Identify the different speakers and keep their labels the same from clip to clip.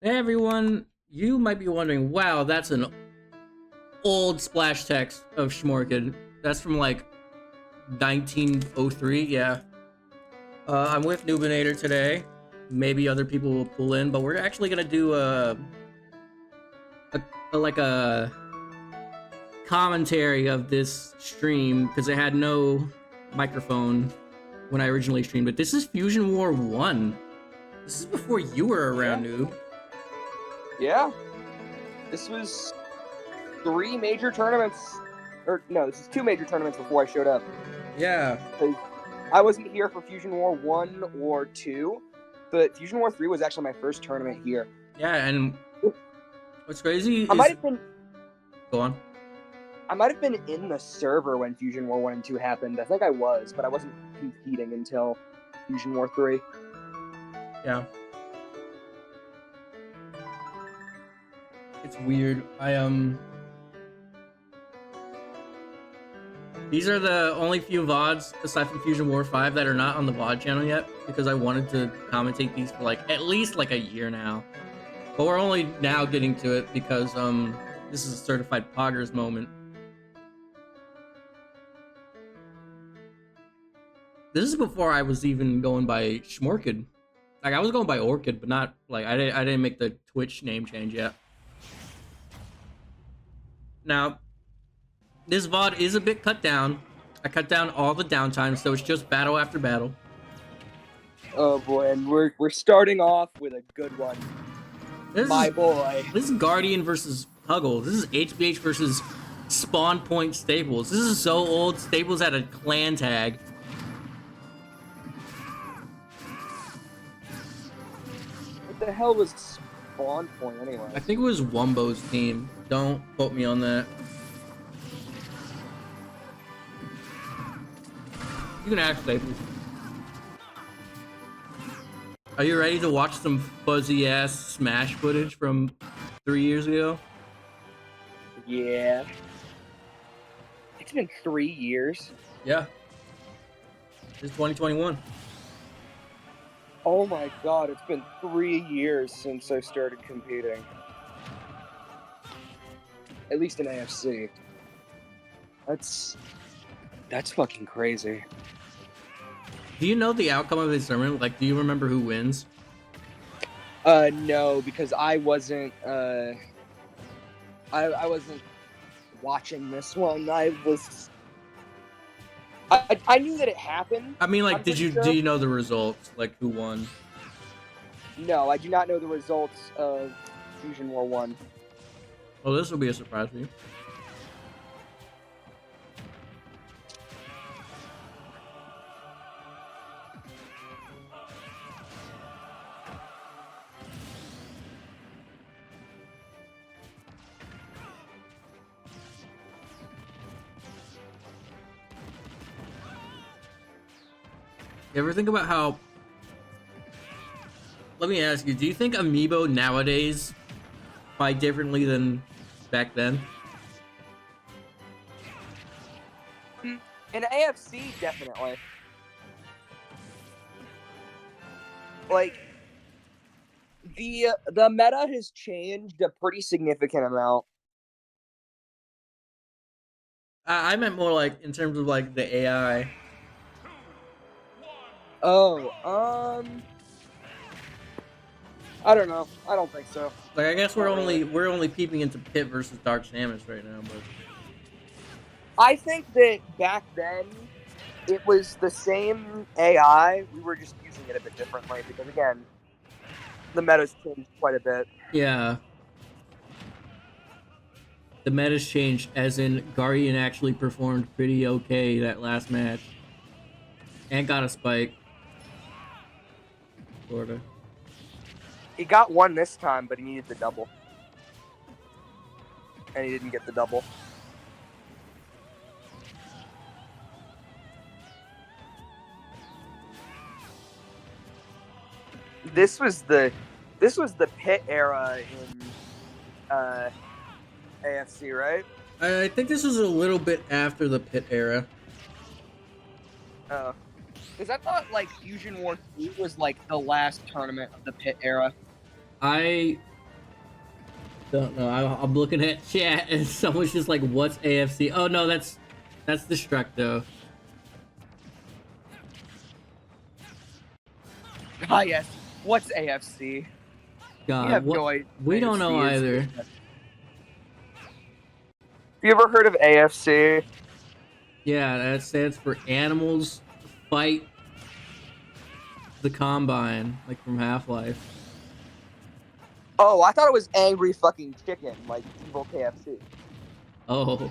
Speaker 1: Hey everyone, you might be wondering, wow, that's an old splash text of schmorchid. That's from like 1903, yeah. I'm with Noobinator today. Maybe other people will pull in, but we're actually gonna do a commentary of this stream because it had no microphone when I originally streamed it. This is Fusion War 1. This is before you were
Speaker 2: Yeah.
Speaker 1: around, Noob.
Speaker 2: Yeah. This was three major tournaments. Or, no, this is two major tournaments before I showed up.
Speaker 1: Yeah.
Speaker 2: I wasn't here for Fusion War 1 or 2, but Fusion War 3 was actually my first tournament here.
Speaker 1: Yeah, and what's crazy
Speaker 2: I
Speaker 1: is...
Speaker 2: might have been
Speaker 1: Go on.
Speaker 2: I might have been in the server when Fusion War 1 and 2 happened. I think I was, but I wasn't competing until Fusion War 3.
Speaker 1: Yeah. It's weird. These are the only few VODs, aside from Fusion War 5, that are not on the VOD channel yet, because I wanted to commentate these for like, at least like a year now. But we're only now getting to it because, this is a certified poggers moment. This is before I was even going by schmorchid. Like, I was going by Orchid, but not, like, I didn't make the Twitch name change yet. Now, this VOD is a bit cut down. I cut down all the downtime, so it's just battle after battle.
Speaker 2: Oh boy, and we're starting off with a good one. Boy.
Speaker 1: This is Guardian versus Huggle. This is HBH versus Spawn Point Staples. This is so old. Staples had a clan tag.
Speaker 2: What the hell was Spawn Point anyway?
Speaker 1: I think it was Wumbo's team. Don't quote me on that. You can ask Staples. Are you ready to watch some fuzzy ass Smash footage from 3 years ago?
Speaker 2: Yeah. It's been 3 years.
Speaker 1: Yeah. It's 2021.
Speaker 2: Oh my god, it's been 3 years since I started competing. At least in AFC. That's fucking crazy.
Speaker 1: Do you know the outcome of this tournament? Like, do you remember who wins?
Speaker 2: No, because I wasn't, I wasn't watching this one. I knew that it happened.
Speaker 1: I mean, like, do you
Speaker 2: sure.
Speaker 1: know the results? Like, who won?
Speaker 2: No, I do not know the results of Fusion War 1.
Speaker 1: Well, this will be a surprise for you. You ever think about how... Let me ask you, do you think Amiibo nowadays fight differently than back then?
Speaker 2: In AFC, definitely. Like, the meta has changed a pretty significant amount.
Speaker 1: I meant more like in terms of like the AI.
Speaker 2: Oh, I don't know. I don't think so.
Speaker 1: Like, I guess we're only peeping into Pit versus Dark Samus right now, but
Speaker 2: I think that back then it was the same AI. We were just using it a bit differently because, again, the meta's changed quite a bit.
Speaker 1: yeah. The meta's changed, as in Guardian actually performed pretty okay that last match. And got a spike. Sorta.
Speaker 2: He got one this time, but he needed the double. And he didn't get the double. This was the pit era in AFC, right?
Speaker 1: I think this was a little bit after the Pit era.
Speaker 2: Oh. Because I thought, like, Fusion War 2 was, like, the last tournament of the pit era.
Speaker 1: I Don't know. I'm looking at chat and someone's just like, "What's AFC?" Oh no, that's Destructo.
Speaker 2: Ah, yes. What's AFC?
Speaker 1: God,
Speaker 2: You have
Speaker 1: what?
Speaker 2: no idea.
Speaker 1: We don't know
Speaker 2: AFC is.
Speaker 1: either.
Speaker 2: Have you ever heard of AFC?
Speaker 1: Yeah, that stands for Animals Fight the Combine, like from Half-Life.
Speaker 2: Oh, I thought it was Angry Fucking Chicken, like Evil KFC.
Speaker 1: Oh.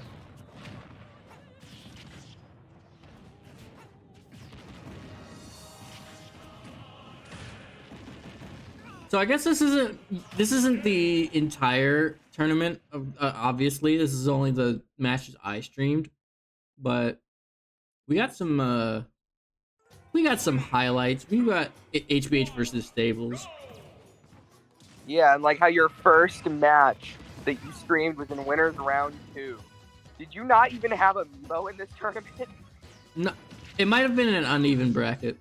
Speaker 1: So I guess this isn't the entire tournament. Obviously, this is only the matches I streamed, but we got some highlights. We got HBH versus Stables.
Speaker 2: Yeah, and like how your first match that you streamed was in Winners Round 2. Did you not even have Amiibo in this tournament?
Speaker 1: No, it might have been an uneven bracket.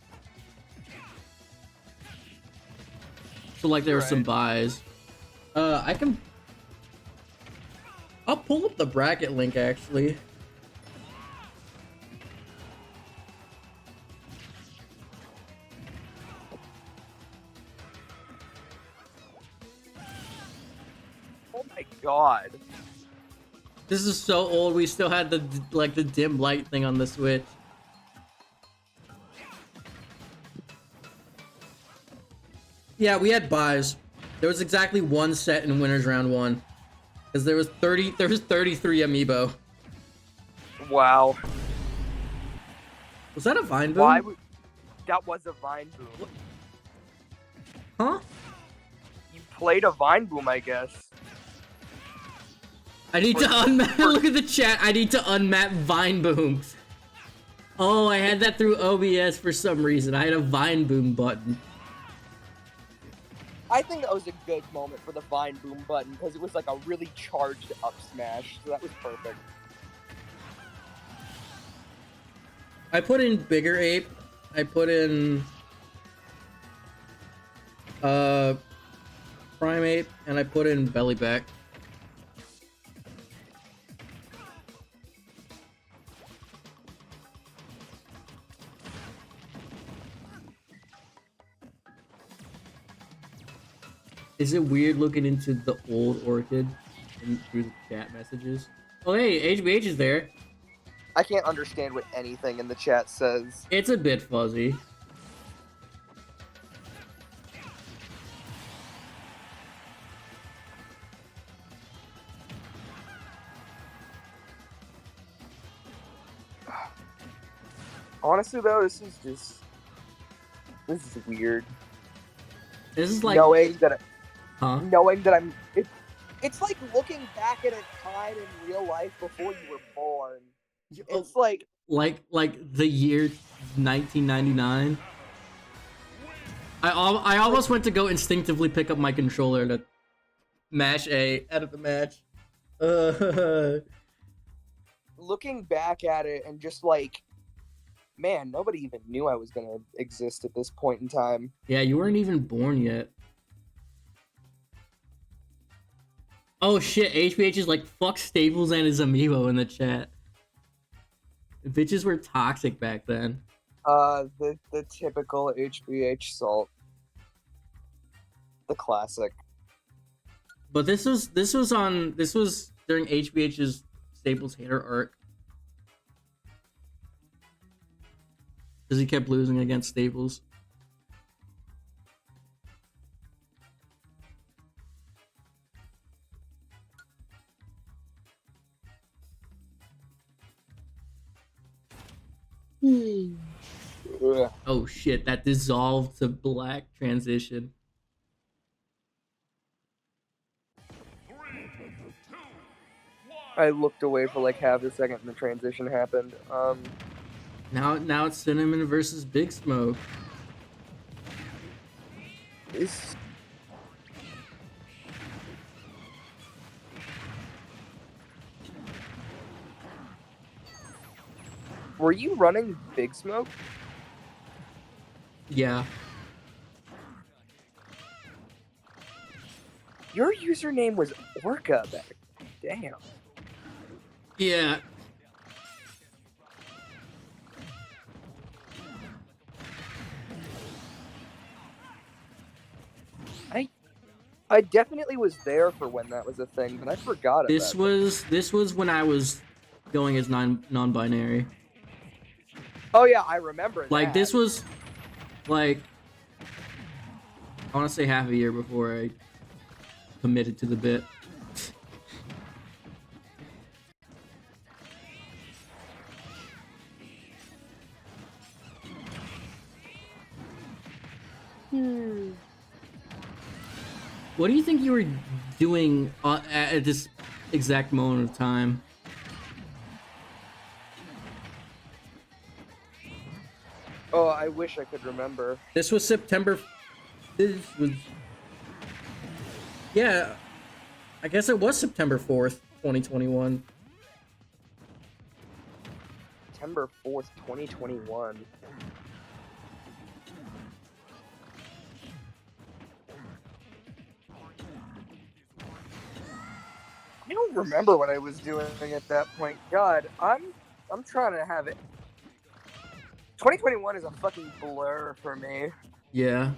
Speaker 1: So like there were some buys. I'll pull up the bracket link actually.
Speaker 2: Oh my god.
Speaker 1: This is so old. We still had the dim light thing on the Switch. Yeah, we had buys. There was exactly one set in Winners Round 1. Because there was 33 Amiibo.
Speaker 2: Wow.
Speaker 1: Was that a Vine Boom?
Speaker 2: That was a Vine Boom.
Speaker 1: What? Huh?
Speaker 2: You played a Vine Boom, I guess.
Speaker 1: I need to unmap. Look at the chat. I need to unmap Vine Booms. Oh, I had that through OBS for some reason. I had a Vine Boom button.
Speaker 2: I think that was a good moment for the Vine Boom button because it was like a really charged up smash, so that was perfect.
Speaker 1: I put in Bigger Ape. I put in Prime Ape, and I put in Bellyback. Is it weird looking into the old Orchid and through the chat messages? Oh hey, HBH is there.
Speaker 2: I can't understand what anything in the chat says.
Speaker 1: It's a bit fuzzy.
Speaker 2: Honestly though, this is weird.
Speaker 1: This is like
Speaker 2: knowing that I'm it's like looking back at a time in real life before you were born. It's like
Speaker 1: the year 1999. I almost went to go instinctively pick up my controller to mash A out of the match.
Speaker 2: Looking back at it and just like, man, nobody even knew I was gonna exist at this point in time.
Speaker 1: Yeah, you weren't even born yet. Oh shit, HBH is like, fuck Staples and his Amiibo in the chat. Bitches were toxic back then.
Speaker 2: The typical HBH salt. The classic.
Speaker 1: But this was during HBH's Staples hater arc. Because he kept losing against Staples. Oh shit, that dissolved to black transition.
Speaker 2: I looked away for like half a second and the transition happened.
Speaker 1: Now it's Cinnamon versus Big Smoke.
Speaker 2: Were you running Big Smoke?
Speaker 1: Yeah.
Speaker 2: Your username was Orca back. Damn.
Speaker 1: Yeah.
Speaker 2: I definitely was there for when that was a thing, but I forgot about it.
Speaker 1: This was when I was going as non-binary.
Speaker 2: Oh yeah, I remember that.
Speaker 1: Like this was like I want to say half a year before I committed to the bit. What do you think you were doing at this exact moment of time?
Speaker 2: Oh, I wish I could remember.
Speaker 1: This was September. This was. Yeah, I guess it was September 4th, 2021.
Speaker 2: September 4th, 2021. I don't remember what I was doing at that point. God, I'm trying to have it. 2021 is a fucking blur for me.
Speaker 1: Yeah.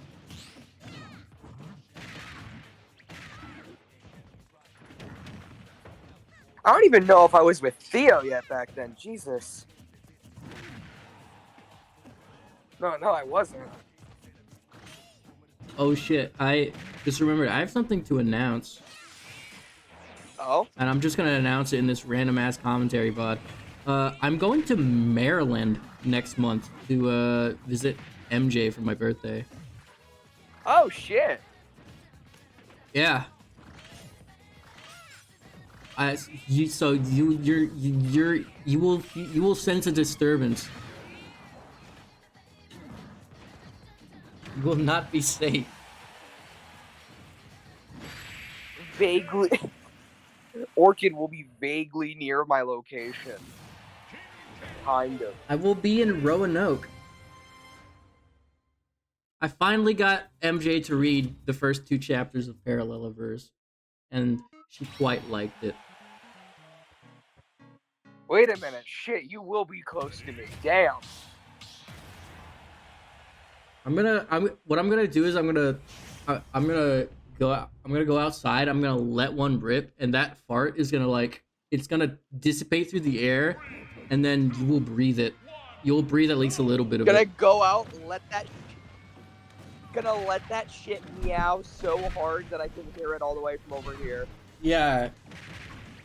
Speaker 2: I don't even know if I was with Theo yet back then. Jesus. No, I wasn't.
Speaker 1: Oh shit! I just remembered. I have something to announce.
Speaker 2: Oh?
Speaker 1: And I'm just gonna announce it in this random ass commentary VOD. I'm going to Maryland next month to visit MJ for my birthday.
Speaker 2: Oh shit.
Speaker 1: Yeah. You will sense a disturbance. You will not be safe.
Speaker 2: Vaguely. Orchid will be vaguely near my location. Kind of.
Speaker 1: I will be in Roanoke. I finally got MJ to read the first 2 chapters of Paralleliverse, and she quite liked it.
Speaker 2: Wait a minute. Shit, you will be close to me. Damn.
Speaker 1: What I'm gonna do is I'm gonna go outside. I'm gonna let one rip, and that fart is gonna it's gonna dissipate through the air, and then you will breathe it. You'll breathe at least a little bit of
Speaker 2: Gonna
Speaker 1: it.
Speaker 2: go out and let that shit meow so hard that I can hear it all the way from over here.
Speaker 1: Yeah,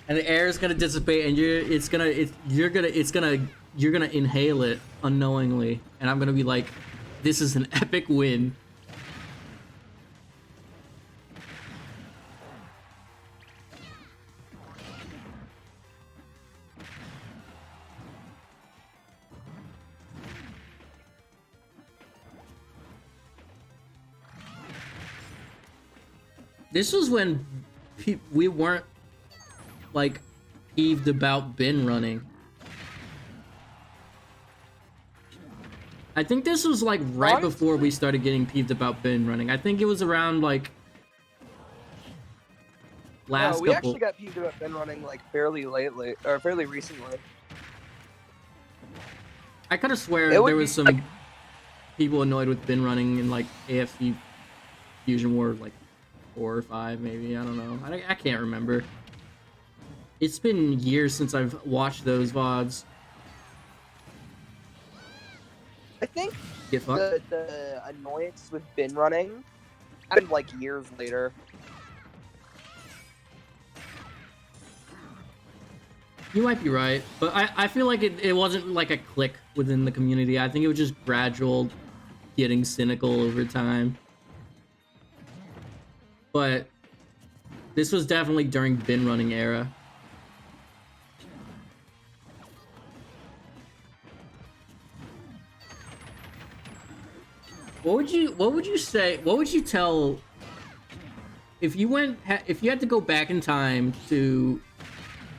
Speaker 1: and the air is gonna dissipate, and you're gonna inhale it unknowingly, and I'm gonna be like, this is an epic win. This was when we weren't like peeved about bin running. I think this was like right before we started getting peeved about bin running. I think it was around like last
Speaker 2: we
Speaker 1: couple.
Speaker 2: actually got peeved about bin running like fairly lately, or fairly recently.
Speaker 1: I kind of swear there was some people annoyed with bin running in like AFC Fusion War like 4 or 5 maybe. I don't know. I can't remember. It's been years since I've watched those VODs.
Speaker 2: I think
Speaker 1: Get fucked.
Speaker 2: the annoyance with bin running happened like years later.
Speaker 1: You might be right, but I feel like it wasn't like a click within the community. I think it was just gradual getting cynical over time. But this was definitely during bin running era. What would you say? What would you tell if you had to go back in time to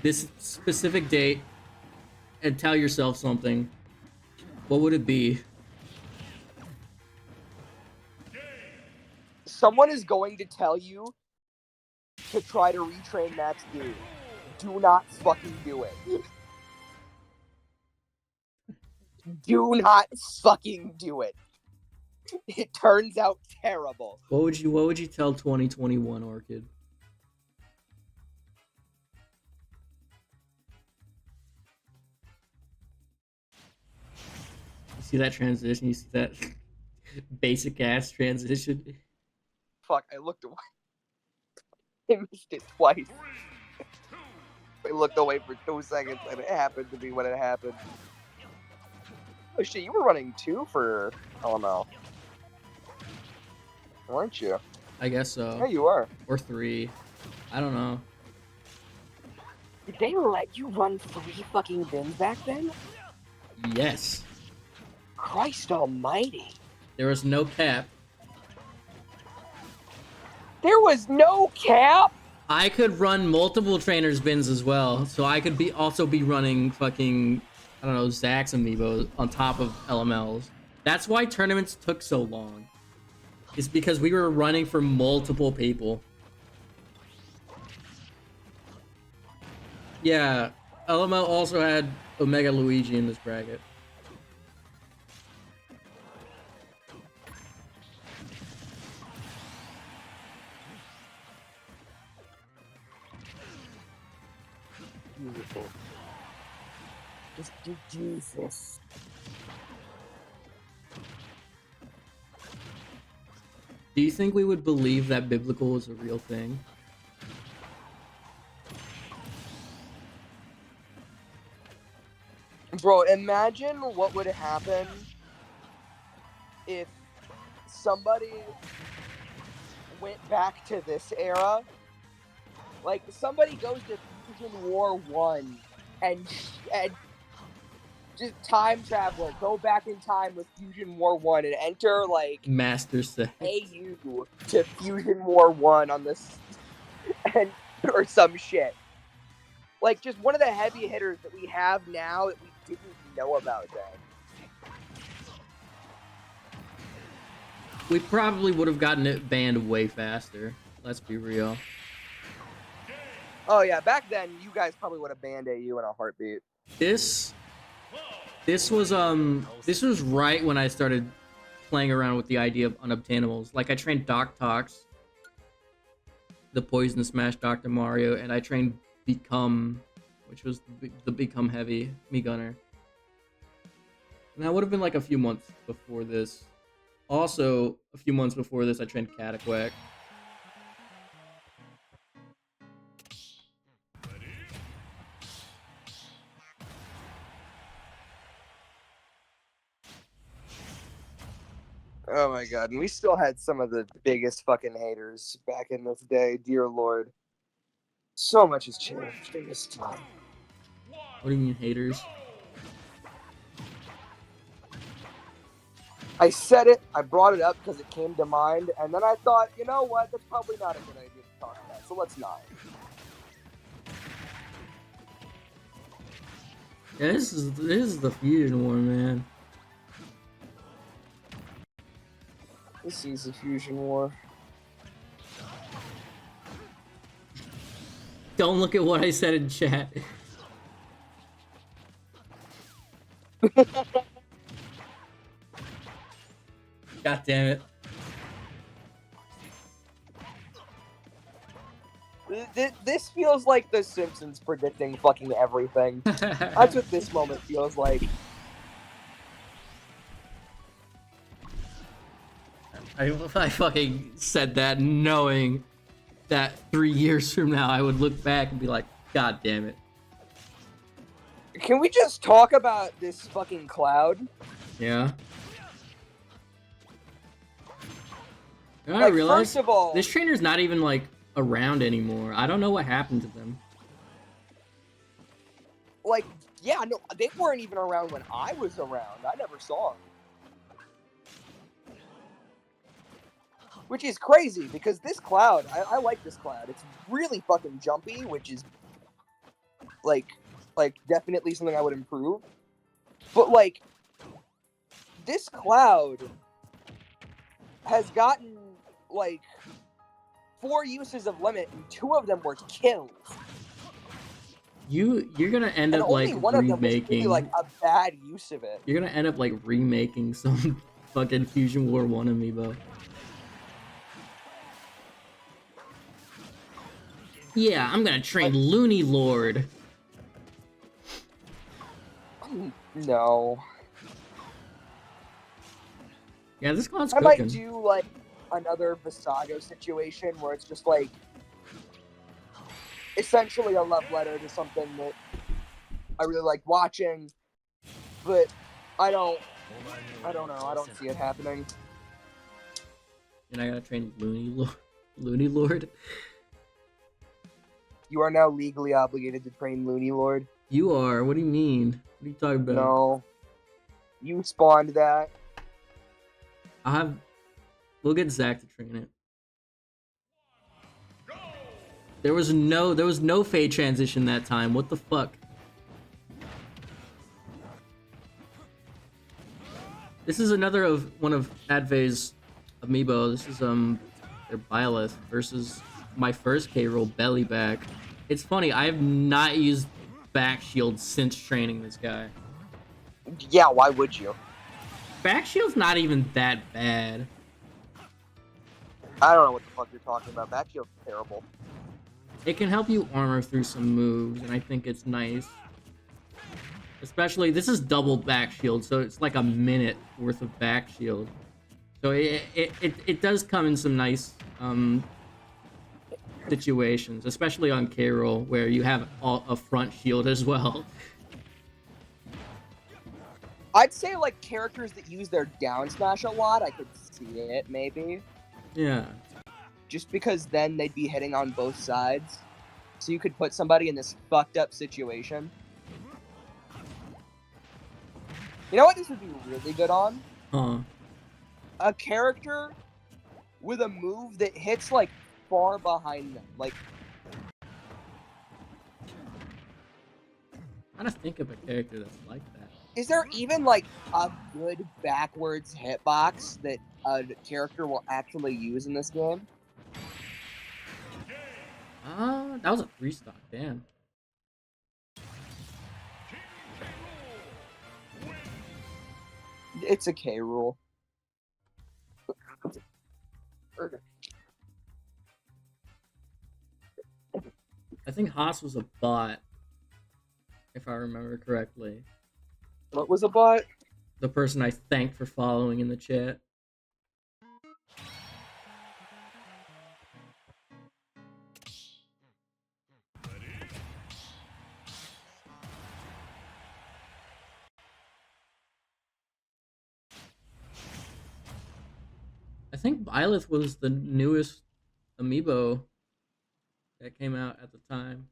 Speaker 1: this specific date and tell yourself something? What would it be?
Speaker 2: Someone is going to tell you to try to retrain Max D. Do not fucking do it. Do not fucking do it. It turns out terrible.
Speaker 1: What would you tell 2021 Orchid? You see that transition? You see that basic ass transition?
Speaker 2: Fuck, I looked away. I missed it twice. I looked away for 2 seconds and it happened to be when it happened. Oh shit, you were running 2 for LML. Weren't you?
Speaker 1: I guess so.
Speaker 2: Yeah, you are.
Speaker 1: Or 3. I don't know.
Speaker 2: Did they let you run 3 fucking bins back then?
Speaker 1: Yes.
Speaker 2: Christ almighty.
Speaker 1: There was no cap.
Speaker 2: There was no cap?
Speaker 1: I could run multiple trainers bins as well, so I could also be running fucking, I don't know, Zach's Amiibo on top of LMLs. That's why tournaments took so long. It's because we were running for multiple people. Yeah, LML also had Omega Luigi in this bracket.
Speaker 2: Beautiful. Just do Jesus.
Speaker 1: Do you think we would believe that biblical is a real thing?
Speaker 2: Bro, imagine what would happen if somebody went back to this era. Like, somebody goes to Fusion War 1 and just time traveler, go back in time with Fusion War 1 and enter, like,
Speaker 1: Master Set.
Speaker 2: AU to Fusion War 1 on this, and or some shit. Like, just one of the heavy hitters that we have now that we didn't know about then.
Speaker 1: We probably would have gotten it banned way faster. Let's be real.
Speaker 2: Oh yeah, back then you guys probably would have banned AU in a heartbeat.
Speaker 1: This was right when I started playing around with the idea of unobtainables. Like, I trained Doc Tox, the Poison Smash Dr. Mario, and I trained Become, which was the Become Heavy Me Gunner. And that would have been like a few months before this. Also, a few months before this, I trained Cataquack.
Speaker 2: Oh my god, and we still had some of the biggest fucking haters back in this day, dear lord. So much has changed in this time.
Speaker 1: What do you mean, haters?
Speaker 2: I said it, I brought it up because it came to mind, and then I thought, you know what, that's probably not a good idea to talk about, so let's not.
Speaker 1: Yeah, this is the Fusion War, man.
Speaker 2: This is the Fusion War.
Speaker 1: Don't look at what I said in chat. God damn it.
Speaker 2: This feels like The Simpsons predicting fucking everything. That's what this moment feels like.
Speaker 1: I fucking said that knowing that 3 years from now I would look back and be like, God damn it.
Speaker 2: Can we just talk about this fucking cloud?
Speaker 1: Yeah. You know what
Speaker 2: Like,
Speaker 1: I realized?
Speaker 2: first of all,
Speaker 1: this trainer's not even like around anymore. I don't know what happened to them.
Speaker 2: like, yeah, no, they weren't even around when I was around. I never saw them. Which is crazy, because this cloud, I like this cloud. It's really fucking jumpy, which is, like definitely something I would improve. But, like, this cloud has gotten, like, 4 uses of limit, and 2 of them were kills.
Speaker 1: You're gonna end
Speaker 2: And
Speaker 1: up
Speaker 2: only
Speaker 1: like
Speaker 2: one of them was
Speaker 1: remaking.
Speaker 2: really, like, a bad use of it.
Speaker 1: You're gonna end up like remaking some fucking Fusion War 1 amiibo. Yeah, I'm gonna train Looney Lord.
Speaker 2: No.
Speaker 1: Yeah, this clown's
Speaker 2: I
Speaker 1: cooking.
Speaker 2: might do, like, another Visago situation where it's just, like, essentially a love letter to something that I really like watching, but I don't know. I don't see it happening.
Speaker 1: And I gotta train Looney Lord.
Speaker 2: You are now legally obligated to train Looney Lord.
Speaker 1: You are? What do you mean? What are you talking about?
Speaker 2: No. You spawned that.
Speaker 1: We'll get Zach to train it. There was no fade transition that time. What the fuck? This is another one of Advay's amiibo. This is their Byleth versus my first K-roll Bellyback. It's funny, I have not used back shield since training this guy.
Speaker 2: Yeah, why would you?
Speaker 1: Back shield's not even that bad.
Speaker 2: I don't know what the fuck you're talking about. Back shield's terrible.
Speaker 1: It can help you armor through some moves, and I think it's nice. Especially, this is double back shield, so it's like a minute worth of back shield. So it does come in some nice situations, especially on K-roll, where you have a front shield as well.
Speaker 2: I'd say, like, characters that use their down smash a lot, I could see it, maybe.
Speaker 1: Yeah.
Speaker 2: Just because then they'd be hitting on both sides. So you could put somebody in this fucked up situation. You know what this would be really good on?
Speaker 1: Huh.
Speaker 2: A character with a move that hits, like, far behind them. Like,
Speaker 1: I'm trying to think of a character that's like that.
Speaker 2: is there even, like, a good backwards hitbox that a character will actually use in this game?
Speaker 1: That was a 3-stock, damn.
Speaker 2: It's a K rule.
Speaker 1: I think Haas was a bot, if I remember correctly.
Speaker 2: What was a bot?
Speaker 1: The person I thanked for following in the chat. I think Byleth was the newest amiibo that came out at the time.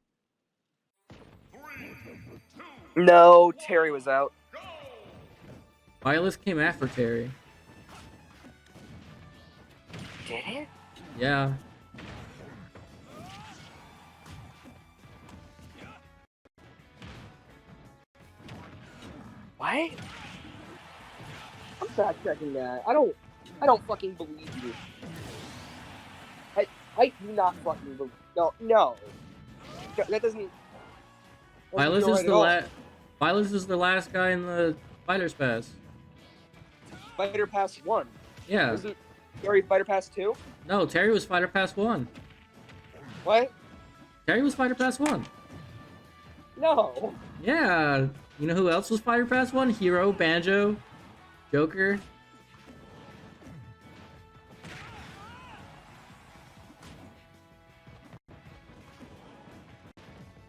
Speaker 2: No, Terry was out.
Speaker 1: Byleth came after Terry.
Speaker 2: Did it?
Speaker 1: Yeah.
Speaker 2: What? I'm fact checking that. I don't fucking believe you. I do not fucking believe. No. That doesn't.
Speaker 1: Byleth is Byleth is the last guy in the Fighter's Pass.
Speaker 2: Fighter Pass 1.
Speaker 1: Yeah.
Speaker 2: Isn't Terry Fighter Pass 2?
Speaker 1: No, Terry was Fighter Pass 1.
Speaker 2: What?
Speaker 1: Terry was Fighter Pass 1.
Speaker 2: No.
Speaker 1: Yeah. You know who else was Fighter Pass 1? Hero, Banjo, Joker.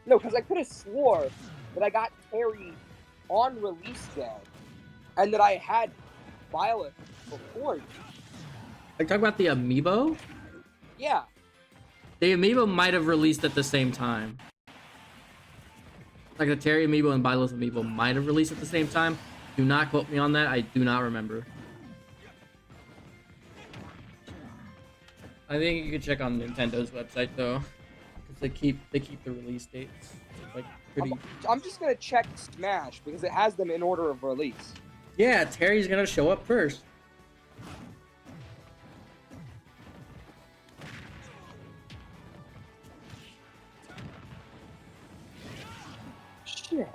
Speaker 2: No, because I could have swore that I got Terry on release day, and that I had Violet before you.
Speaker 1: Are you talking about the Amiibo?
Speaker 2: Yeah.
Speaker 1: The Amiibo might have released at the same time. Like the Terry Amiibo and Byleth Amiibo might have released at the same time. Do not quote me on that. I do not remember. I think you could check on Nintendo's website though, because they keep the release dates like pretty.
Speaker 2: I'm just gonna check Smash because it has them in order of release.
Speaker 1: Yeah, Terry's gonna show up first.
Speaker 2: Shit.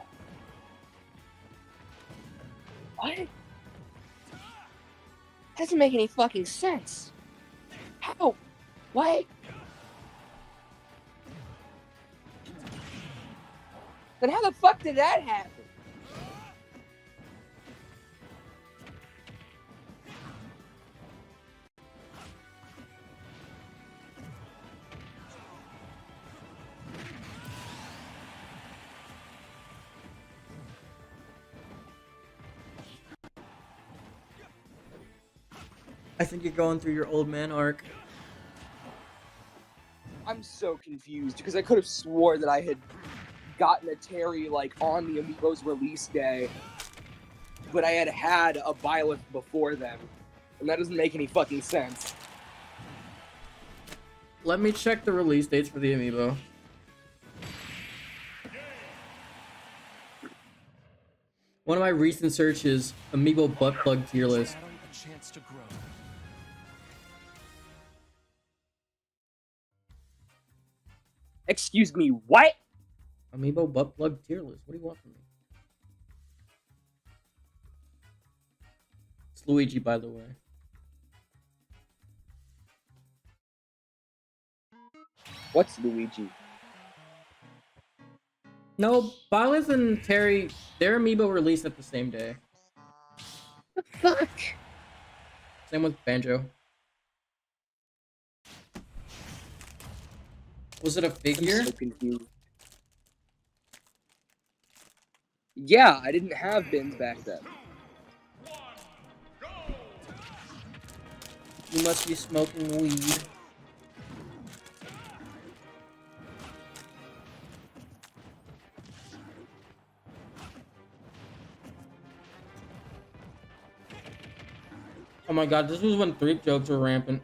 Speaker 2: What? Doesn't make any fucking sense. How? What? Then how the fuck did that happen?
Speaker 1: I think you're going through your old man arc.
Speaker 2: I'm so confused because I could have swore that I had gotten a Terry like on the Amiibo's release day, but I had a Byleth before then, and that doesn't make any fucking sense.
Speaker 1: Let me check the release dates for the Amiibo. One of my recent searches, Amiibo butt plug tier list.
Speaker 2: Excuse me, what?
Speaker 1: Amiibo butt plug tier list. What do you want from me? It's Luigi, by the way.
Speaker 2: What's Luigi?
Speaker 1: No, Byleth and Terry, their Amiibo released at the same day.
Speaker 2: The fuck?
Speaker 1: Same with Banjo. Was it a figure?
Speaker 2: I'm so confused. Yeah, I didn't have bins back then.
Speaker 1: You must be smoking weed. Oh my god, this was when threep jokes were rampant.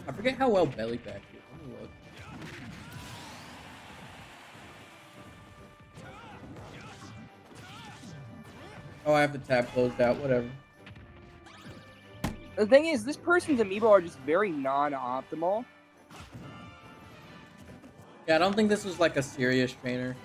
Speaker 1: I forget how well Belly back is. Let me look. Oh, I have the tab closed out. Whatever.
Speaker 2: The thing is, this person's Amiibo are just very non-optimal.
Speaker 1: Yeah, I don't think this was like a serious trainer.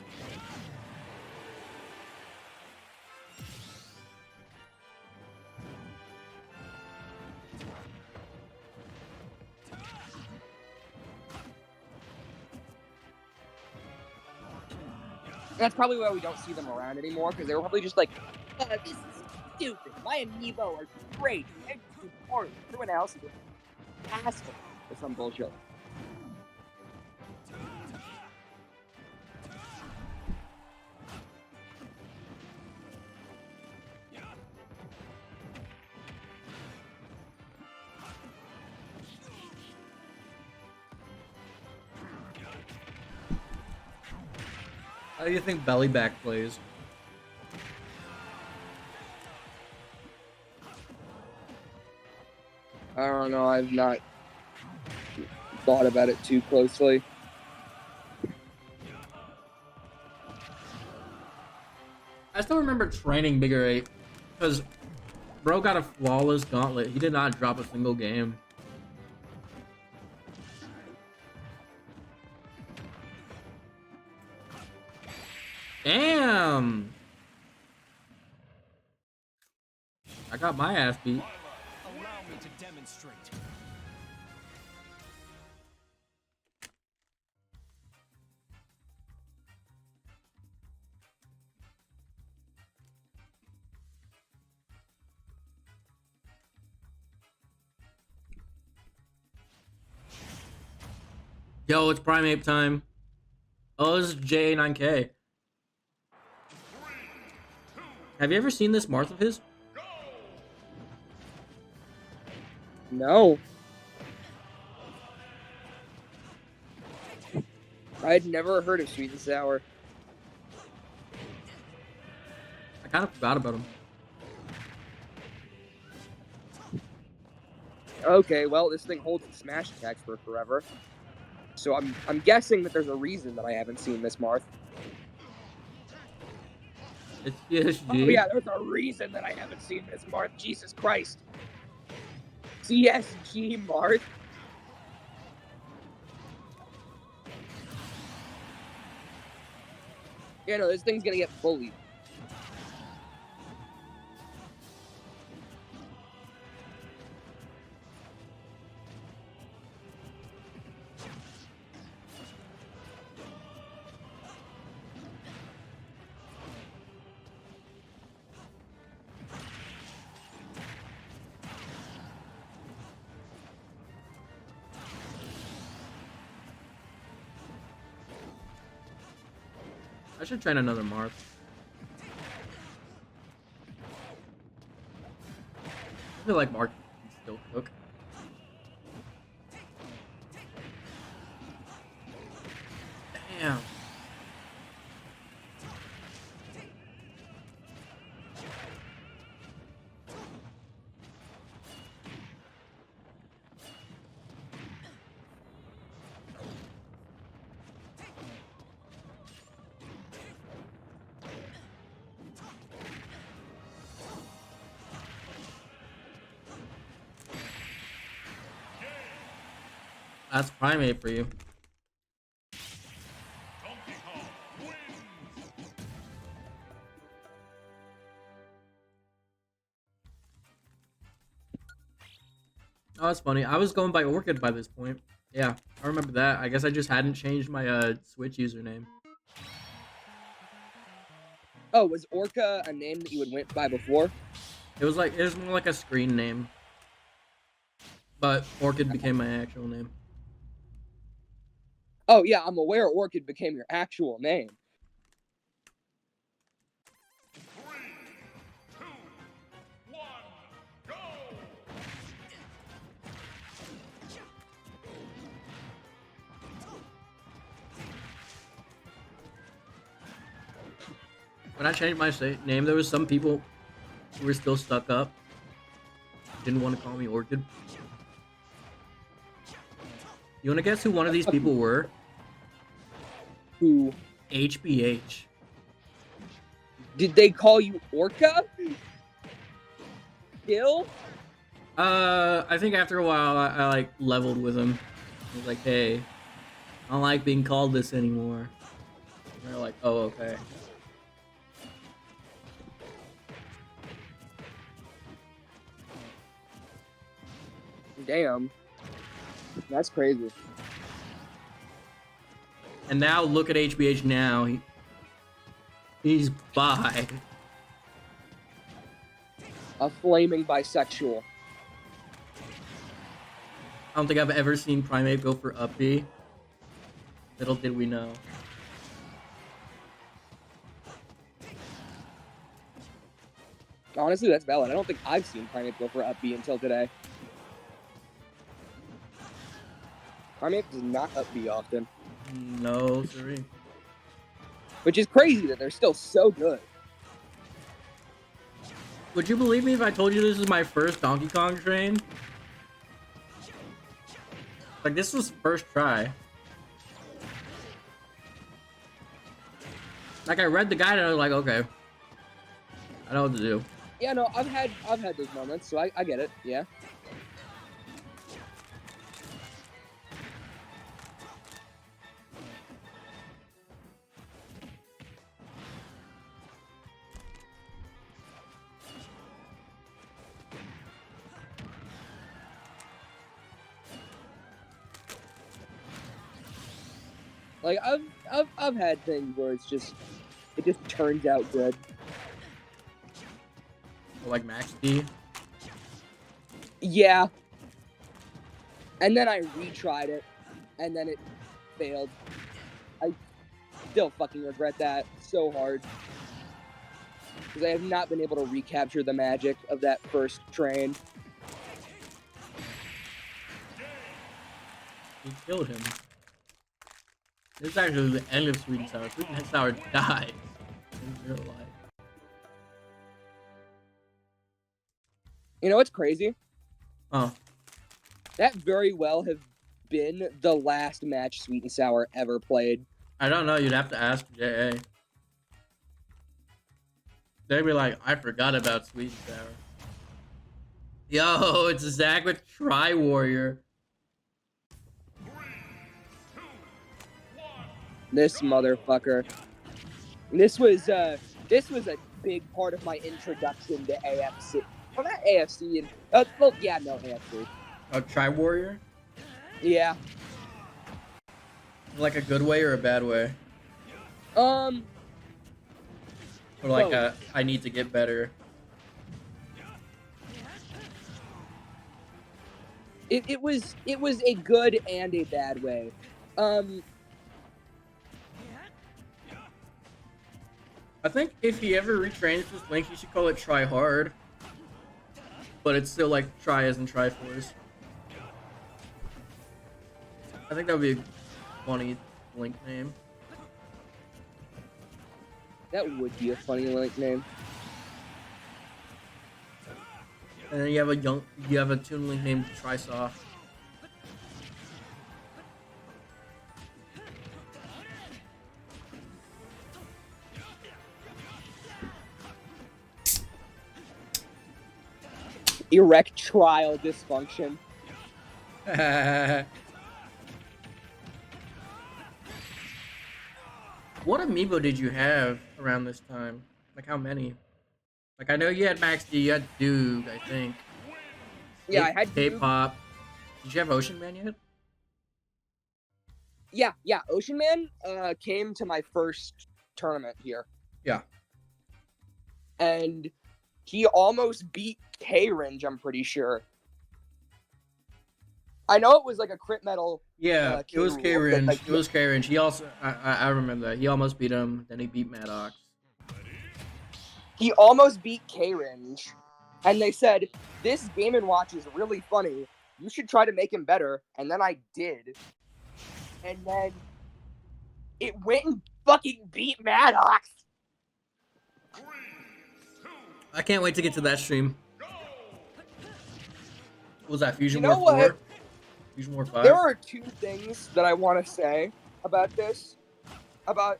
Speaker 2: That's probably why we don't see them around anymore, because they were probably just like, this is stupid. My Amiibo are great. Everyone else is an asshole or some bullshit.
Speaker 1: How do you think Bellyback plays?
Speaker 2: I don't know. I've not thought about it too closely.
Speaker 1: I still remember training Bigger 8 because bro got a flawless gauntlet. He did not drop a single game. Damn! I got my ass beat.
Speaker 3: Allow me to demonstrate.
Speaker 1: Yo, it's Primate time. Oh, this is JA9K. Have you ever seen this Marth of his?
Speaker 2: No. I had never heard of Sweet and Sour.
Speaker 1: I kind of forgot about him.
Speaker 2: Okay, well, this thing holds its smash attacks for forever. So I'm guessing that there's a reason that I haven't seen Miss Marth.
Speaker 1: It's CSG.
Speaker 2: Oh yeah, there's a reason that I haven't seen Miss Marth. Jesus Christ. CSG Marth. Yeah, no, this thing's gonna get bullied.
Speaker 1: I should train another Marth. I feel like Marth can still cook. Damn. That's primate for you. Oh, that's funny. I was going by Orchid by this point. Yeah, I remember that. I guess I just hadn't changed my Switch username.
Speaker 2: Oh, was Orca a name that you had went by before?
Speaker 1: It was more like a screen name. But Orchid became my actual name.
Speaker 2: Oh yeah, I'm aware Orchid became your actual name.
Speaker 3: 3, 2, 1, go!
Speaker 1: When I changed my name, there was some people who were still stuck up. Didn't want to call me Orchid. You want to guess who one of these people were?
Speaker 2: Who?
Speaker 1: HBH.
Speaker 2: Did they call you Orca? Still?
Speaker 1: I think after a while, I like leveled with him. I was like, hey, I don't like being called this anymore. And they're like, oh, okay.
Speaker 2: Damn. That's crazy.
Speaker 1: And now look at HBH now. He's bi.
Speaker 2: A flaming bisexual.
Speaker 1: I don't think I've ever seen Primate go for up B. Little did we know.
Speaker 2: Honestly, that's valid. I don't think I've seen Primate go for up B until today. Primate does not up B often.
Speaker 1: No, sorry.
Speaker 2: Which is crazy that they're still so good.
Speaker 1: Would you believe me if I told you this is my first Donkey Kong train? Like, this was first try. Like, I read the guide and I was like, okay. I know what to do.
Speaker 2: Yeah, no, I've had those moments, so I get it, yeah. Like I've had things where it just turns out good.
Speaker 1: Like Max D.
Speaker 2: Yeah. And then I retried it, and then it failed. I still fucking regret that so hard. Because I have not been able to recapture the magic of that first train.
Speaker 1: He killed him. This is actually the end of Sweet and Sour. Sweet and Sour dies in real life.
Speaker 2: You know what's crazy?
Speaker 1: Oh,
Speaker 2: That very well have been the last match Sweet and Sour ever played.
Speaker 1: I don't know. You'd have to ask JA. They'd be like, I forgot about Sweet and Sour. Yo, it's Zach with Tri Warrior.
Speaker 2: This motherfucker. This was a big part of my introduction to AFC. Well, not AFC. Well, yeah, no, AFC.
Speaker 1: Oh, Tri Warrior?
Speaker 2: Yeah.
Speaker 1: Like a good way or a bad way? Or like
Speaker 2: both.
Speaker 1: I need to get better.
Speaker 2: It was a good and a bad way.
Speaker 1: I think if he ever retrains this Link, he should call it Try Hard. But it's still like Try as in Triforce. I think that would be a funny Link name.
Speaker 2: That would be a funny Link name.
Speaker 1: And then you have a Toon Link named Trisoft.
Speaker 2: Erectile dysfunction.
Speaker 1: What Amiibo did you have around this time? Like how many? Like I know you had Max D, you had Duke, I think.
Speaker 2: Yeah, I had Duke.
Speaker 1: K-pop. Did you have Ocean Man yet?
Speaker 2: Yeah. Ocean Man came to my first tournament here.
Speaker 1: Yeah.
Speaker 2: And he almost beat K-Range, I'm pretty sure. I know it was like a crit metal.
Speaker 1: Yeah, it was K-Range.
Speaker 2: Like,
Speaker 1: it was K-Range. He also, I remember that. He almost beat him, then he beat Maddox.
Speaker 2: He almost beat K-Range. And they said, this Game & Watch is really funny. You should try to make him better. And then I did. And then it went and fucking beat Maddox.
Speaker 1: I can't wait to get to that stream. What was that, Fusion
Speaker 2: You know
Speaker 1: War 4?
Speaker 2: what?
Speaker 1: Fusion War 5?
Speaker 2: There are two things that I want to say about this. About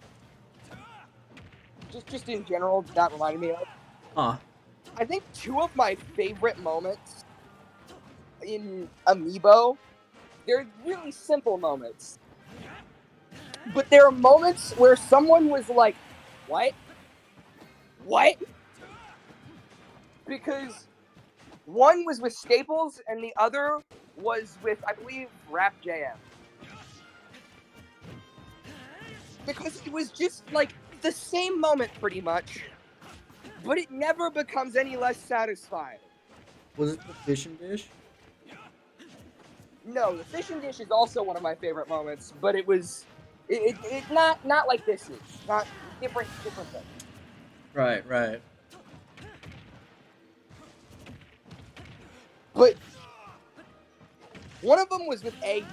Speaker 2: just in general, that reminded me of.
Speaker 1: Huh.
Speaker 2: I think two of my favorite moments in Amiibo, they're really simple moments. But there are moments where someone was like, what? What? Because one was with Staples and the other was with, I believe, Rap JM. Because it was just like the same moment pretty much, but it never becomes any less satisfying.
Speaker 1: Was it the Fish and Dish?
Speaker 2: No, the Fish and Dish is also one of my favorite moments, but it was it not like this is. Not different thing.
Speaker 1: Right.
Speaker 2: But one of them was with AU.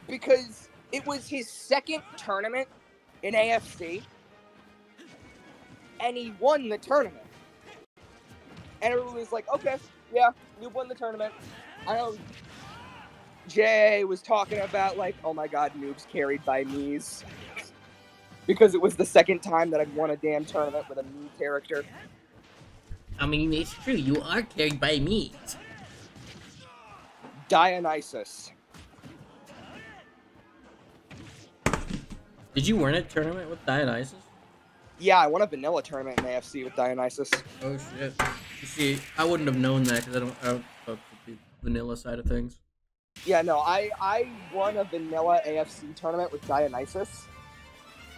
Speaker 2: Because it was his second tournament in AFC. And he won the tournament. And everyone was like, okay, yeah, you won the tournament. I know Jay was talking about like, oh my god, Noob's carried by Mies. Because it was the second time that I'd won a damn tournament with a Mii character.
Speaker 1: I mean, it's true. You are carried by me.
Speaker 2: Dionysus.
Speaker 1: Did you win a tournament with Dionysus?
Speaker 2: Yeah, I won a vanilla tournament in AFC with Dionysus.
Speaker 1: Oh shit. You see, I wouldn't have known that because I don't fuck with the vanilla side of things.
Speaker 2: Yeah, no, I won a vanilla AFC tournament with Dionysus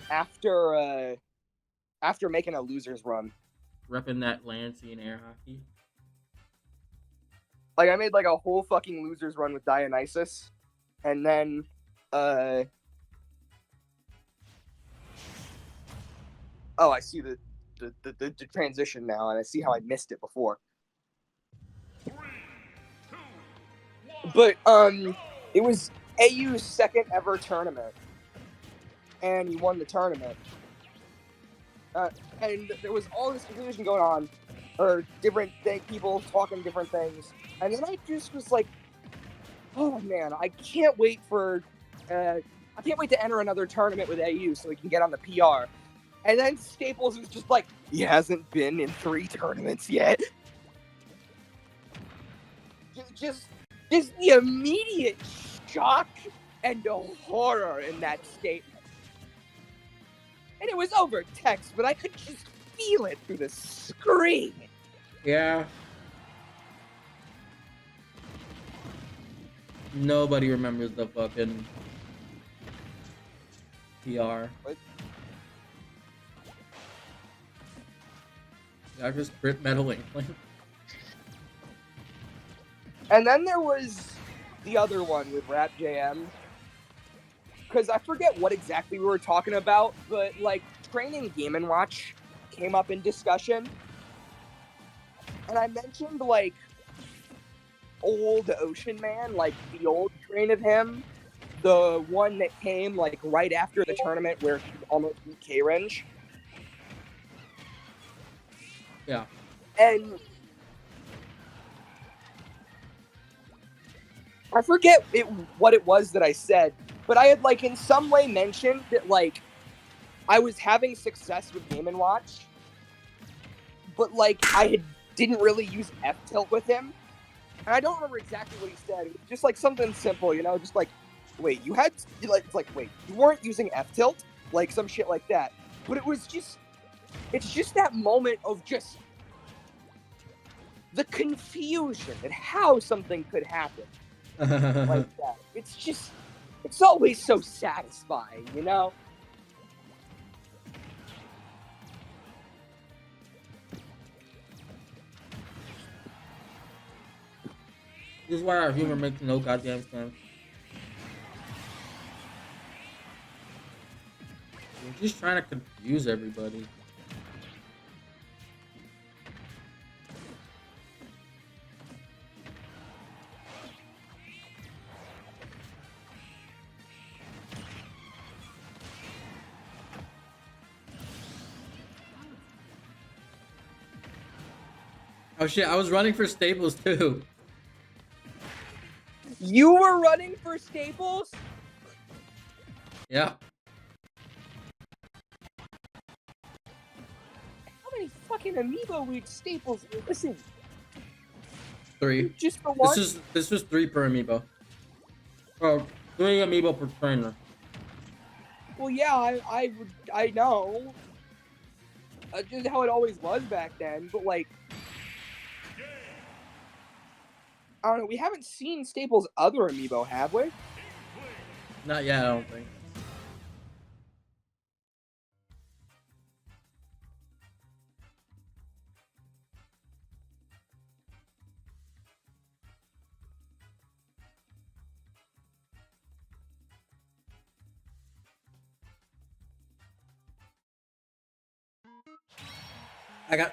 Speaker 2: after making a loser's run.
Speaker 1: Repping that Lancian air hockey.
Speaker 2: Like, I made like a whole fucking loser's run with Dionysus, and then oh, I see the transition now, and I see how I missed it before.
Speaker 3: 3, 2, 1.
Speaker 2: But it was AU's second ever tournament, and he won the tournament. And there was all this confusion going on, or different people talking different things, and then I just was like, "Oh man, I can't wait to enter another tournament with AU so we can get on the PR." And then Staples was just like, "He hasn't been in 3 tournaments yet." Just the immediate shock and the horror in that statement. And it was over text, but I could just feel it through the screen.
Speaker 1: Yeah. Nobody remembers the fucking PR.
Speaker 2: What?
Speaker 1: I just crit meddling.
Speaker 2: And then there was the other one with Rap JM. Because I forget what exactly we were talking about, but like training Game & Watch came up in discussion. And I mentioned like old Ocean Man, like the old train of him. The one that came like right after the tournament where he almost beat K-Range.
Speaker 1: Yeah.
Speaker 2: And I forget what it was that I said, but I had like in some way mentioned that like I was having success with Game & Watch, but like I didn't really use F-Tilt with him. And I don't remember exactly what he said. It was just like something simple, you know, just like, wait, you had like it's like wait, you weren't using F-Tilt? Like some shit like that. But it's just that moment of just the confusion at how something could happen like that. It's always so satisfying, you know?
Speaker 1: This is why our humor makes no goddamn sense. We're just trying to confuse everybody. Oh shit, I was running for Staples too.
Speaker 2: You were running for Staples?
Speaker 1: Yeah.
Speaker 2: How many fucking Amiibo with Staples? Listen,
Speaker 1: 3.
Speaker 2: just the one?
Speaker 1: This was 3 per Amiibo. Oh, 3 Amiibo per trainer.
Speaker 2: Well, yeah, I know. Just how it always was back then, but like, I don't know. We haven't seen Staples' other Amiibo, have we?
Speaker 1: Not yet, I don't think.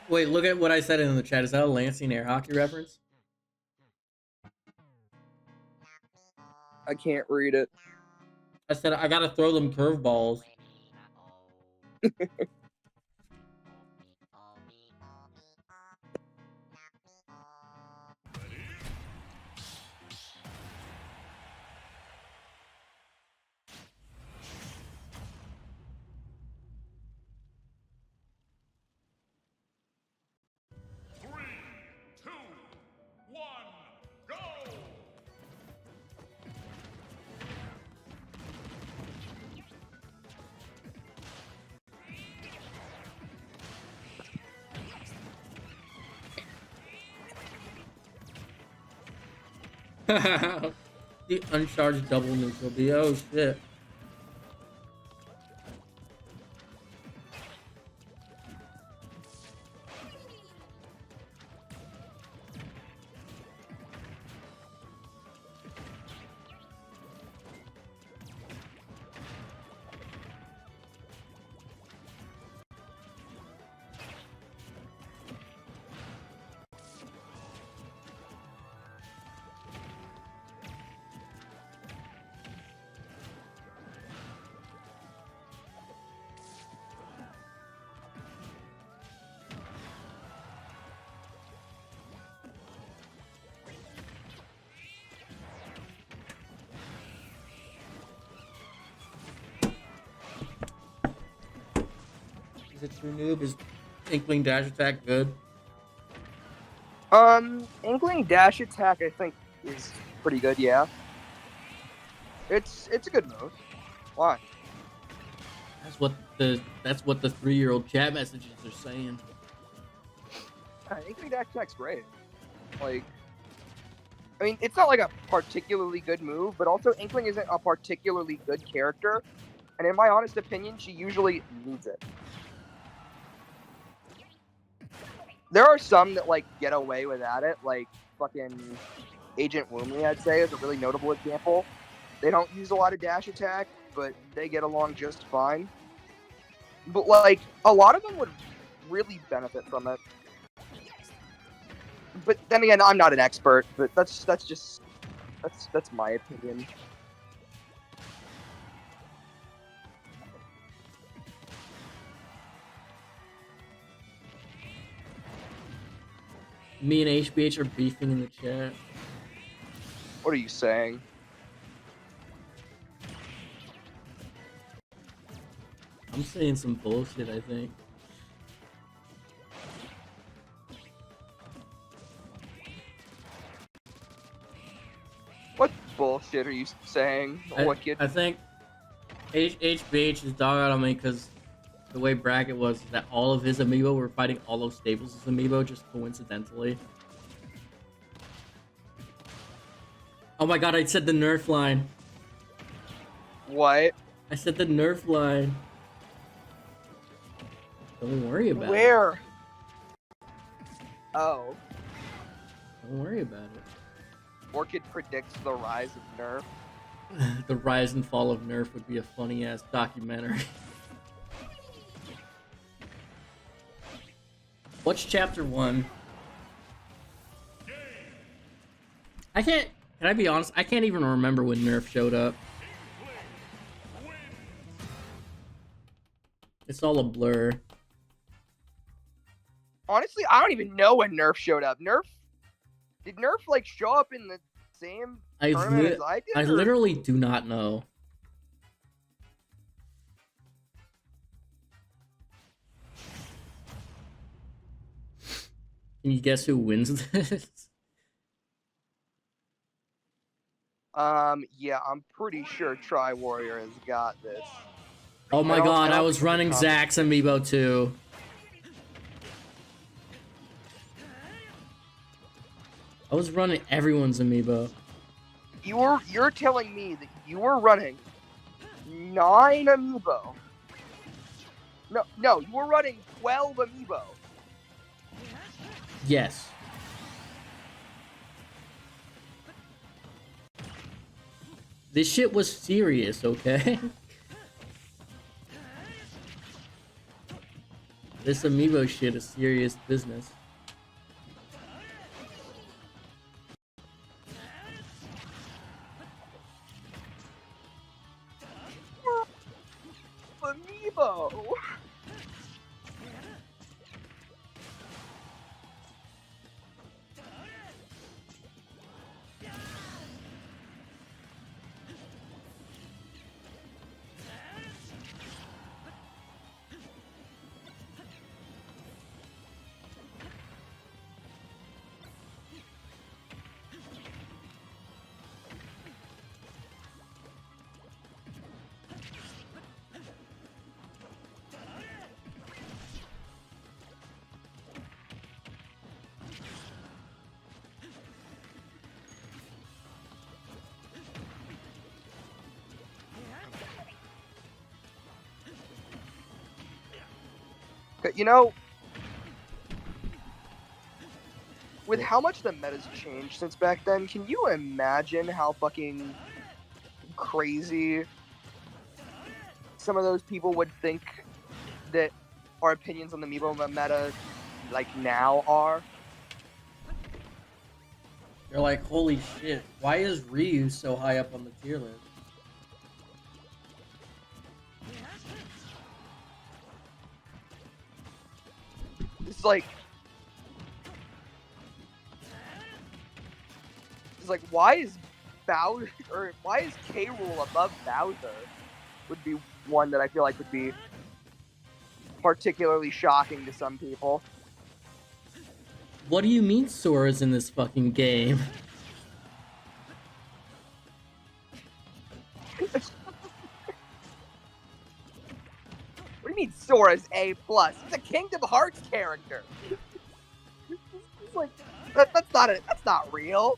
Speaker 1: Wait, look at what I said in the chat. Is that a Lansing air hockey reference?
Speaker 2: I can't read it.
Speaker 1: I said I gotta throw them curveballs. The uncharged double neutral B. Oh shit. Is it true noob? Is Inkling dash attack good?
Speaker 2: Inkling dash attack I think is pretty good. Yeah, it's a good move. Why?
Speaker 1: That's what the 3-year-old chat messages are saying.
Speaker 2: Inkling dash attack's great. Like, I mean, it's not like a particularly good move, but also Inkling isn't a particularly good character, and in my honest opinion, she usually needs it. There are some that like get away without it, like fucking Agent Woomley, I'd say, is a really notable example. They don't use a lot of dash attack, but they get along just fine. But like a lot of them would really benefit from it. But then again, I'm not an expert, but that's my opinion.
Speaker 1: Me and HBH are beefing in the chat.
Speaker 2: What are you saying?
Speaker 1: I'm saying some bullshit, I think.
Speaker 2: What bullshit are you saying?
Speaker 1: I think HBH is dog out on me because the way bracket was that all of his amiibo were fighting all those Stables' amiibo just coincidentally. Oh my god, I said the nerf line.
Speaker 2: What?
Speaker 1: I said the nerf line. Don't worry about it.
Speaker 2: Where? Oh.
Speaker 1: Don't worry about it.
Speaker 2: Orchid predicts the rise of Nerf.
Speaker 1: The rise and fall of Nerf would be a funny ass documentary. What's chapter 1? Can I be honest? I can't even remember when Nerf showed up. It's all a blur.
Speaker 2: Honestly, I don't even know when Nerf showed up. Did Nerf like show up in the same tournament as I did?
Speaker 1: I literally do not know. Can you guess who wins this?
Speaker 2: Yeah, I'm pretty sure Tri Warrior has got this.
Speaker 1: Oh my god, I was running Zach's amiibo too. I was running everyone's amiibo.
Speaker 2: You're telling me that you were running 9 amiibo. No, you were running 12 amiibo.
Speaker 1: Yes. This shit was serious, okay? This amiibo shit is serious business.
Speaker 2: Amiibo. You know, with how much the meta's changed since back then, can you imagine how fucking crazy some of those people would think that our opinions on the Amiibo meta, like, now are?
Speaker 1: They're like, holy shit, why is Ryu so high up on the tier list?
Speaker 2: It's like, why is Bowser, or why is K. Rool above Bowser? Would be one that I feel like would be particularly shocking to some people.
Speaker 1: What do you mean Sora's in this fucking game?
Speaker 2: What do you mean Sora's A+? He's a Kingdom Hearts character. It's like that's not real.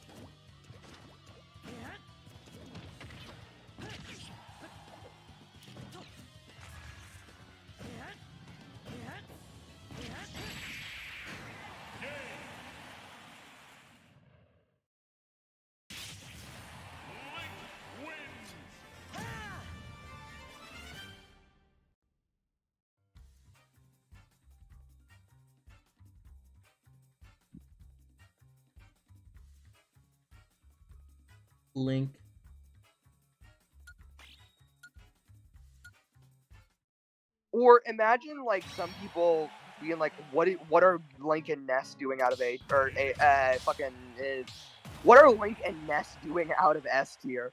Speaker 1: Link.
Speaker 2: Or imagine like some people being like, what are Link and Ness doing out of what are Link and Ness doing out of S tier?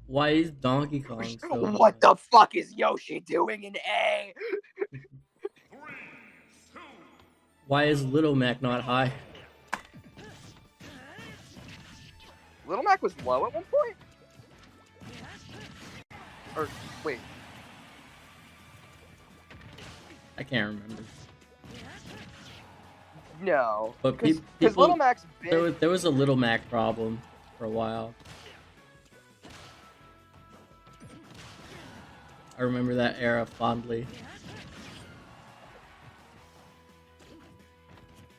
Speaker 1: Why is Donkey Kong so
Speaker 2: What the fuck is Yoshi doing in A?
Speaker 3: 3, 2,
Speaker 1: Why is Little Mac not high?
Speaker 2: Little Mac was low at one point? Or, wait.
Speaker 1: I can't remember.
Speaker 2: No.
Speaker 1: But
Speaker 2: Because
Speaker 1: people,
Speaker 2: Little Mac's been...
Speaker 1: there was a Little Mac problem for a while. I remember that era fondly.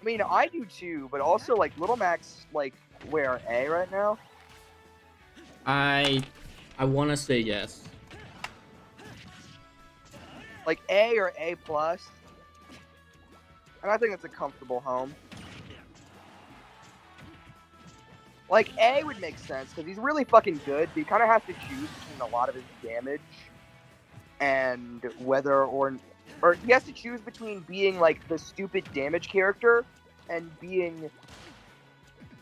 Speaker 2: I mean, I do too, but also, like, Little Mac's, like, where, A right now?
Speaker 1: I want to say yes.
Speaker 2: Like, A or A+. And I think it's a comfortable home. Like, A would make sense, because he's really fucking good, but he kind of has to choose between a lot of his damage and whether or he has to choose between being, like, the stupid damage character and being,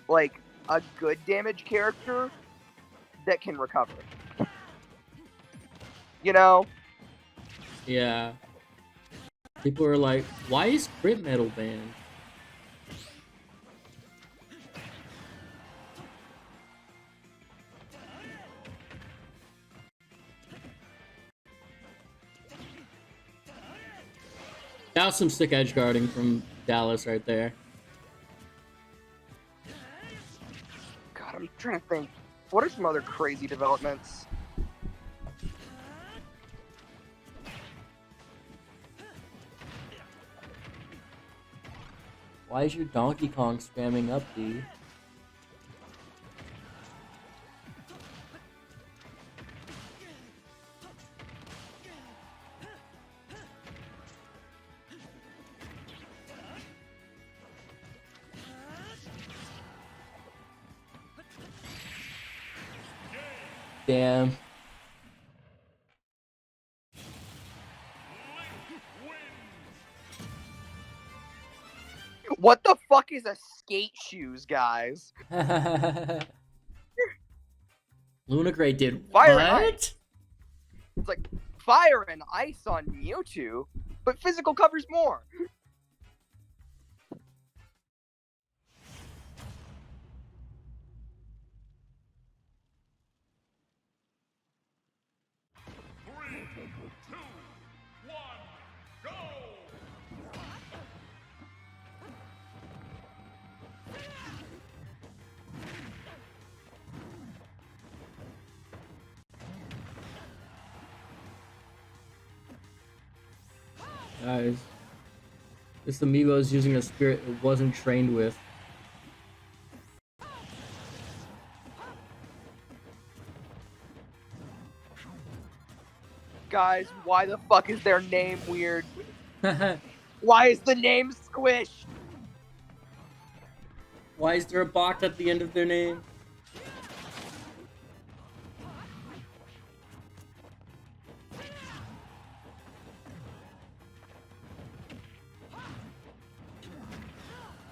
Speaker 2: like, a good damage character that can recover. You know?
Speaker 1: Yeah. People are like, why is Crit Metal banned? That was some sick edge guarding from Dallas right there.
Speaker 2: God, I'm trying to think. What are some other crazy developments?
Speaker 1: Why is your Donkey Kong spamming up, D? Damn.
Speaker 2: What the fuck is a skate shoes, guys?
Speaker 1: Lunagray did
Speaker 2: Fire
Speaker 1: what?
Speaker 2: Ice. It's like fire and ice on Mewtwo, but physical covers more.
Speaker 3: Three, two, one, go!
Speaker 1: Guys, this Amiibo is using a spirit it wasn't trained with.
Speaker 2: Guys, why the fuck is their name weird? Why is the name squished?
Speaker 1: Why is there a box at the end of their name?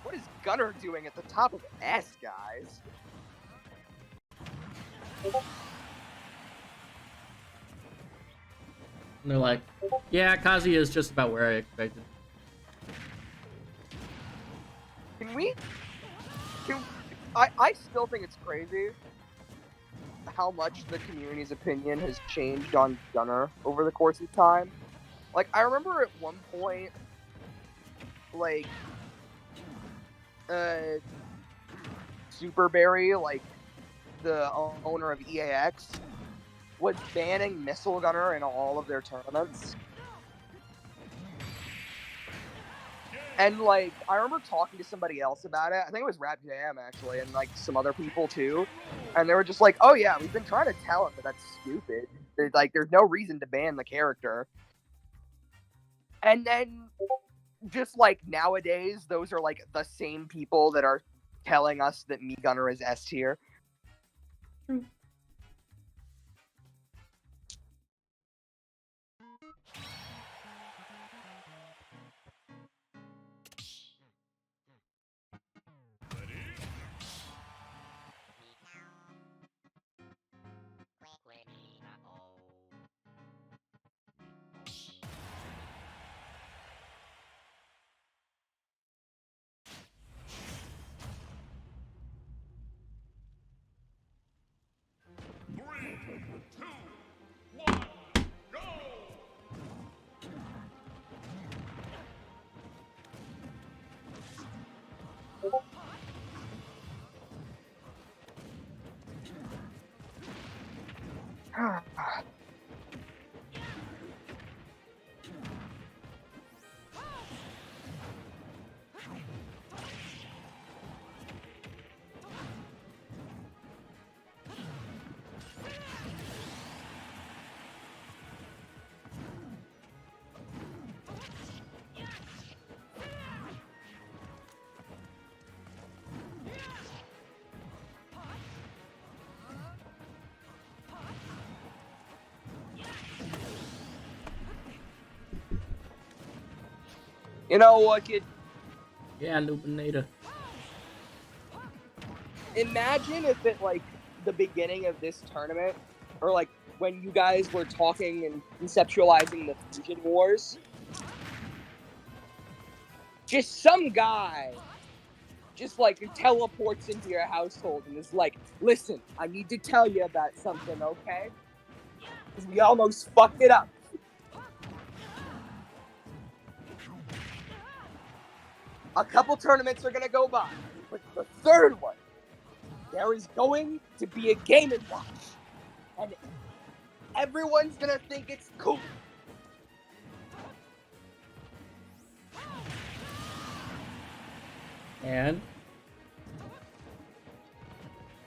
Speaker 2: What is Gunner doing at the top of S, guys?
Speaker 1: And they're like, yeah, Kazuya is just about where I expected.
Speaker 2: Can we? I still think it's crazy how much the community's opinion has changed on Gunner over the course of time. Like, I remember at one point, like, Superberry, like, the owner of EAX, was banning Missile Gunner in all of their tournaments. And, like, I remember talking to somebody else about it. I think it was Rap Jam, actually, and, like, some other people, too. And they were just like, oh, yeah, we've been trying to tell him that that's stupid. Like, there's no reason to ban the character. And then, just, like, nowadays, those are, like, the same people that are telling us that Mii Gunner is S tier.
Speaker 3: Three, two, one, go!
Speaker 2: You know what, kid?
Speaker 1: Yeah, Noobinator.
Speaker 2: Imagine if at, like, the beginning of this tournament, or, like, when you guys were talking and conceptualizing the Fusion Wars, just some guy just, like, teleports into your household and is like, listen, I need to tell you about something, okay? Because we almost fucked it up. A couple tournaments are gonna go by, but the third one, there is going to be a Game & Watch, and everyone's gonna think it's cool.
Speaker 1: And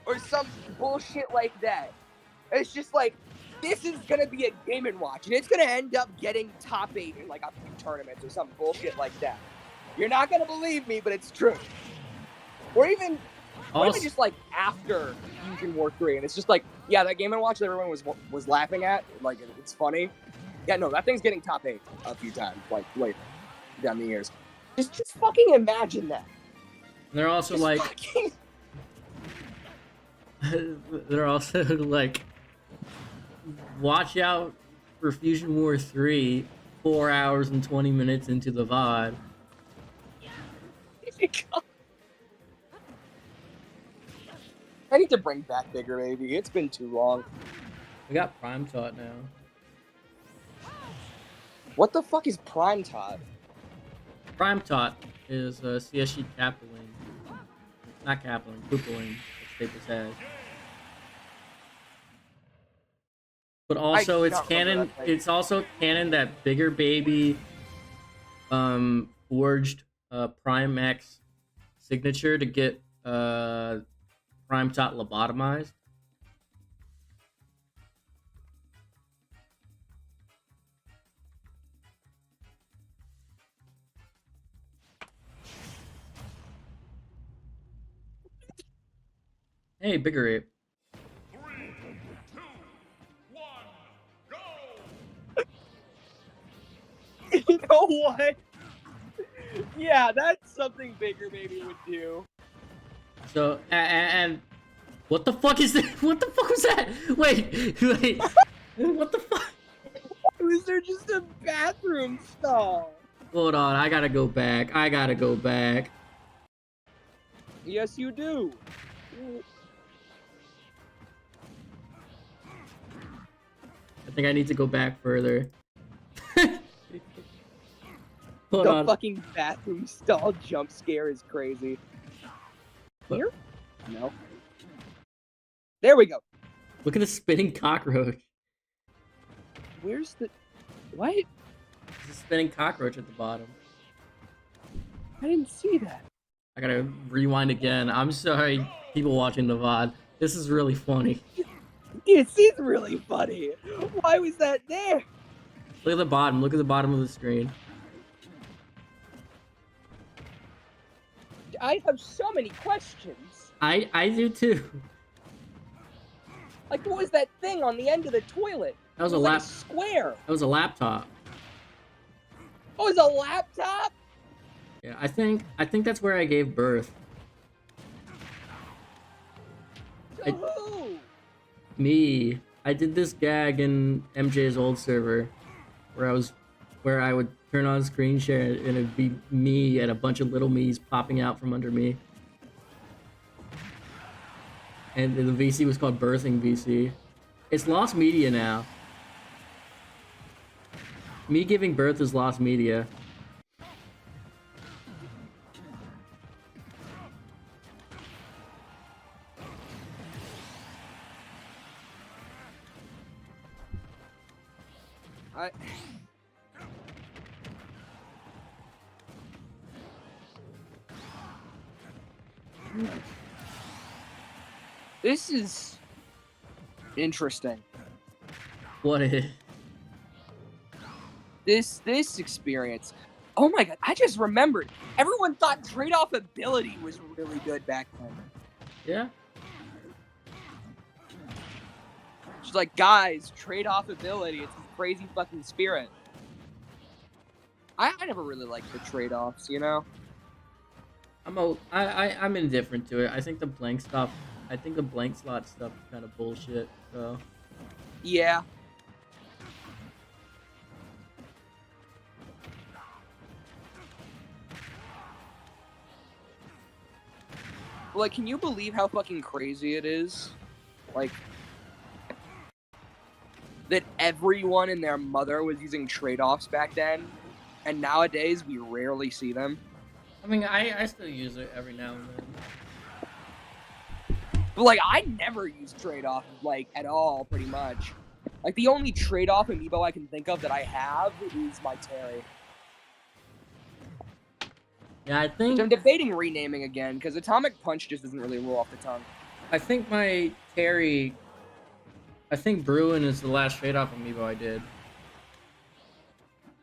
Speaker 2: Or some bullshit like that. It's just like, this is gonna be a Game & Watch, and it's gonna end up getting top 8 in, like, a few tournaments or some bullshit like that. You're not gonna believe me, but it's true. Or even just, like, after Fusion War 3, and it's just like, yeah, that Game & Watch that everyone was laughing at, like, it's funny. Yeah, no, that thing's getting top 8 a few times, like, later, down the years. Just fucking imagine that.
Speaker 1: they're also like, they're also like, watch out for Fusion War 3, 4 hours and 20 minutes into the VOD.
Speaker 2: I need to bring back Bigger Baby. It's been too long.
Speaker 1: We got Prime Tot now.
Speaker 2: What the fuck is Prime Todd?
Speaker 1: Prime Tot is CSG Capeling. Not Capeling, Koopaling, as Staples has. But also, it's canon. It's also canon that Bigger Baby forged Prime X signature to get Prime Tot lobotomized. Hey, Bigger Ape.
Speaker 3: 3, 2, 1, go!
Speaker 2: You know what? Yeah, that's something Bigger Baby would do.
Speaker 1: So, and what the fuck is that? What the fuck was that? Wait. What the fuck?
Speaker 2: Was there just a bathroom stall?
Speaker 1: Hold on, I gotta go back. I gotta go back.
Speaker 2: Yes, you do.
Speaker 1: I think I need to go back further. Hold
Speaker 2: The
Speaker 1: on.
Speaker 2: fucking bathroom stall jump scare is crazy.
Speaker 1: What?
Speaker 2: Here? No. There we go.
Speaker 1: Look at the spinning cockroach.
Speaker 2: Where's the... What?
Speaker 1: There's a spinning cockroach at the bottom.
Speaker 2: I didn't see that.
Speaker 1: I gotta rewind again. I'm sorry, people watching the VOD. This is really funny.
Speaker 2: This is really funny. Why was that there?
Speaker 1: Look at the bottom. Look at the bottom of the screen.
Speaker 2: I have so many questions.
Speaker 1: I do too.
Speaker 2: Like, what was that thing on the end of the toilet?
Speaker 1: That was
Speaker 2: It
Speaker 1: a
Speaker 2: like
Speaker 1: lap.
Speaker 2: square.
Speaker 1: That was a laptop.
Speaker 2: Oh, it's a laptop?
Speaker 1: Yeah, I think that's where I gave birth.
Speaker 2: To who?
Speaker 1: Me. I did this gag in MJ's old server, where I would turn on screen share and it'd be me and a bunch of little me's popping out from under me. And the VC was called Birthing VC. It's lost media now. Me giving birth is lost media.
Speaker 2: This is interesting.
Speaker 1: What is?
Speaker 2: This experience. Oh my god, I just remembered. Everyone thought trade-off ability was really good back then.
Speaker 1: Yeah.
Speaker 2: She's like, guys, trade-off ability. It's a crazy fucking spirit. I never really liked the trade-offs, you know?
Speaker 1: I'm indifferent to it. I think the blank slot stuff is kind of bullshit. So
Speaker 2: Yeah. Like, can you believe how fucking crazy it is? Like, that everyone and their mother was using trade-offs back then, and nowadays we rarely see them.
Speaker 1: I mean, I still use it every now and then.
Speaker 2: But, like, I never use trade-off, like, at all, pretty much. Like, the only trade-off amiibo I can think of that I have is my Terry.
Speaker 1: Yeah, I
Speaker 2: Which
Speaker 1: think
Speaker 2: I'm debating renaming again, because Atomic Punch just doesn't really roll off the tongue.
Speaker 1: my Terry. I think Bruin is the last trade-off amiibo I did.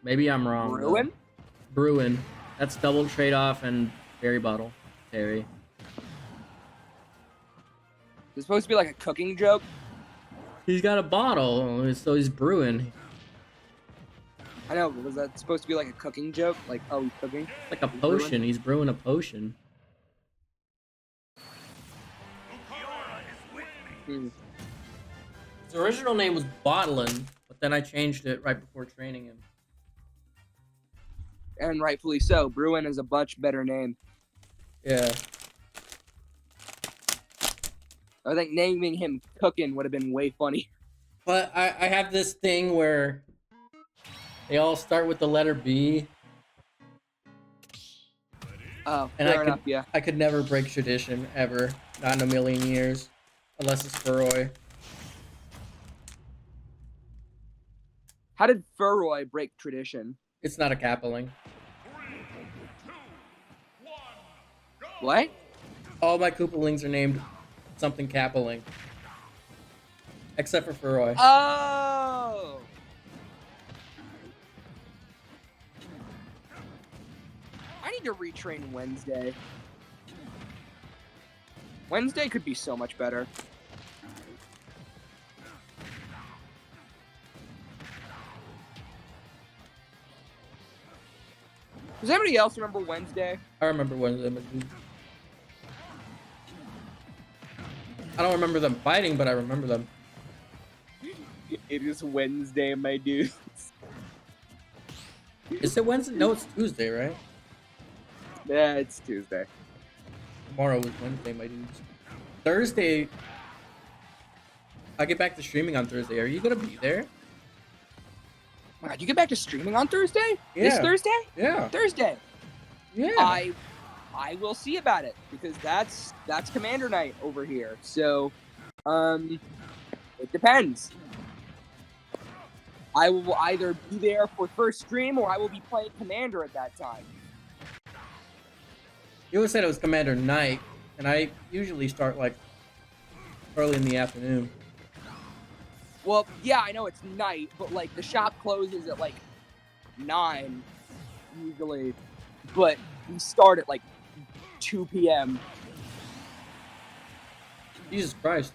Speaker 1: Maybe I'm wrong.
Speaker 2: Ruin?
Speaker 1: Though. Bruin. That's double trade-off and berry bottle. Terry.
Speaker 2: It's supposed to be like a cooking joke.
Speaker 1: He's got a bottle, so he's brewing.
Speaker 2: I know, but was that supposed to be like a cooking joke? Like, oh, he's cooking?
Speaker 1: Like a
Speaker 2: He's
Speaker 1: potion.
Speaker 2: brewing?
Speaker 1: He's brewing a potion.
Speaker 2: Hmm.
Speaker 1: His original name was Bottling, but then I changed it right before training him.
Speaker 2: And rightfully so. Bruin is a much better name.
Speaker 1: Yeah.
Speaker 2: I think naming him Cookin' would have been way funny.
Speaker 1: But I have this thing where they all start with the letter B.
Speaker 2: Oh,
Speaker 1: And
Speaker 2: fair enough, yeah.
Speaker 1: I could never break tradition, ever. Not in a million years. Unless it's Furroy.
Speaker 2: How did Furroy break tradition?
Speaker 1: It's not a cappling.
Speaker 3: 3, 2, 1, go!
Speaker 2: What?
Speaker 1: All my Koopalings are named something cappling. Except for Furroy.
Speaker 2: Oh! I need to retrain Wednesday. Wednesday could be so much better. Does anybody else remember Wednesday?
Speaker 1: I remember one of them. I don't remember them fighting, but I remember them.
Speaker 2: It is Wednesday, my dudes.
Speaker 1: Is it Wednesday? No, it's Tuesday, right?
Speaker 2: Yeah, it's Tuesday.
Speaker 1: Tomorrow is Wednesday, my dudes. Thursday, I get back to streaming on Thursday. Are you gonna be there?
Speaker 2: My God, you get back to streaming on Thursday?
Speaker 1: Yeah.
Speaker 2: This Thursday?
Speaker 1: Yeah.
Speaker 2: Thursday.
Speaker 1: Yeah.
Speaker 2: I will see about it because that's Commander Night over here. So, it depends. I will either be there for first stream or I will be playing Commander at that time.
Speaker 1: You always said it was Commander Night, and I usually start like early in the afternoon.
Speaker 2: Well, yeah, I know it's night, but like the shop closes at like 9 usually, but we start at like 2 p.m.
Speaker 1: Jesus Christ.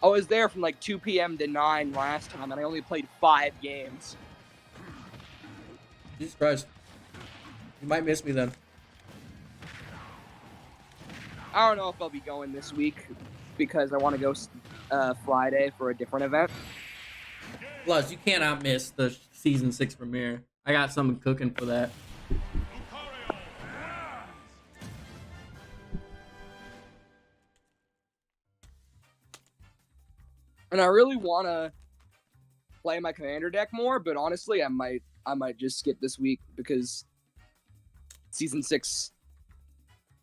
Speaker 2: I was there from like 2 p.m. to 9 last time, and I only played 5 games.
Speaker 1: Jesus Christ. You might miss me then.
Speaker 2: I don't know if I'll be going this week because I want to go Friday for a different event.
Speaker 1: Plus, you cannot miss the season 6 premiere. I got something cooking for that.
Speaker 2: And I really want to play my commander deck more, but honestly, I might just skip this week because season 6.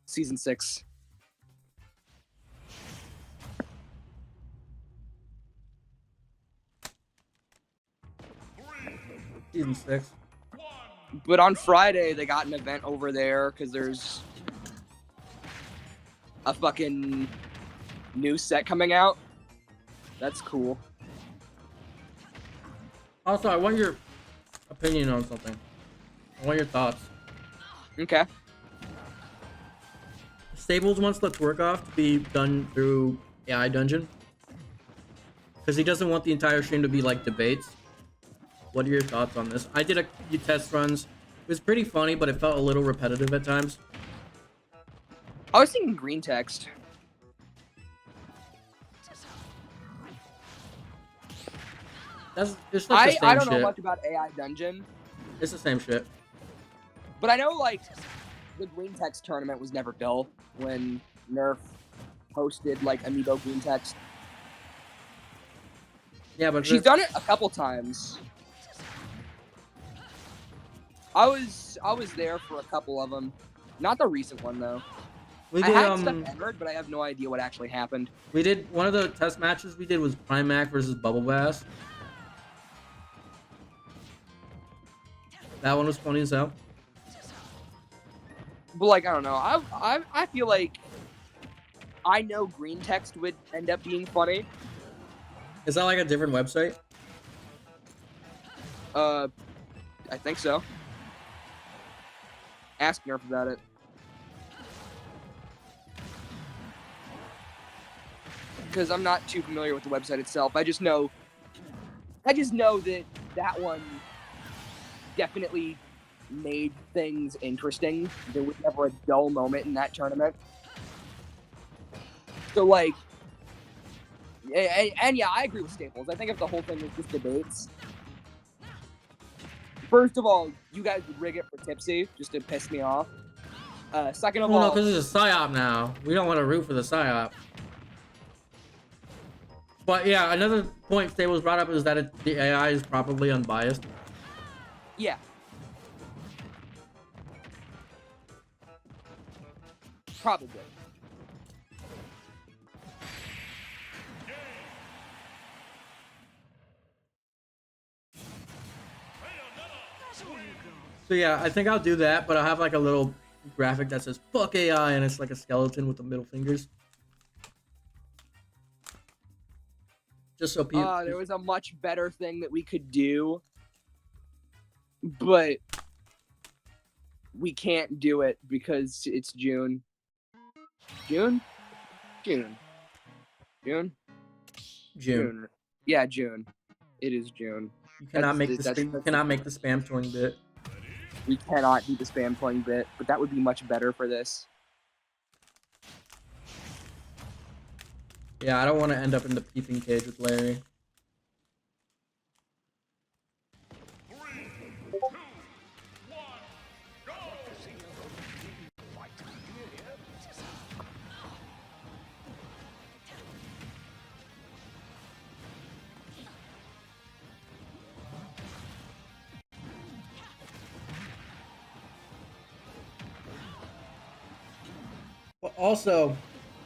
Speaker 2: Season 6.
Speaker 1: Season 6.
Speaker 2: But on Friday, they got an event over there because there's a fucking new set coming out. That's cool.
Speaker 1: Also, I want your opinion on something. I want your thoughts.
Speaker 2: Okay.
Speaker 1: Stables wants the twerk off to be done through AI Dungeon. Because he doesn't want the entire stream to be like debates. What are your thoughts on this? I did a few test runs. It was pretty funny, but it felt a little repetitive at times.
Speaker 2: I was thinking green text.
Speaker 1: It's like the same
Speaker 2: I don't
Speaker 1: shit.
Speaker 2: know much about AI Dungeon,
Speaker 1: It's the same shit.
Speaker 2: but I know like the green text tournament was never dull when Nerf hosted like Amiibo green text.
Speaker 1: Yeah, but
Speaker 2: She's done it a couple times. I was there for a couple of them. Not the recent one though.
Speaker 1: we
Speaker 2: I
Speaker 1: did
Speaker 2: had stuff entered, but I have no idea what actually happened.
Speaker 1: we did one of the test matches we did was Primac versus Bubble Bass. That one was funny as hell.
Speaker 2: But like I don't know. I feel like I know green text would end up being funny.
Speaker 1: Is that like a different website?
Speaker 2: I think so. Ask Nerf about it. Because I'm not too familiar with the website itself. I just know that that one definitely made things interesting. There was never a dull moment in that tournament. So like, and yeah, I agree with Staples. I think if the whole thing was just debates, first of all, you guys would rig it for Tipsy just to piss me off. Second of
Speaker 1: Well, no,
Speaker 2: all,
Speaker 1: because it's a psyop now. We don't want to root for the psyop. But yeah, another point Stables brought up is that the AI is probably unbiased.
Speaker 2: yeah. Probably.
Speaker 1: So yeah, I think I'll do that, but I'll have like a little graphic that says "fuck AI" and it's like a skeleton with the middle fingers. Just so people.
Speaker 2: There was a much better thing that we could do, but we can't do it because it's June. June? June. June?
Speaker 1: June.
Speaker 2: Yeah, June. It is June.
Speaker 1: You cannot make the
Speaker 2: that's-
Speaker 1: you cannot make the spam toying bit.
Speaker 2: We cannot do the spam playing bit, but that would be much better for this.
Speaker 1: Yeah, I don't want to end up in the peeping cage with Larry. Also,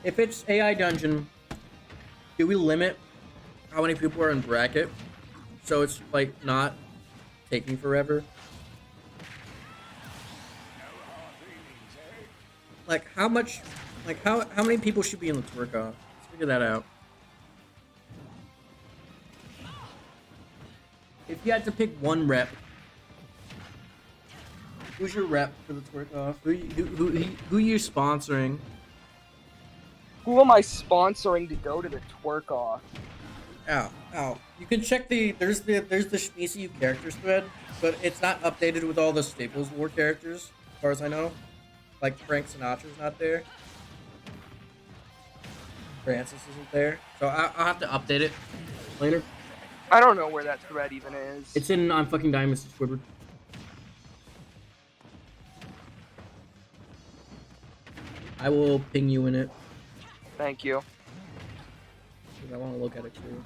Speaker 1: if it's AI dungeon, do we limit how many people are in bracket? So it's like not taking forever. Like how much? Like how many people should be in the twerk off? Let's figure that out. If you had to pick one rep, who's your rep for the twerk off? Who you sponsoring?
Speaker 2: Who am I sponsoring to go to the twerk off?
Speaker 1: Ow. You can check there's the Shmizu characters thread, but it's not updated with all the Staples War characters, as far as I know. Like Frank Sinatra's not there. Francis isn't there. So I'll have to update it later.
Speaker 2: I don't know where that thread even is.
Speaker 1: It's in on fucking Diamonds Squidward. I will ping you in it.
Speaker 2: Thank you.
Speaker 1: I want to look at it too.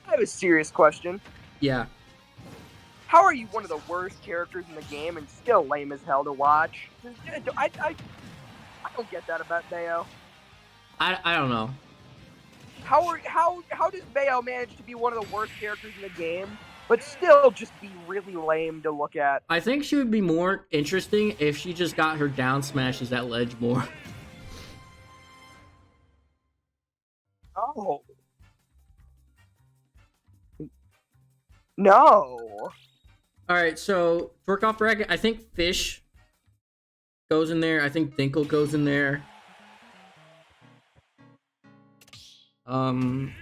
Speaker 2: I have a serious question.
Speaker 1: Yeah.
Speaker 2: How are you one of the worst characters in the game and still lame as hell to watch? I don't get that about Bayo.
Speaker 1: I don't know.
Speaker 2: How does Bayo manage to be one of the worst characters in the game, but still just be really lame to look at?
Speaker 1: I think she would be more interesting if she just got her down smashes at ledge more.
Speaker 2: Oh. No.
Speaker 1: Alright, so twerk off bracket, I think Fish goes in there. I think Dinkle goes in there. I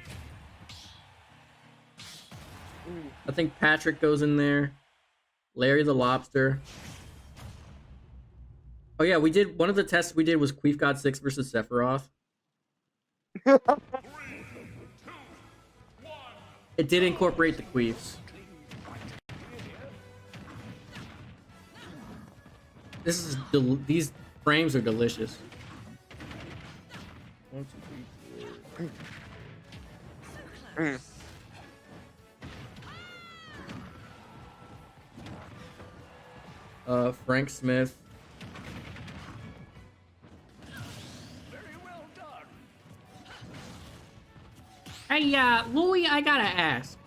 Speaker 1: think Patrick goes in there. Larry the Lobster. Oh yeah, we did one of the tests we did was Queef God 6 versus Sephiroth. It did incorporate the Queefs. These frames are delicious. 1, 2, 3, 4. Frank Smith. Hey, Louis, I gotta ask.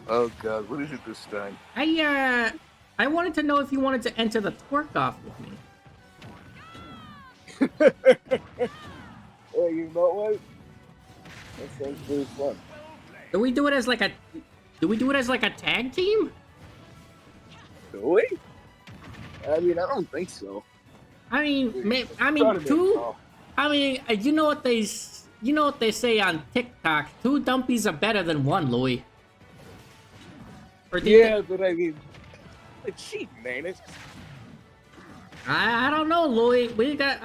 Speaker 2: Oh god, what is it this time?
Speaker 1: I wanted to know if you wanted to enter the twerk off with me.
Speaker 2: Hey, you know what? That sounds pretty fun.
Speaker 1: Do we do it as like a tag team?
Speaker 2: Do we? I mean, I don't think so.
Speaker 1: I mean, two. I mean, you know what they say on TikTok? Two dumpies are better than one, Louis. Or do you think...
Speaker 2: but I mean, it's cheap, man. It's...
Speaker 1: I don't know, Louis. We got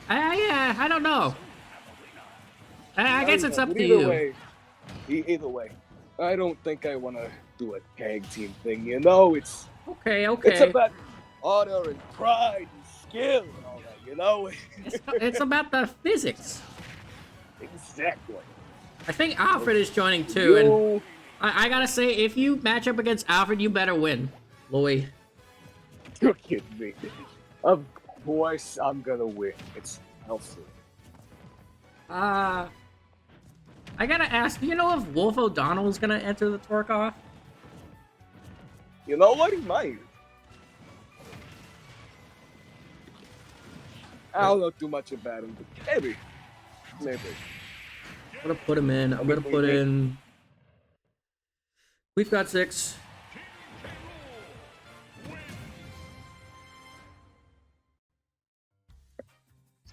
Speaker 1: I don't know. I guess it's up to you.
Speaker 2: Either way, I don't think I want to do a tag team thing. You know, it's
Speaker 1: okay.
Speaker 2: It's about honor and pride and skill and all that. You know,
Speaker 1: it's about the physics.
Speaker 2: Exactly.
Speaker 1: I think Alfred is joining too, and I gotta say, if you match up against Alfred, you better win, Louis.
Speaker 2: You're kidding me. Of course, I'm gonna win. It's healthy.
Speaker 1: I gotta ask, do you know if Wolf O'Donnell is gonna enter the twerk off?
Speaker 2: You know what? He might. I don't know too much about him, but maybe.
Speaker 1: I'm gonna put him in. I'm gonna put in. We've got 6.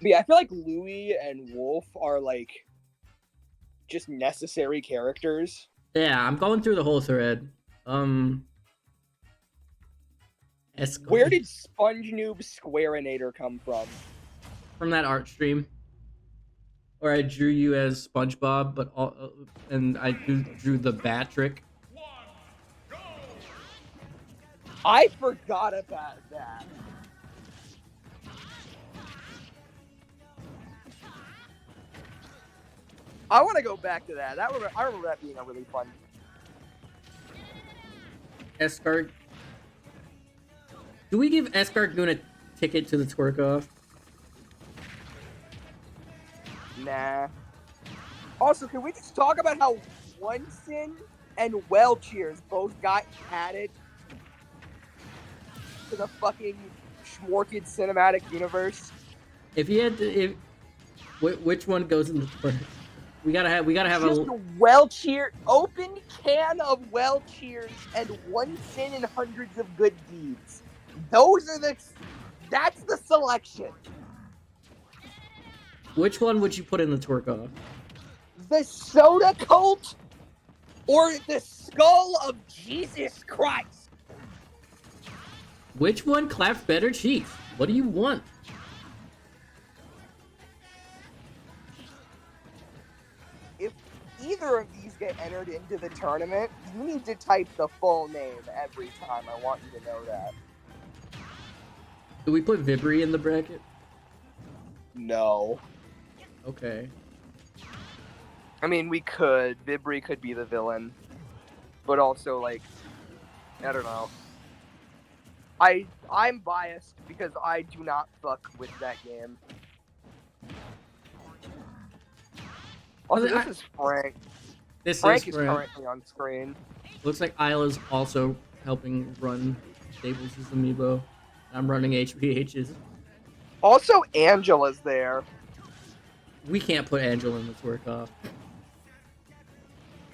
Speaker 2: But yeah, I feel like Louis and Wolf are like just necessary characters.
Speaker 1: Yeah, I'm going through the whole thread.
Speaker 2: Where did Sponge Noob Squareinator come from?
Speaker 1: From that art stream, where I drew you as SpongeBob, but and I drew the bat trick.
Speaker 2: I forgot about that. I want to go back to that. I remember that being a really fun.
Speaker 1: Escart. Do we give Escargoon a ticket to the twerk off?
Speaker 2: Nah. Also, can we just talk about how Onsen and Welcheers both got added to the fucking schmorchid cinematic universe?
Speaker 1: If you had to, which one goes in the twerk? We gotta have
Speaker 2: Just a Welcheer, open can of Welcheers and Onsen and hundreds of good deeds. That's the selection.
Speaker 1: Which one would you put in the twerk off?
Speaker 2: The soda cult or the skull of Jesus Christ?
Speaker 1: Which one claps better cheeks? What do you want?
Speaker 2: If either of these get entered into the tournament, you need to type the full name every time. I want you to know that.
Speaker 1: Do we put Vibri in the bracket?
Speaker 2: No.
Speaker 1: Okay.
Speaker 2: I mean, we could. Vibri could be the villain. But also, like, I don't know. I'm biased because I do not fuck with that game. Also, this is Frank. Frank is currently on screen.
Speaker 1: Looks like Isla's also helping run Stables' Amiibo. I'm running HBH's.
Speaker 2: Also, Angela's there.
Speaker 1: We can't put Angela in the twerk off.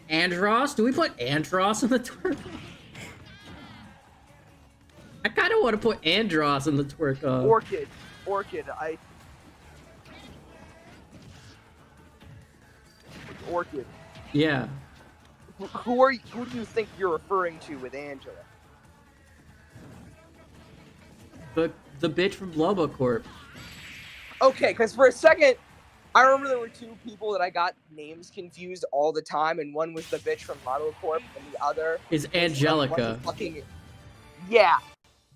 Speaker 1: Andros? Do we put Andros in the twerk off? I kind of want to put Andros in the twerk off.
Speaker 2: Orchid, Orchid.
Speaker 1: Yeah.
Speaker 2: Who do you think you're referring to with Angela?
Speaker 1: The bitch from Lobo Corp.
Speaker 2: Okay, because for a second, I remember there were two people that I got names confused all the time, and one was the bitch from Lobo Corp, and the other
Speaker 1: Is Angelica.
Speaker 2: Yeah.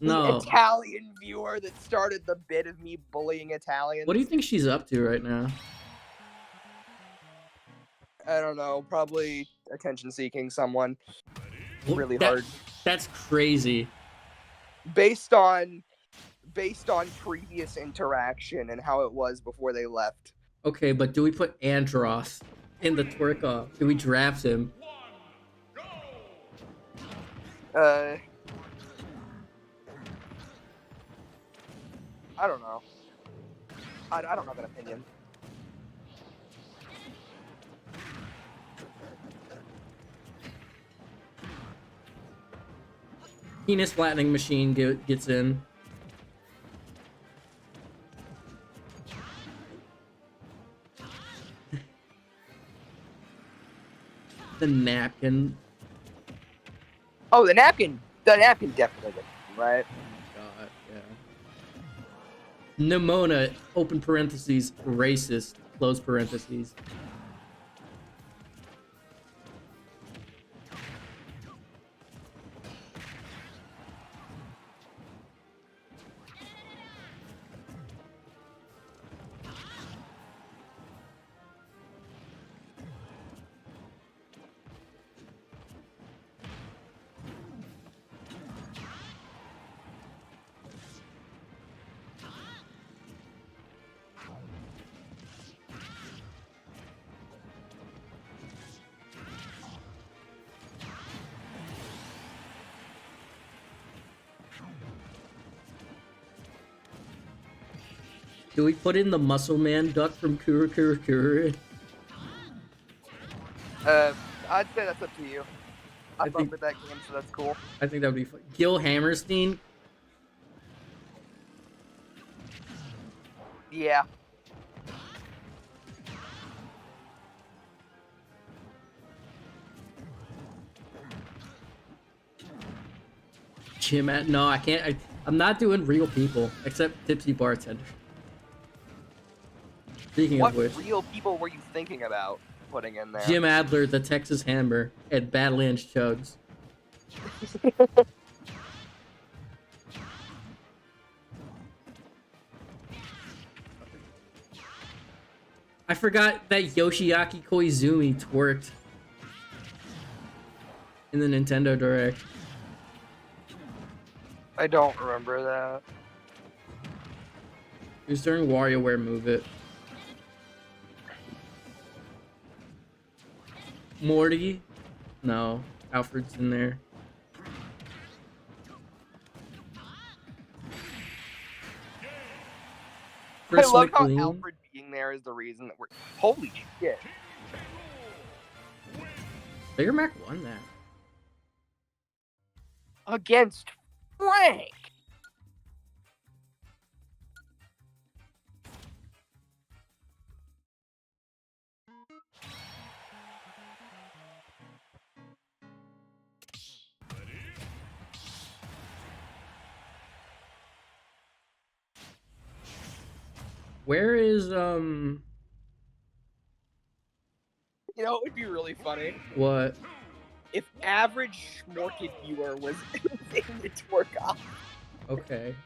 Speaker 1: No.
Speaker 2: The Italian viewer that started the bit of me bullying Italians.
Speaker 1: What do you think she's up to right now?
Speaker 2: I don't know. Probably attention-seeking someone. Really hard.
Speaker 1: That's crazy.
Speaker 2: Based on previous interaction and how it was before they left.
Speaker 1: Okay, but do we put Andros in the twerk off? Do we draft him?
Speaker 2: I don't know. I don't have an opinion.
Speaker 1: Penis flattening machine gets in. The napkin.
Speaker 2: Oh, the napkin. The napkin definitely gets in, right?
Speaker 1: God, yeah. Nimona, open parentheses, racist, close parentheses. Do we put in the Muscle Man duck from Kuru Kuru Kuru?
Speaker 2: I'd say that's up to you. I fuck with that game, so that's cool.
Speaker 1: I think that would be fun. Gil Hammerstein?
Speaker 2: Yeah.
Speaker 1: Jim, no, I can't. I'm not doing real people, except Tipsy Bartender. Speaking
Speaker 2: What
Speaker 1: of which,
Speaker 2: real people were you thinking about putting in there?
Speaker 1: Jim Adler, the Texas Hammer, and Badlands Chugs. I forgot that Yoshiaki Koizumi twerked in the Nintendo Direct.
Speaker 2: I don't remember that.
Speaker 1: It was during WarioWare Move It. Morty? No. Alfred's in there. Chris
Speaker 2: I love
Speaker 1: McLean.
Speaker 2: how Alfred being there is the reason that we're. Holy shit.
Speaker 1: Bigger Mac won that.
Speaker 2: Against Frank.
Speaker 1: Where is
Speaker 2: You know, it would be really funny
Speaker 1: what?
Speaker 2: if average schmorchid viewer was in the twerk off.
Speaker 1: Okay.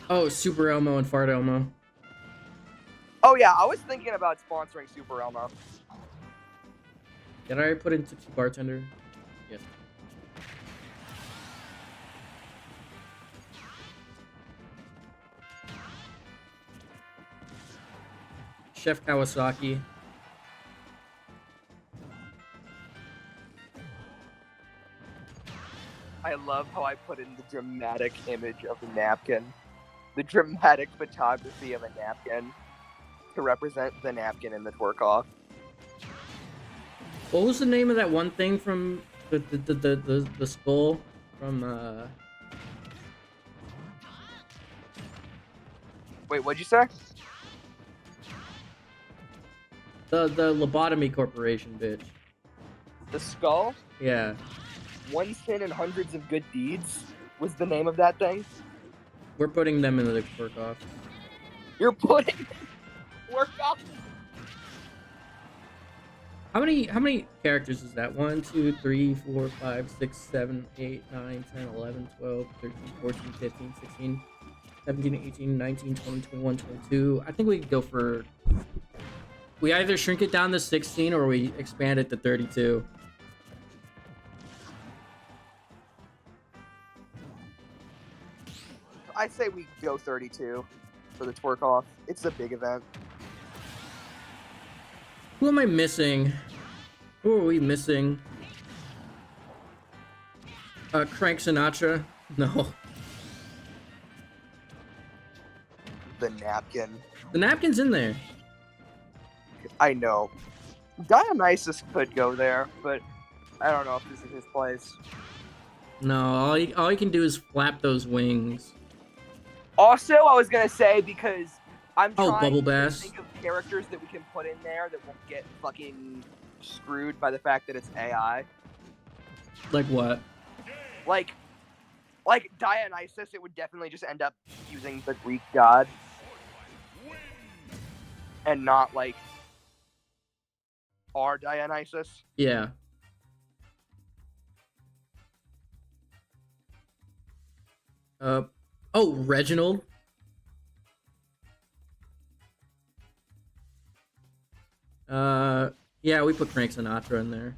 Speaker 1: Oh, Super Elmo and Fart Elmo.
Speaker 2: Oh yeah, I was thinking about sponsoring Super Elmo.
Speaker 1: Did I already put in Tipsy Bartender? Yes. Chef Kawasaki.
Speaker 2: I love how I put in the dramatic image of the napkin. The dramatic photography of a napkin to represent the napkin in the twerk off.
Speaker 1: What was the name of that one thing from the skull from
Speaker 2: Wait, what'd you say?
Speaker 1: the lobotomy corporation, bitch?
Speaker 2: The skull?
Speaker 1: Yeah.
Speaker 2: One sin and hundreds of good deeds was the name of that thing.
Speaker 1: We're putting them in the work off.
Speaker 2: You're putting work off.
Speaker 1: How many characters is that? 1, 2, 3, 4, 5, 6, 7, 8, 9, 10, 11, 12, 13, 14, 15, 16, 17, 18, 19, 20, 21, 22. I think we could go for... We either shrink it down to 16 or we expand it to 32.
Speaker 2: I say we go 32 for the twerk off. It's a big event.
Speaker 1: Who am I missing? Who are we missing? Crank Sinatra? No.
Speaker 2: The napkin.
Speaker 1: The napkin's in there.
Speaker 2: I know. Dionysus could go there, but I don't know if this is his place.
Speaker 1: No, all he can do is flap those wings.
Speaker 2: Also, I was gonna say, because I'm
Speaker 1: Oh,
Speaker 2: trying
Speaker 1: Bubble
Speaker 2: to
Speaker 1: Bass.
Speaker 2: think of characters that we can put in there that won't get fucking screwed by the fact that it's AI.
Speaker 1: Like what?
Speaker 2: Like Dionysus, it would definitely just end up using the Greek god. And not, like, our Dionysus.
Speaker 1: Yeah. Oh, Reginald. Yeah, we put Crank Sinatra in there.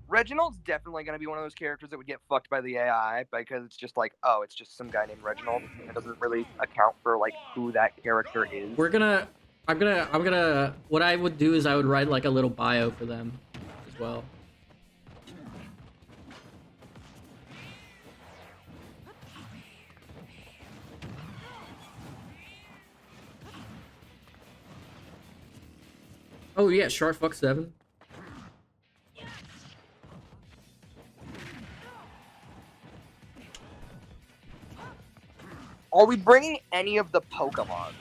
Speaker 2: Reginald's definitely going to be one of those characters that would get fucked by the AI because it's just like, oh, it's just some guy named Reginald. And it doesn't really account for, like, who that character is.
Speaker 1: What I would do is I would write like a little bio for them as well. Oh yeah, Shark Fuck 7.
Speaker 2: Are we bringing any of the Pokemon?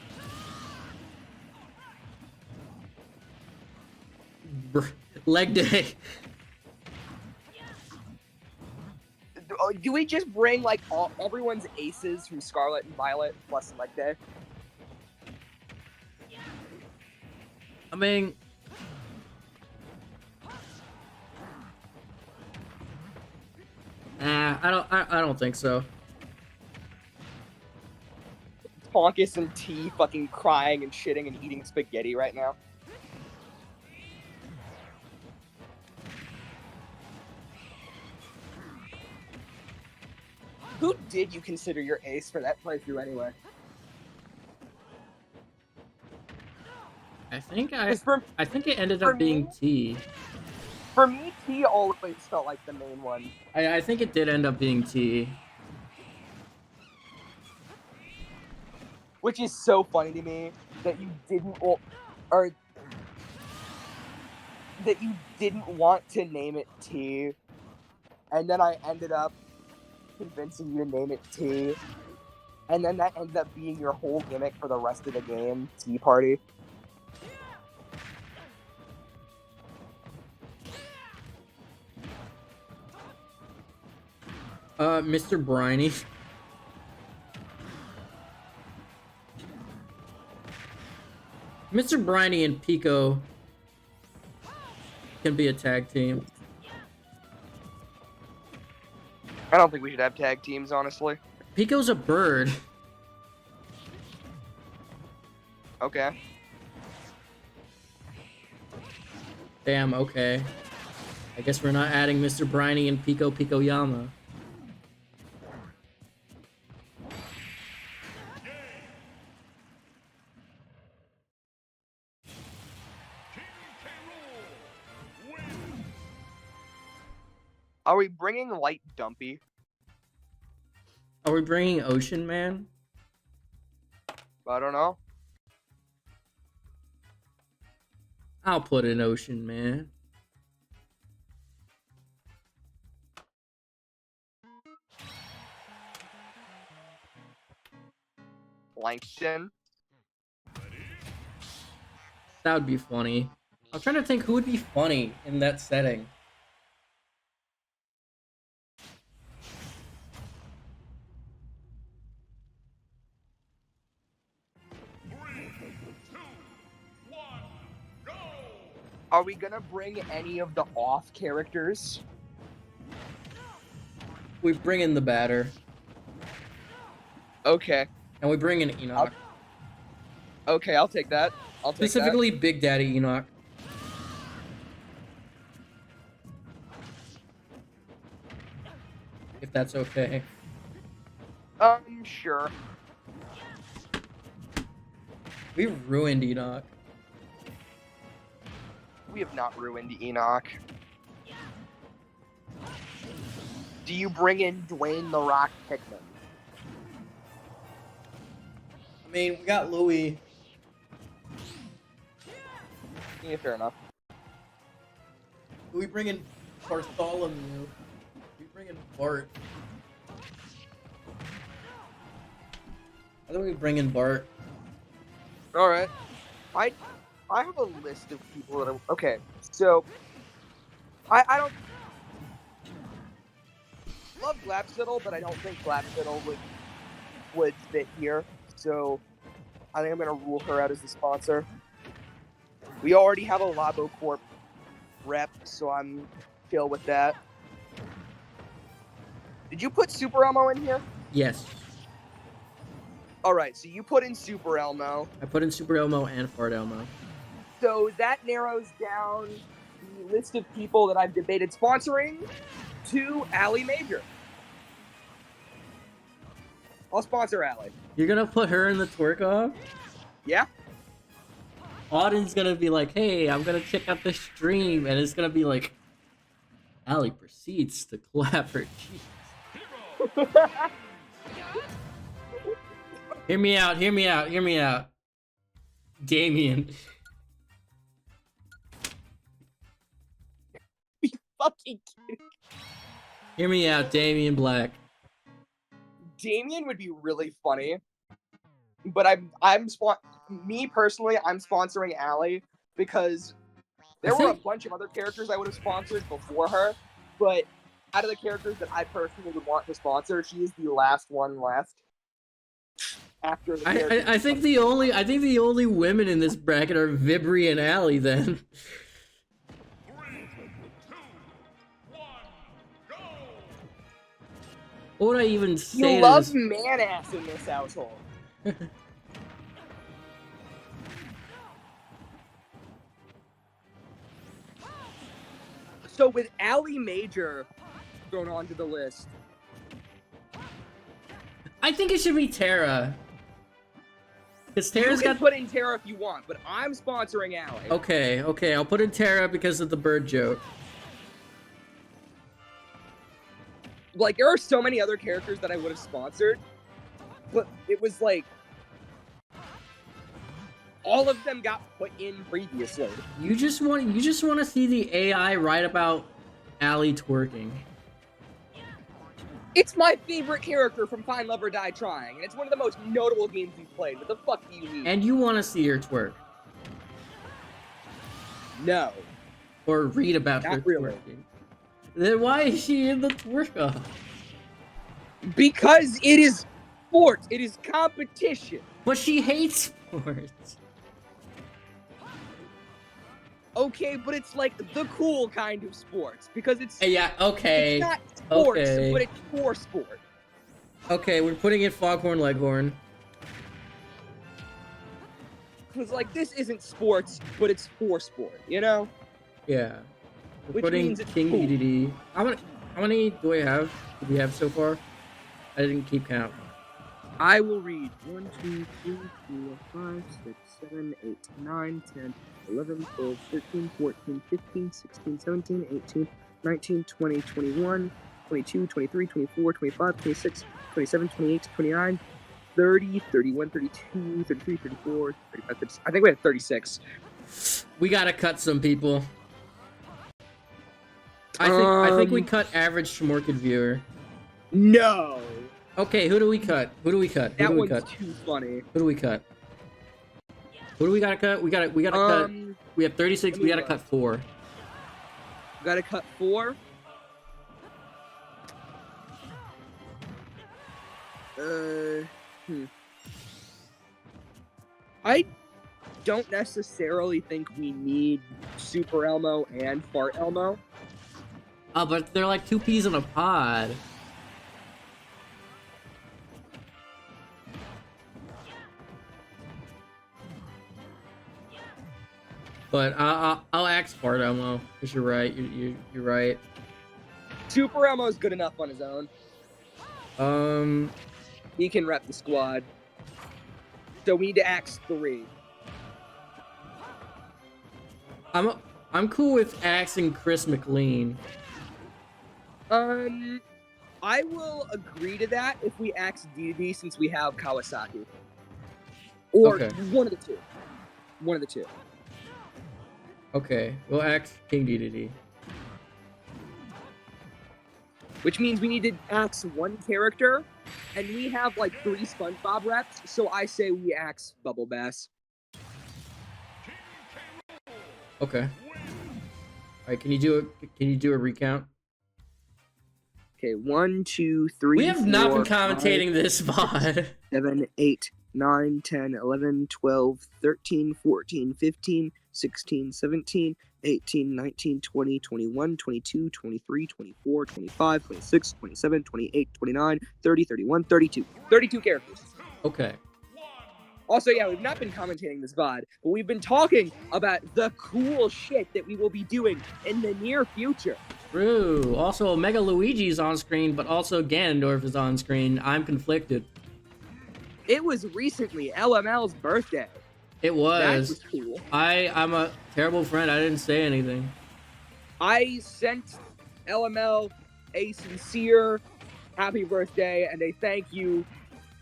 Speaker 1: Leg day.
Speaker 2: Do we just bring, like, everyone's aces from Scarlet and Violet plus Leg Day?
Speaker 1: I mean, Nah, I don't think so.
Speaker 2: Tonkus and T fucking crying and shitting and eating spaghetti right now. Who did you consider your ace for that playthrough anyway?
Speaker 1: I think
Speaker 2: 'Cause for
Speaker 1: I think it ended
Speaker 2: for
Speaker 1: up being
Speaker 2: me-
Speaker 1: T.
Speaker 2: For me, T always felt like the main one.
Speaker 1: I think it did end up being T.
Speaker 2: Which is so funny to me that you didn't or that you didn't want to name it T, and then I ended up convincing you to name it T, and then that ended up being your whole gimmick for the rest of the game, Tea Party.
Speaker 1: Mr. Briny. Mr. Briny and Pico can be a tag team.
Speaker 2: I don't think we should have tag teams, honestly.
Speaker 1: Pico's a bird.
Speaker 2: Okay.
Speaker 1: Damn, okay. I guess we're not adding Mr. Briny and Pico Yama.
Speaker 2: Are we bringing Light Dumpy?
Speaker 1: Are we bringing Ocean Man?
Speaker 2: I don't know.
Speaker 1: I'll put in Ocean Man.
Speaker 2: Langston.
Speaker 1: That would be funny. I'm trying to think who would be funny in that setting.
Speaker 2: Are we gonna bring any of the off characters?
Speaker 1: We bring in the batter.
Speaker 2: Okay.
Speaker 1: And we bring in Enoch.
Speaker 2: Okay, I'll take that. I'll take
Speaker 1: Specifically Big Daddy Enoch. If that's okay.
Speaker 2: that. Sure.
Speaker 1: We ruined Enoch.
Speaker 2: We have not ruined Enoch. Do you bring in Dwayne The Rock Hickman?
Speaker 1: I mean, we got Louis.
Speaker 2: Yeah, fair enough.
Speaker 1: We bring in Bartholomew. We bring in Bart. I think we bring in Bart.
Speaker 2: All right. I have a list of people that are okay. So I don't love Glapsiddle, but I don't think Glapsiddle would fit here. So I think I'm gonna rule her out as the sponsor. We already have a Labo Corp rep, so I'm chill with that. Did you put Super Elmo in here?
Speaker 1: Yes.
Speaker 2: Alright, so you put in Super Elmo.
Speaker 1: I put in Super Elmo and Fart Elmo.
Speaker 2: So that narrows down the list of people that I've debated sponsoring to Allie Major. I'll sponsor Allie.
Speaker 1: You're gonna put her in the twerk off?
Speaker 2: Yeah?
Speaker 1: Auden's gonna be like, hey, I'm gonna check out the stream, and it's gonna be like, Allie proceeds to clap her cheeks. Hear me out, hear me out, hear me out. Damien.
Speaker 2: Fucking kidding.
Speaker 1: Hear me out, Damien Black.
Speaker 2: Damien would be really funny. But me personally, I'm sponsoring Allie because there were a bunch of other characters I would have sponsored before her, but out of the characters that I personally would want to sponsor, she is the last one left. After the
Speaker 1: I think the only women in this bracket are Vibri and Allie then.
Speaker 3: 3, 2, 1, go!
Speaker 1: What would I even say
Speaker 2: You
Speaker 1: to
Speaker 2: love
Speaker 1: this?
Speaker 2: man-ass in this household. So with Ali Major thrown onto the list,
Speaker 1: I think it should be Terra. Because Terra's
Speaker 2: you can
Speaker 1: got...
Speaker 2: put in Terra if you want, but I'm sponsoring Ali.
Speaker 1: Okay, okay, I'll put in Terra because of the bird joke.
Speaker 2: Like, there are so many other characters that I would have sponsored, but it was like all of them got put in previously.
Speaker 1: You just want to see the AI write about Allie twerking.
Speaker 2: It's my favorite character from Find Love or Die Trying, and it's one of the most notable games we've played. What the fuck do you mean?
Speaker 1: And you want to see her twerk.
Speaker 2: No.
Speaker 1: Or read about
Speaker 2: Not
Speaker 1: her
Speaker 2: really.
Speaker 1: twerking. Then why is she in the twerk?
Speaker 2: Because it is sports. It is competition.
Speaker 1: But she hates sports.
Speaker 2: Okay, but it's like the cool kind of sports. Because it's,
Speaker 1: Yeah, okay.
Speaker 2: it's not sports,
Speaker 1: okay.
Speaker 2: but it's for sport.
Speaker 1: Okay, we're putting in Foghorn Leghorn.
Speaker 2: Because, like, this isn't sports, but it's for sport, you know?
Speaker 1: Yeah. We're
Speaker 2: Which
Speaker 1: putting
Speaker 2: means it's
Speaker 1: King
Speaker 2: cool.
Speaker 1: EDD. How many do we have? Do we have so far? I didn't keep count.
Speaker 2: I will read 1, 2, 3, 4, 5, 6, 7, 8, 9, 10, 11, 12, 13, 14, 15, 16, 17, 18, 19, 20, 21, 22, 23, 24, 25, 26, 27, 28, 29, 30, 31, 32, 33, 34, 35, 36. I think we had 36.
Speaker 1: We gotta cut some people. I think we cut average schmorchid viewer.
Speaker 2: No.
Speaker 1: Okay, who do we cut? Who do we cut? Who
Speaker 2: That
Speaker 1: do we
Speaker 2: one's
Speaker 1: cut?
Speaker 2: too funny.
Speaker 1: Who do we cut? Who do we gotta cut? We gotta cut. We have 36. We gotta cut 4.
Speaker 2: Gotta cut 4. I don't necessarily think we need Super Elmo and Fart Elmo.
Speaker 1: Oh, but they're like 2 peas in a pod. But I'll ask Fart Elmo because you're right. You're right.
Speaker 2: Super Elmo's good enough on his own. He can rep the squad. So we need to axe 3.
Speaker 1: I'm cool with axing Chris McLean.
Speaker 2: I will agree to that if we axe DD since we have Kawasaki. Or
Speaker 1: Okay.
Speaker 2: one of the two. One of the two.
Speaker 1: Okay, we'll axe King DDD.
Speaker 2: Which means we need to axe 1 character, and we have like 3 SpongeBob reps, so I say we axe Bubble Bass.
Speaker 1: Okay. Alright, can you do a recount?
Speaker 2: Okay, 1, 2, 3.
Speaker 1: We have not been
Speaker 2: 4,
Speaker 1: commentating
Speaker 2: 5,
Speaker 1: this VOD.
Speaker 2: 7, 8, 9, 10, 11, 12, 13, 14, 15, 16, 17, 18, 19, 20, 21, 22, 23, 24, 25, 26, 27, 28, 29, 30, 31, 32. 32 characters.
Speaker 1: Okay.
Speaker 2: Also, yeah, we've not been commentating this VOD, but we've been talking about the cool shit that we will be doing in the near future.
Speaker 1: True. Also, Omega Luigi's on screen, but also Ganondorf is on screen. I'm conflicted.
Speaker 2: It was recently LML's birthday.
Speaker 1: It was.
Speaker 2: That was cool.
Speaker 1: I'm a terrible friend. I didn't say anything.
Speaker 2: I sent LML a sincere happy birthday and a thank you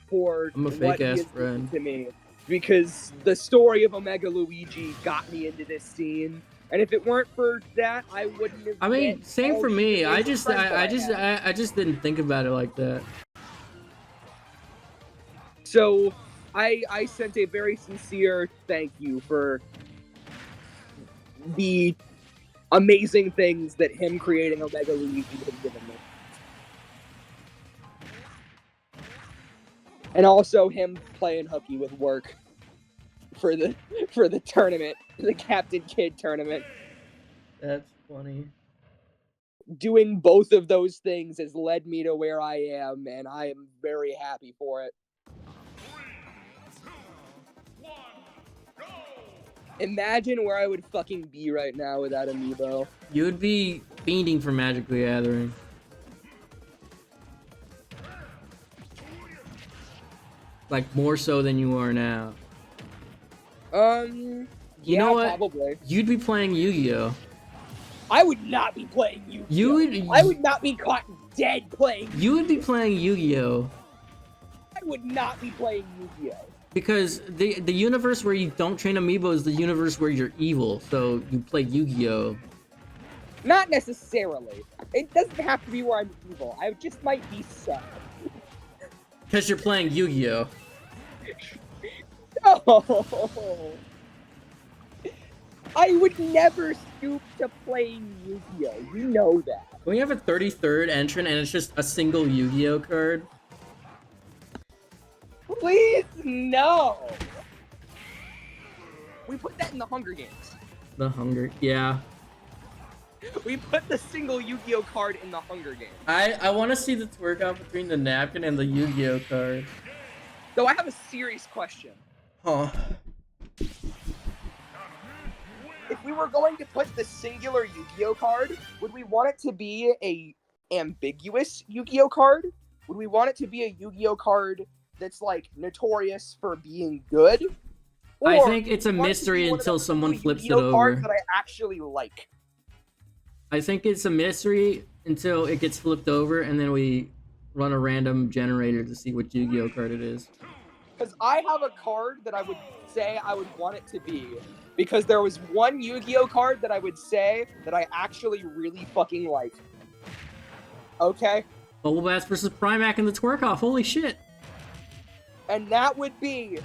Speaker 2: for
Speaker 1: I'm a
Speaker 2: what
Speaker 1: fake
Speaker 2: he
Speaker 1: ass
Speaker 2: has done
Speaker 1: friend.
Speaker 2: to me. Because the story of Omega Luigi got me into this scene. And if it weren't for that, I wouldn't have.
Speaker 1: I mean,
Speaker 2: met
Speaker 1: same
Speaker 2: all
Speaker 1: for
Speaker 2: these
Speaker 1: me. I
Speaker 2: amazing
Speaker 1: just
Speaker 2: friends that have.
Speaker 1: I just didn't think about it like that.
Speaker 2: So I sent a very sincere thank you for the amazing things that him creating Omega Luigi has given me. And also him playing hooky with work for the tournament, the Captain Kid tournament.
Speaker 1: That's funny.
Speaker 2: doing both of those things has led me to where I am, and I am very happy for it.
Speaker 3: 3, 2, 1, go!
Speaker 2: Imagine where I would fucking be right now without Amiibo.
Speaker 1: You would be fiending for Magic the Gathering. Like, more so than you are now.
Speaker 2: You
Speaker 1: know what?
Speaker 2: Probably.
Speaker 1: You'd be playing Yu-Gi-Oh!
Speaker 2: I would not be playing Yu-Gi-Oh! I would not be caught dead playing Yu-Gi-Oh!
Speaker 1: You would be playing Yu-Gi-Oh!
Speaker 2: I would not be playing Yu-Gi-Oh!
Speaker 1: Because the universe where you don't train Amiibo is the universe where you're evil, so you play Yu-Gi-Oh!
Speaker 2: Not necessarily. It doesn't have to be where I'm evil. I just might be sad.
Speaker 1: Because you're playing Yu-Gi-Oh!
Speaker 2: Oh! I would never stoop to playing Yu-Gi-Oh! You know that.
Speaker 1: When you have a 33rd entrant and it's just a single Yu-Gi-Oh! card.
Speaker 2: Please, no! We put that in the Hunger Games.
Speaker 1: The Hunger... Yeah.
Speaker 2: We put the single Yu-Gi-Oh! Card in the Hunger Games.
Speaker 1: I want to see the twerk out between the napkin and the Yu-Gi-Oh! card.
Speaker 2: Though I have a serious question.
Speaker 1: Huh.
Speaker 2: If we were going to put the singular Yu-Gi-Oh! Card, would we want it to be a ambiguous Yu-Gi-Oh! Card? Would we want it to be a Yu-Gi-Oh! Card that's, like, notorious for being good? Or
Speaker 1: I think it's a mystery until someone flips it over.
Speaker 2: Cards that I actually like.
Speaker 1: I think it's a mystery until it gets flipped over, and then we run a random generator to see what Yu-Gi-Oh! card it is.
Speaker 2: Because I have a card that I would say I would want it to be. Because there was one Yu-Gi-Oh! Card that I would say that I actually really fucking like. Okay?
Speaker 1: Bubble Bass versus Primac in the twerk off. Holy shit.
Speaker 2: And that would be...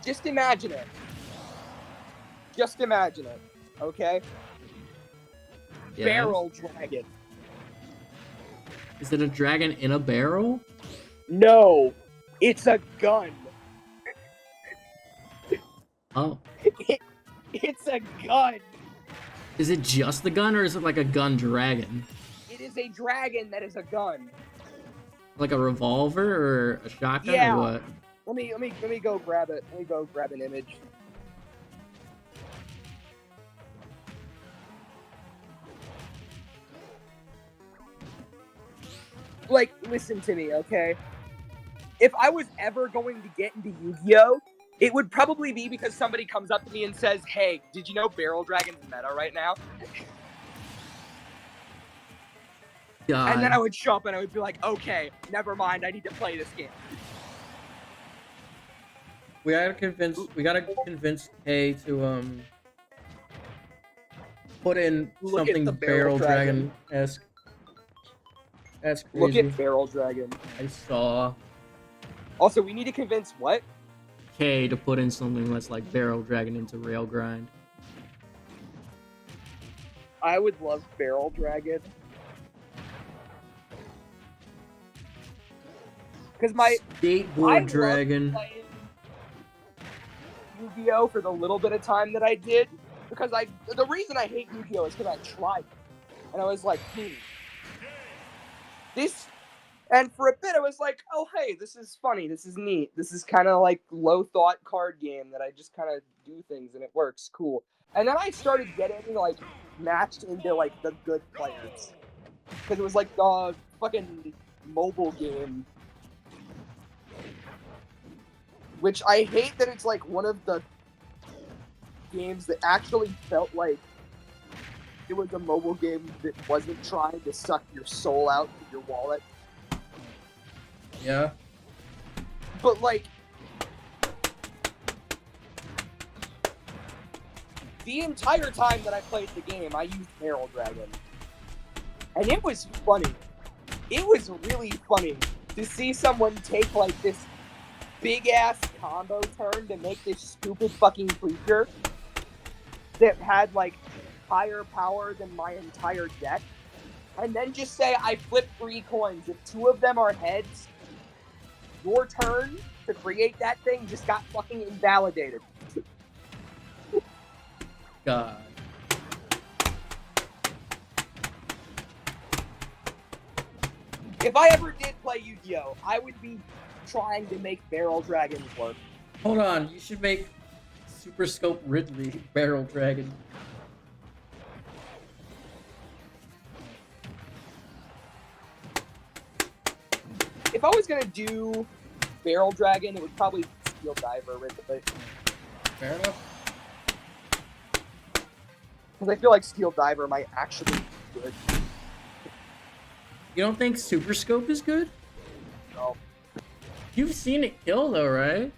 Speaker 2: Just imagine it. Just imagine it. Okay?
Speaker 1: Yes.
Speaker 2: Barrel Dragon.
Speaker 1: Is it a dragon in a barrel?
Speaker 2: No. It's a gun.
Speaker 1: Oh.
Speaker 2: It's a gun.
Speaker 1: Is it just the gun, or is it like a gun dragon?
Speaker 2: It is a dragon that is a gun.
Speaker 1: Like a revolver or a shotgun
Speaker 2: Yeah.
Speaker 1: or what?
Speaker 2: Let me go grab it. Let me go grab an image. Like, listen to me, okay? If I was ever going to get into Yu-Gi-Oh!, it would probably be because somebody comes up to me and says, "Hey, did you know Barrel Dragon's meta right now?"
Speaker 1: God.
Speaker 2: And then I would show up and I would be like, "Okay, never mind, I need to play this game."
Speaker 1: We gotta convince Kay to put in
Speaker 2: Look at
Speaker 1: something
Speaker 2: the
Speaker 1: Barrel Dragon-esque. That's crazy.
Speaker 2: Look at Barrel Dragon.
Speaker 1: I saw
Speaker 2: Also, we need to convince what?
Speaker 1: Kay to put in something that's like Barrel Dragon into Rail Grind.
Speaker 2: I would love Barrel Dragon. Because I
Speaker 1: Skateboard Dragon.
Speaker 2: loved playing Yu-Gi-Oh! For the little bit of time that I did. Because the reason I hate Yu-Gi-Oh! Is because I tried. And I was like, and for a bit I was like, oh hey, this is funny, this is neat, this is kind of like low thought card game that I just kind of do things and it works, cool. And then I started getting like matched into like the good players because it was like the fucking mobile game, which I hate that it's like one of the games that actually felt like it was a mobile game that wasn't trying to suck your soul out of your wallet.
Speaker 1: Yeah.
Speaker 2: But like, the entire time that I played the game, I used Barrel Dragon. And it was funny. It was really funny to see someone take like this big ass combo turn to make this stupid fucking creature that had like higher power than my entire deck. And then just say I flip 3 coins. If 2 of them are heads, your turn to create that thing just got fucking invalidated.
Speaker 1: God.
Speaker 2: If I ever did play Yu-Gi-Oh, I would be trying to make Barrel Dragons work.
Speaker 1: Hold on, you should make Super Scope Ridley Barrel Dragon.
Speaker 2: If I was gonna do Barrel Dragon, it would probably be Steel Diver Ridley.
Speaker 1: Fair enough.
Speaker 2: Because I feel like Steel Diver might actually be good.
Speaker 1: You don't think Super Scope is good?
Speaker 2: No.
Speaker 1: You've seen it kill though, right?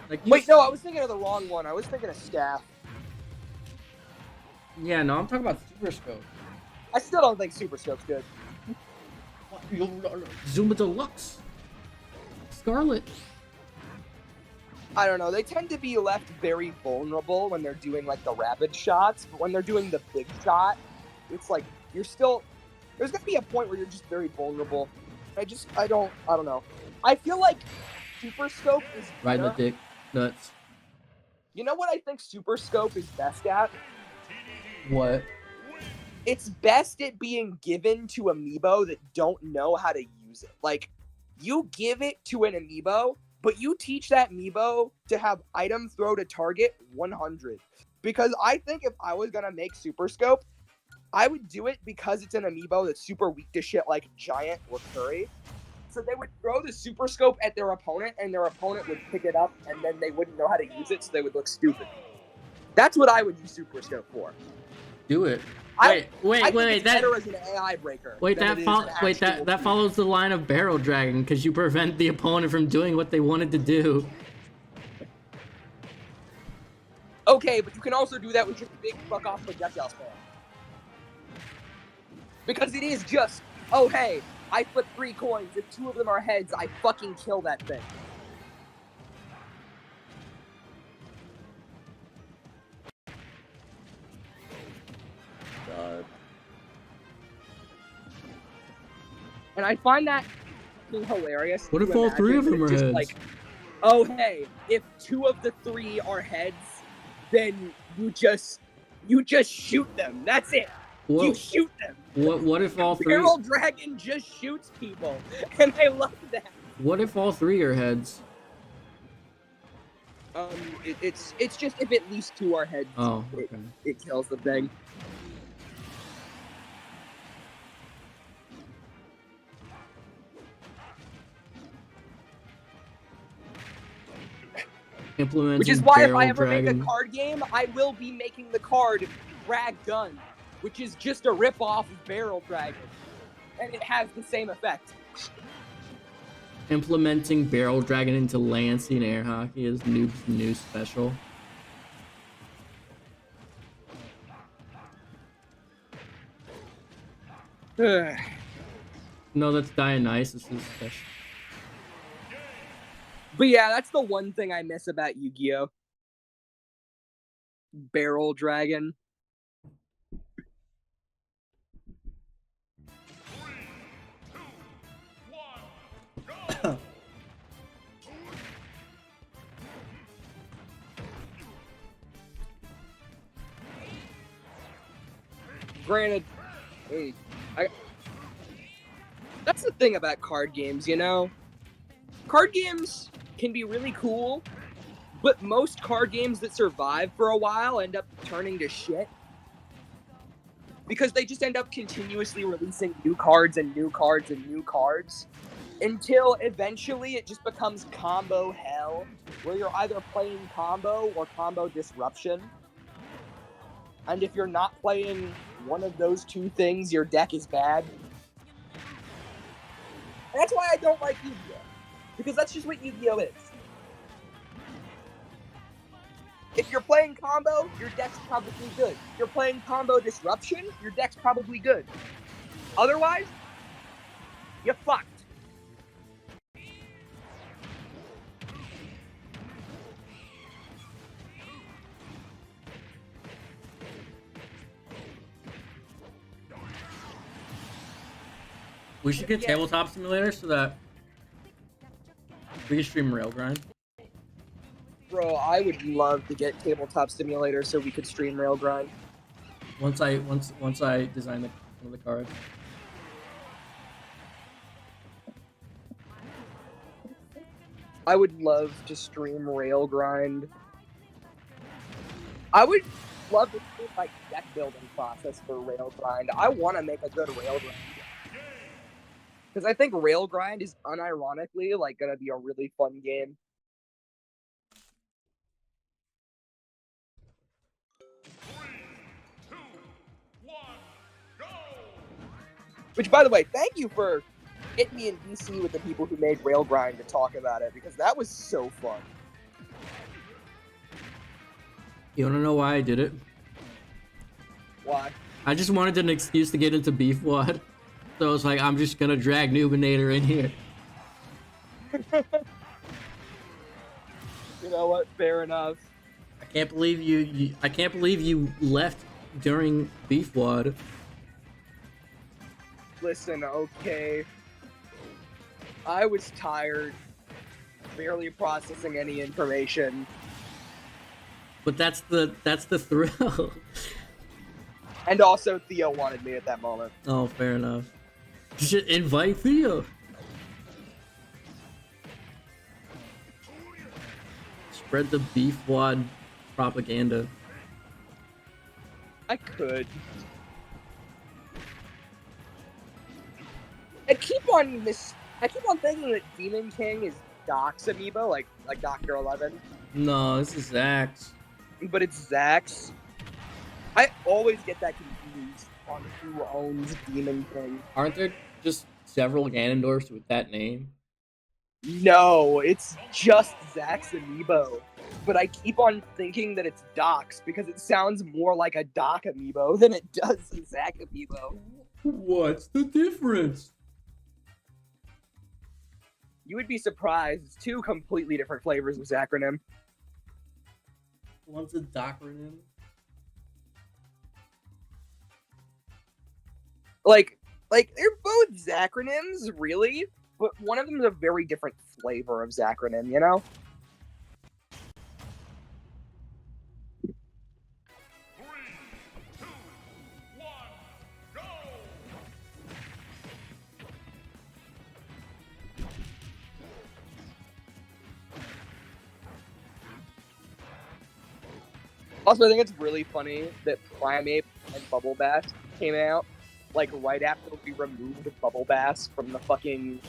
Speaker 1: Like
Speaker 2: Wait, no, I was thinking of the wrong one. I was thinking of Staff.
Speaker 1: Yeah, no, I'm talking about Super Scope.
Speaker 2: I still don't think Super Scope's good.
Speaker 1: Zuma Deluxe. Scarlet.
Speaker 2: I don't know. They tend to be left very vulnerable when they're doing like the rapid shots, but when they're doing the big shot, it's like you're still. There's gonna be a point where you're just very vulnerable. I don't know. I feel like Super Scope is
Speaker 1: Riding the
Speaker 2: better.
Speaker 1: dick nuts.
Speaker 2: You know what I think Super Scope is best at?
Speaker 1: What?
Speaker 2: It's best at being given to Amiibo that don't know how to use it. Like, you give it to an Amiibo, but you teach that Amiibo to have item throw to target 100. Because I think if I was gonna make Super Scope, I would do it because it's an Amiibo that's super weak to shit like Giant or Curry. So they would throw the Super Scope at their opponent, and their opponent would pick it up, and then they wouldn't know how to use it, so they would look stupid. That's what I would use Super Scope for.
Speaker 1: Do it.
Speaker 2: I
Speaker 1: Wait,
Speaker 2: think
Speaker 1: wait,
Speaker 2: it's
Speaker 1: that
Speaker 2: better as an AI breaker.
Speaker 1: wait,
Speaker 2: than
Speaker 1: that
Speaker 2: it is
Speaker 1: fol-
Speaker 2: an
Speaker 1: wait, that
Speaker 2: actual
Speaker 1: that
Speaker 2: tool.
Speaker 1: follows the line of Barrel Dragon because you prevent the opponent from doing what they wanted to do.
Speaker 2: Okay, but you can also do that with just a big fuck off projectile spam. Because it is just, oh hey, I flip 3 coins. If 2 of them are heads, I fucking kill that thing.
Speaker 1: God.
Speaker 2: And I find that fucking hilarious.
Speaker 1: What if
Speaker 2: to
Speaker 1: all 3 of
Speaker 2: imagine
Speaker 1: them are
Speaker 2: just
Speaker 1: heads?
Speaker 2: like, oh hey, if 2 of the 3 are heads, then you just shoot them. That's it. You
Speaker 1: What?
Speaker 2: shoot them.
Speaker 1: What if all 3?
Speaker 2: Barrel Dragon just shoots people, and I love that.
Speaker 1: What if all 3 are heads?
Speaker 2: It's just if at least 2 are heads,
Speaker 1: Oh, okay.
Speaker 2: it kills the thing.
Speaker 1: Implementing
Speaker 2: Which is why if I
Speaker 1: Barrel
Speaker 2: ever
Speaker 1: Dragon.
Speaker 2: make a card game, I will be making the card Drag Gun, which is just a rip-off of Barrel Dragon. And it has the same effect.
Speaker 1: Implementing Barrel Dragon into Lancing Air Hockey is Noob's new special. No, that's Dionysus' special.
Speaker 2: But yeah, that's the one thing I miss about Yu-Gi-Oh! Barrel Dragon. Granted, that's the thing about card games, you know? Card games can be really cool, but most card games that survive for a while end up turning to shit. Because they just end up continuously releasing new cards and new cards and new cards. Until eventually it just becomes combo hell, where you're either playing combo or combo disruption. And if you're not playing one of those 2 things, your deck is bad. And that's why I don't like Yu-Gi-Oh! Because that's just what Yu-Gi-Oh! is. If you're playing combo, your deck's probably good. If you're playing combo disruption, your deck's probably good. Otherwise, you're fucked.
Speaker 1: We should get
Speaker 2: Yeah.
Speaker 1: Tabletop Simulator so that we can stream Railgrind.
Speaker 2: Bro, I would love to get Tabletop Simulator so we could stream Railgrind.
Speaker 1: Once I design one of the cards.
Speaker 2: I would love to stream rail grind. I would love to see like deck building process for rail grind. I want to make a good rail grind because I think rail grind is unironically like gonna be a really fun game. Which, by the way, thank you for hitting me in DC with the people who made rail grind to talk about it because that was so fun.
Speaker 1: You wanna know why I did it?
Speaker 2: Why?
Speaker 1: I just wanted an excuse to get into Beef Wad. So I was like, I'm just gonna drag Noobinator in here.
Speaker 2: You know what? Fair enough.
Speaker 1: I can't believe I can't believe you left during Beef Wad.
Speaker 2: Listen, okay. I was tired, barely processing any information.
Speaker 1: But that's the thrill.
Speaker 2: And also, Theo wanted me at that moment.
Speaker 1: Oh, fair enough. You should invite Theo. Spread the Beef Wad propaganda.
Speaker 2: I could. I keep on thinking that Demon King is Doc's amiibo, like Dr. 11.
Speaker 1: No, this is Zach's.
Speaker 2: But it's Zach's. I always get that confused on who owns Demon King.
Speaker 1: Aren't there just several Ganondorfs with that name?
Speaker 2: No, it's just Zach's amiibo. But I keep on thinking that it's Doc's because it sounds more like a Doc amiibo than it does a Zach amiibo.
Speaker 1: What's the difference?
Speaker 2: You would be surprised. It's two completely different flavors of Zacronym.
Speaker 1: One's a Docronym.
Speaker 2: Like they're both Zacronyms, really, but one of them is a very different flavor of Zacronym, you know? Also, I think it's really funny that Primeape and Bubble Bass came out, like, right after we removed Bubble Bass from the fucking...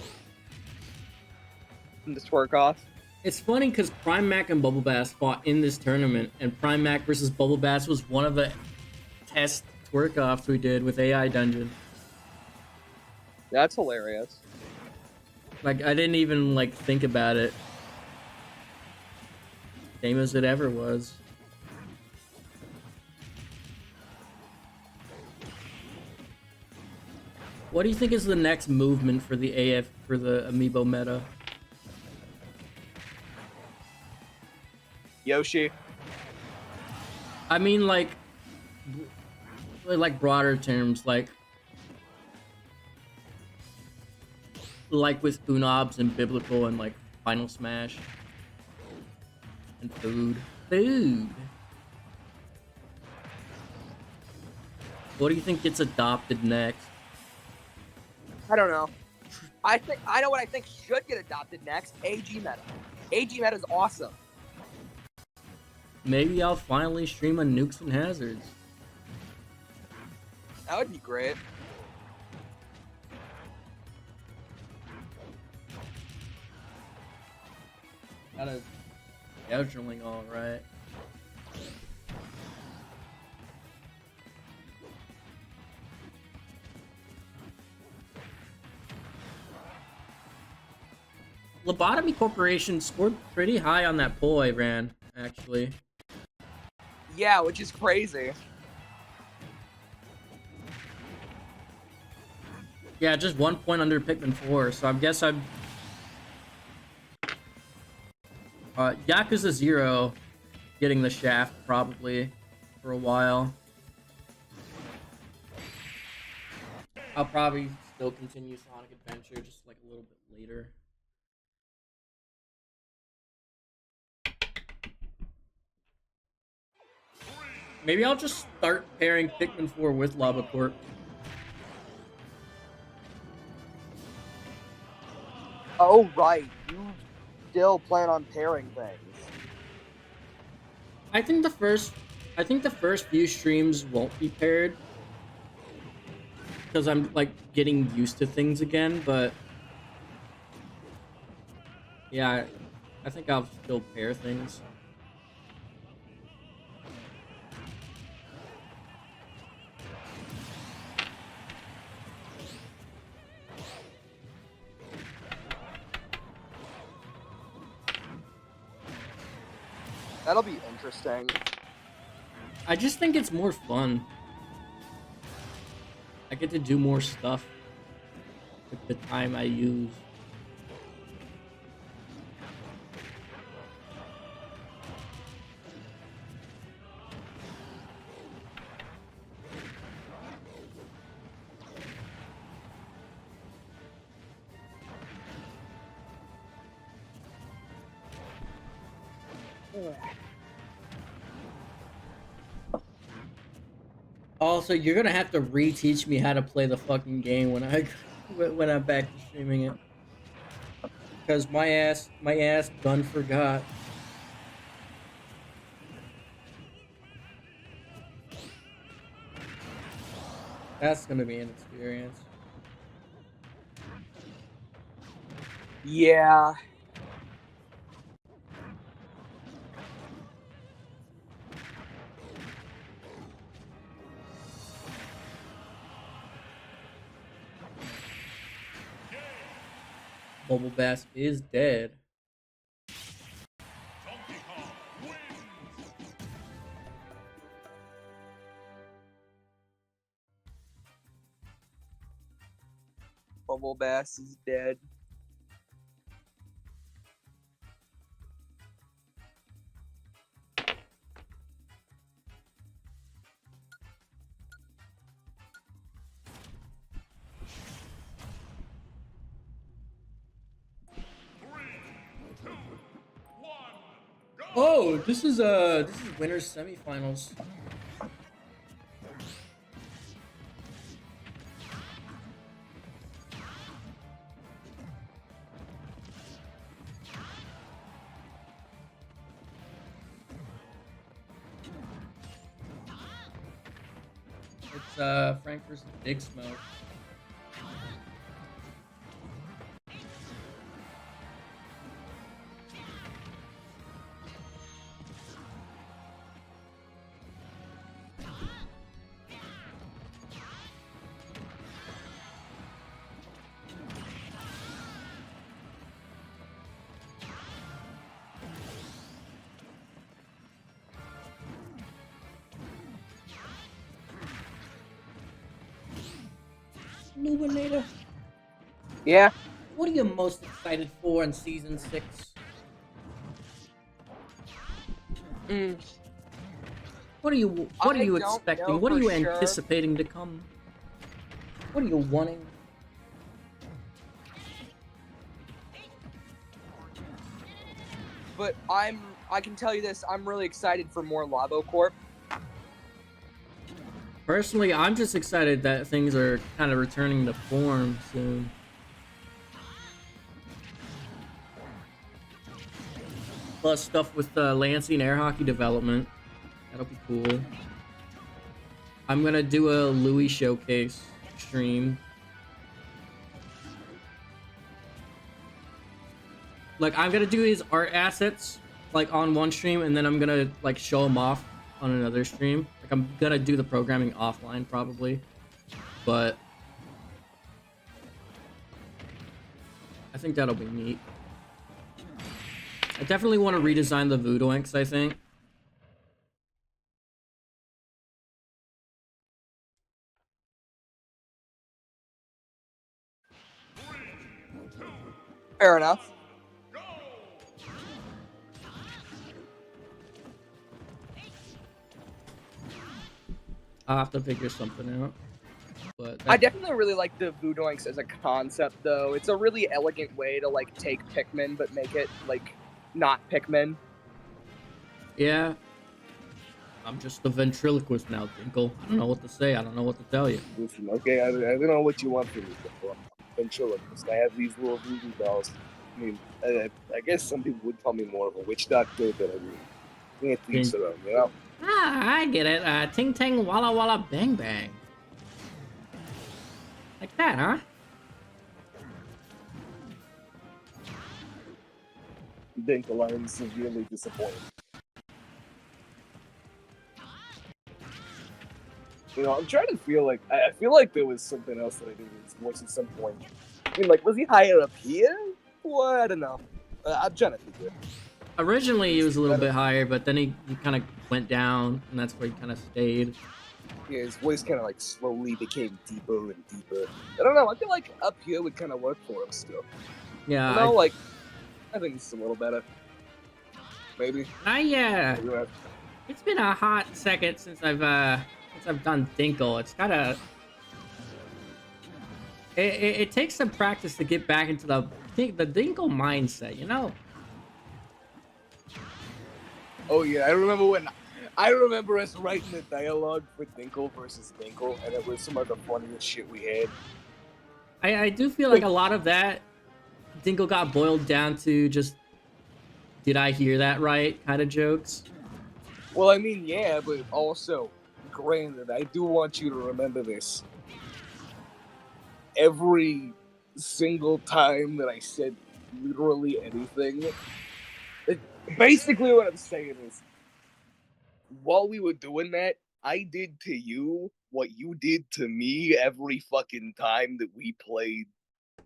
Speaker 2: from the twerk-off.
Speaker 1: It's funny because Prime Mac and Bubble Bass fought in this tournament, and Prime Mac versus Bubble Bass was one of the test twerk-offs we did with AI Dungeon.
Speaker 2: That's hilarious.
Speaker 1: Like, I didn't even, like, think about it. Same as it ever was. What do you think is the next movement for the Amiibo meta?
Speaker 2: Yoshi.
Speaker 1: I mean, like broader terms, like with Unobs and Biblical and like Final Smash and Food. What do you think gets adopted next?
Speaker 2: I don't know. I know what I think should get adopted next. AG meta. AG meta is awesome.
Speaker 1: Maybe I'll finally stream a Nukes and Hazards.
Speaker 2: That would be great.
Speaker 1: Got a scheduling all right. Lobotomy Corporation scored pretty high on that poll I ran, actually.
Speaker 2: Yeah, which is crazy.
Speaker 1: Yeah, just 1 point under Pikmin 4, so I guess I'm... Yakuza 0 getting the shaft, probably, for a while. I'll probably still continue Sonic Adventure, just like a little bit later. Maybe I'll just start pairing Pikmin 4 with Lava Corp.
Speaker 2: Oh, right. still plan on pairing things.
Speaker 1: I think the first few streams won't be paired because I'm like getting used to things again. But yeah, I think I'll still pair things.
Speaker 2: That'll be interesting.
Speaker 1: I just think it's more fun. I get to do more stuff with the time I use. Also, you're gonna have to reteach me how to play the fucking game when I'm back to streaming it, because my ass done forgot. That's gonna be an experience.
Speaker 2: Yeah.
Speaker 1: Bubble Bass is dead.
Speaker 3: Donkey Kong wins.
Speaker 2: Bubble Bass is dead.
Speaker 1: Oh, this is winners semifinals. It's Frank versus Big Smoke. Noobinator,
Speaker 2: Yeah.
Speaker 1: what are you most excited for in season 6? What are you
Speaker 2: I don't
Speaker 1: expecting?
Speaker 2: know
Speaker 1: What are you
Speaker 2: for sure.
Speaker 1: anticipating to come? What are you wanting?
Speaker 2: But I can tell you this, I'm really excited for more Labo Corp.
Speaker 1: Personally, I'm just excited that things are kind of returning to form soon. Plus stuff with Lansing air hockey development. That'll be cool. I'm gonna do a Louis showcase stream. Like, I'm gonna do his art assets like on one stream, and then I'm gonna like show them off on another stream. Like, I'm gonna do the programming offline probably, but I think that'll be neat. I definitely want to redesign the Voodoo Inks, I think.
Speaker 2: Fair enough.
Speaker 1: I'll have to figure something out. But
Speaker 2: I definitely really like the Voodooinks as a concept, though. It's a really elegant way to like take Pikmin, but make it like not Pikmin.
Speaker 1: yeah, I'm just a ventriloquist now, Dinkle. I don't know what to say. I don't know what to tell you.
Speaker 4: Listen, okay, I don't know what you want from me, but I'm ventriloquist. I have these little voodoo dolls. mean, I guess some people would call me more of a witch doctor, but I mean, to each their own, you know?
Speaker 1: Ah, I get it. Ting ting walla walla bang bang. Like that, huh?
Speaker 4: Dinkle, I am severely disappointed. You know, I'm trying to feel like I feel like there was something else that I didn't watch at some point. I mean, like, was he higher up here? Well, I don't know. I'm trying to figure.
Speaker 1: Originally, he was a little bit higher, but then he kind of went down, and that's where he kind of stayed.
Speaker 4: Yeah, his voice kind of like slowly became deeper and deeper. I don't know. I feel like up here would kind of work for him still.
Speaker 1: Yeah.
Speaker 4: You know, like I think it's a little better. Maybe.
Speaker 1: Yeah.
Speaker 4: Maybe not.
Speaker 1: It's been a hot second since I've done Dinkle. It's gotta. It takes some practice to get back into the Dinkle mindset, you know.
Speaker 4: Oh yeah, I remember us writing the dialogue for Dinkle versus Dinkle, and it was some of the funniest shit we had.
Speaker 1: I do feel like a lot of that Dinkle got boiled down to just, did I hear that right kind of jokes.
Speaker 4: Well, I mean, yeah, but also, granted, I do want you to remember this. Every single time that I said literally anything, basically what I'm saying is, while we were doing that, I did to you what you did to me every fucking time that we played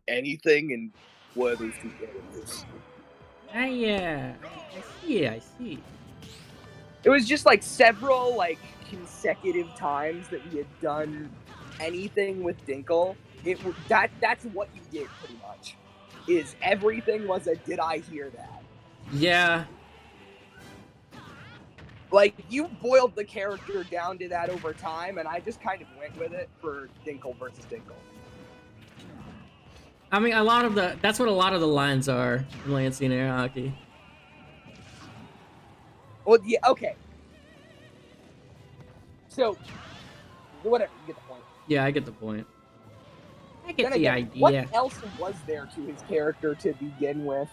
Speaker 4: anything and were those two characters.
Speaker 1: I see.
Speaker 2: It was just like several like consecutive times that we had done anything with Dinkle. That's what you did pretty much. Is everything was a did I hear that?
Speaker 1: Yeah.
Speaker 2: Like you boiled the character down to that over time, and I just kind of went with it for Dinkle versus Dinkle.
Speaker 1: I mean, that's what a lot of the lines are in Lansing Air Hockey.
Speaker 2: Well, yeah, okay. So, whatever, you get the point.
Speaker 1: Yeah, I get the point. I get
Speaker 2: Then
Speaker 1: the
Speaker 2: again,
Speaker 1: idea.
Speaker 2: what else was there to his character to begin with?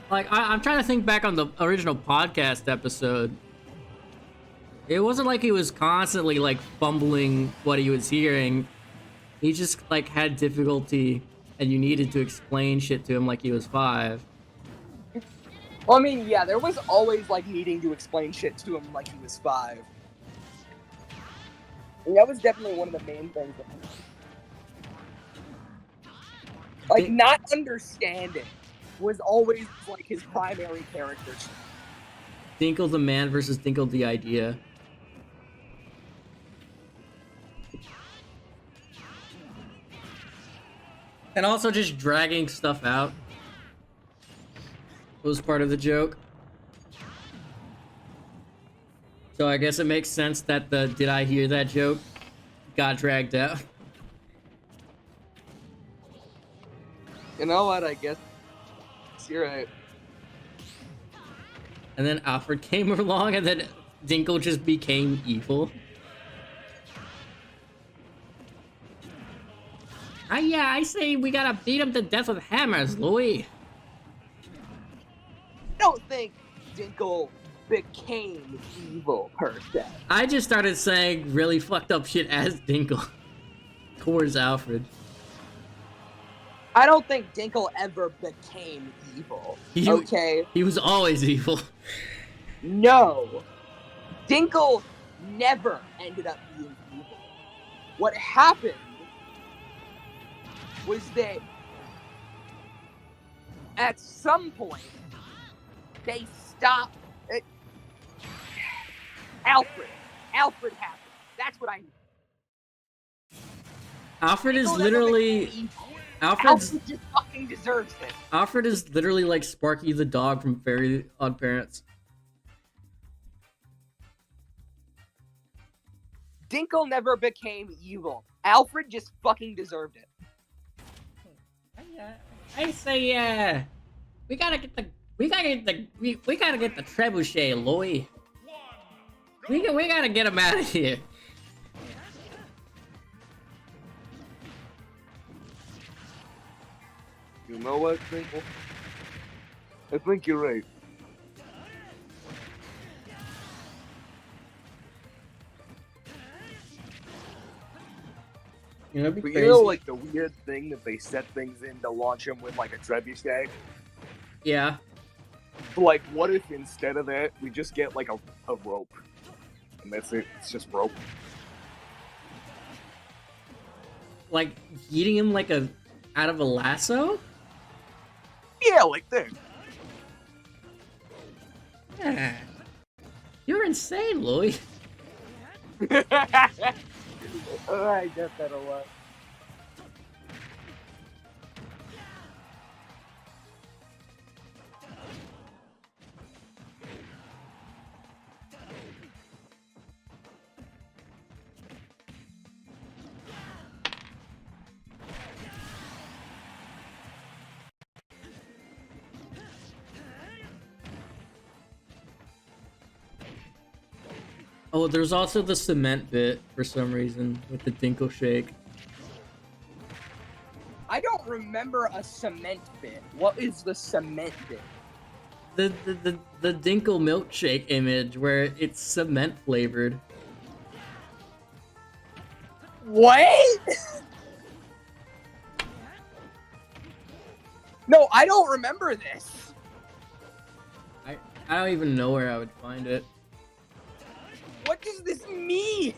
Speaker 1: Like, I'm trying to think back on the original podcast episode. It wasn't like he was constantly, like, fumbling what he was hearing. He just, like, had difficulty, and you needed to explain shit to him like he was 5.
Speaker 2: Well, I mean, yeah, there was always, like, needing to explain shit to him like he was 5. And that was definitely one of the main things. Like, not understanding was always, like, his primary character.
Speaker 1: Dinkle the man versus Dinkle the idea. And also just dragging stuff out was part of the joke. So I guess it makes sense that the did I hear that joke got dragged out.
Speaker 2: You know what, I guess you're right.
Speaker 1: And then Alfred came along and then Dinkle just became evil. Yeah, I say we gotta beat him to death with hammers, Louis.
Speaker 2: I don't think Dinkle became evil per se.
Speaker 1: I just started saying really fucked up shit as Dinkle towards Alfred.
Speaker 2: I don't think Dinkle ever became evil. Okay?
Speaker 1: He was always evil.
Speaker 2: No. Dinkle never ended up being evil. What happened was that at some point they stopped. Alfred happened. That's what I mean.
Speaker 1: Alfred is
Speaker 2: Dinkle never
Speaker 1: literally
Speaker 2: became evil.
Speaker 1: Alfred
Speaker 2: just fucking deserves it.
Speaker 1: Alfred is literally like Sparky the dog from Very Odd Parents.
Speaker 2: Dinkle never became evil. Alfred just fucking deserved it.
Speaker 1: I say, we gotta get the trebuchet, Louis. We gotta get him out of here.
Speaker 4: You know what, Twinkle? I think you're right.
Speaker 1: You know, it'd be
Speaker 4: But
Speaker 1: crazy.
Speaker 4: you know, like, the weird thing that they set things in to launch him with, like, a trebuchet?
Speaker 1: Yeah.
Speaker 4: Like, what if instead of that, we just get, like, a rope? And that's it. It's just rope.
Speaker 1: Like eating him like out of a lasso?
Speaker 4: Yeah, like that.
Speaker 1: Yeah. You're insane, Louis.
Speaker 4: I get that a lot.
Speaker 1: Oh, there's also the cement bit for some reason with the Dinkle Shake.
Speaker 2: I don't remember a cement bit. What is the cement bit?
Speaker 1: The Dinkle milkshake image where it's cement flavored.
Speaker 2: What? No, I don't remember this.
Speaker 1: I don't even know where I would find it.
Speaker 2: What does this mean?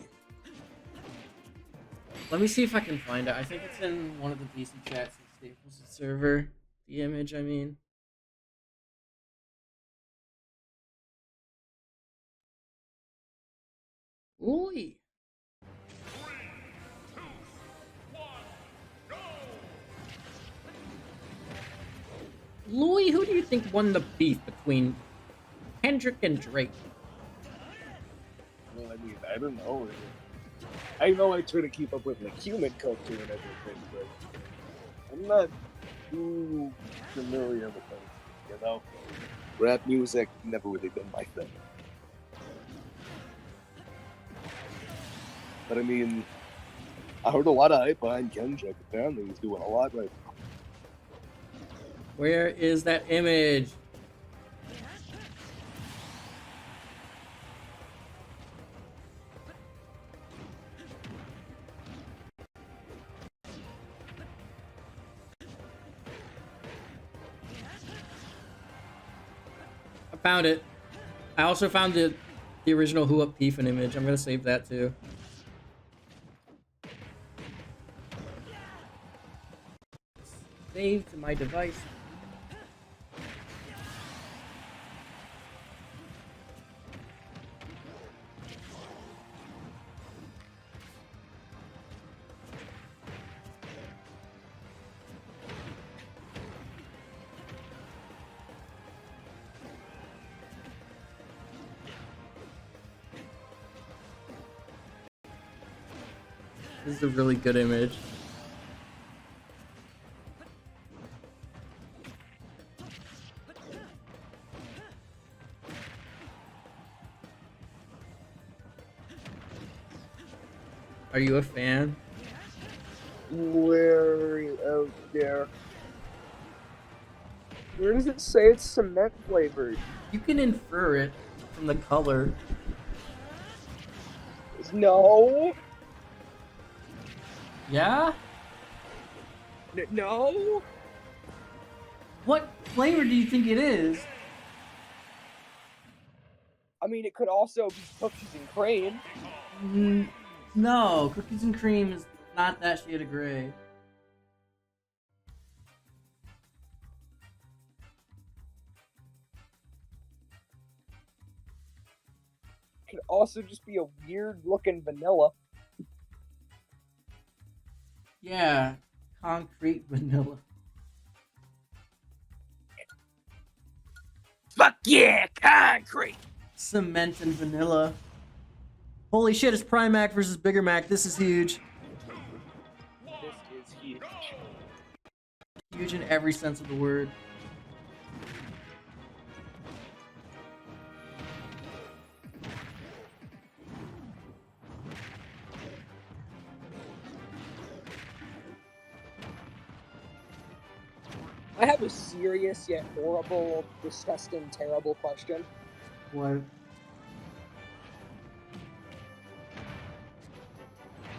Speaker 1: Let me see if I can find it. I think it's in one of the PC chats in Staples' server. The image, I mean. Ooh.
Speaker 3: 3, 2, 1, go!
Speaker 1: Louis, who do you think won the beef between Hendrick and Drake?
Speaker 4: Well, I mean, I don't know. I know I try to keep up with, like, human culture and everything, but I'm not too familiar with those, you know? Rap music, never really been my thing. But I mean, I heard a lot of hype behind Kendrick. Apparently he's doing a lot right now.
Speaker 1: Where is that image? I found it. I also found the original Who Up Beefin' image. I'm gonna save that too. Save to my device. This is a really good image. Are you a fan?
Speaker 2: Where out there? Where does it say it's cement flavored?
Speaker 1: You can infer it from the color.
Speaker 2: No.
Speaker 1: Yeah?
Speaker 2: No.
Speaker 1: What flavor do you think it is?
Speaker 2: I mean, it could also be cookies and cream.
Speaker 1: No, cookies and cream is not that shade of gray.
Speaker 2: It could also just be a weird looking vanilla.
Speaker 1: Yeah, concrete vanilla.
Speaker 2: Fuck yeah, concrete.
Speaker 1: Cement and vanilla. Holy shit, it's Prime Mac versus Bigger Mac. This is huge.
Speaker 2: This is huge.
Speaker 1: Huge in every sense of the word.
Speaker 5: I have a serious yet horrible, disgusting, terrible question.
Speaker 1: What?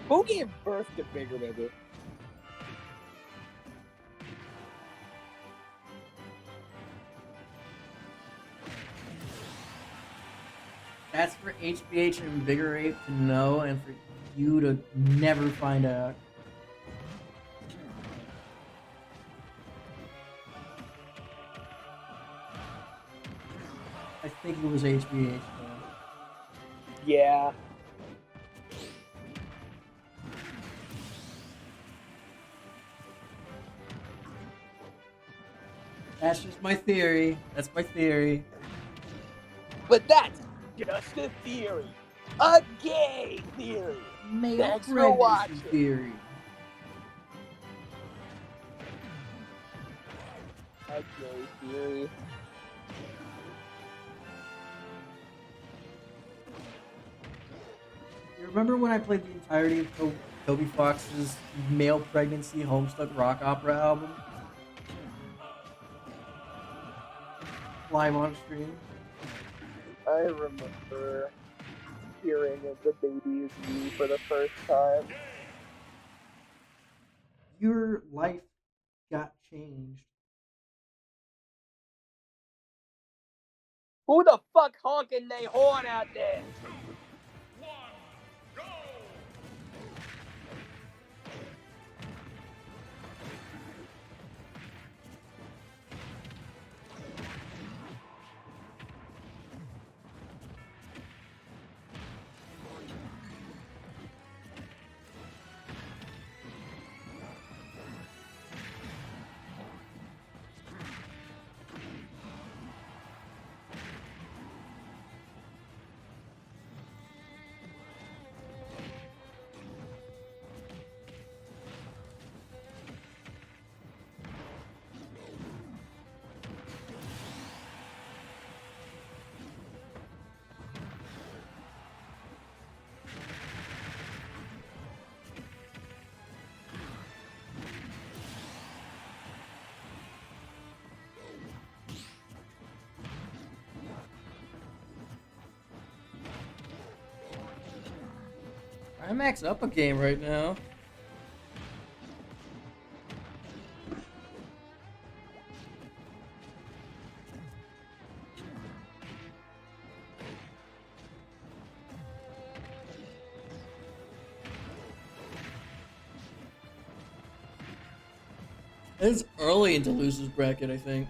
Speaker 5: Who gave birth to Bigger Bigger?
Speaker 1: That's for HBH and Invigorate to know, and for you to never find out. I think it was HBH though.
Speaker 5: Yeah.
Speaker 1: That's just my theory. That's my theory.
Speaker 5: But that's just a theory. A gay theory.
Speaker 1: Male
Speaker 5: Thanks for
Speaker 1: pregnancy
Speaker 5: watching.
Speaker 1: theory.
Speaker 5: A gay theory.
Speaker 1: You remember when I played the entirety of Toby Fox's male pregnancy Homestuck rock opera album? Live on stream.
Speaker 5: I remember hearing of The Baby Is You for the first time.
Speaker 1: Your life got changed.
Speaker 5: Who the fuck honking they horn out there?
Speaker 3: One, go!
Speaker 1: I max up a game right now. It's early into Luce's bracket, I think.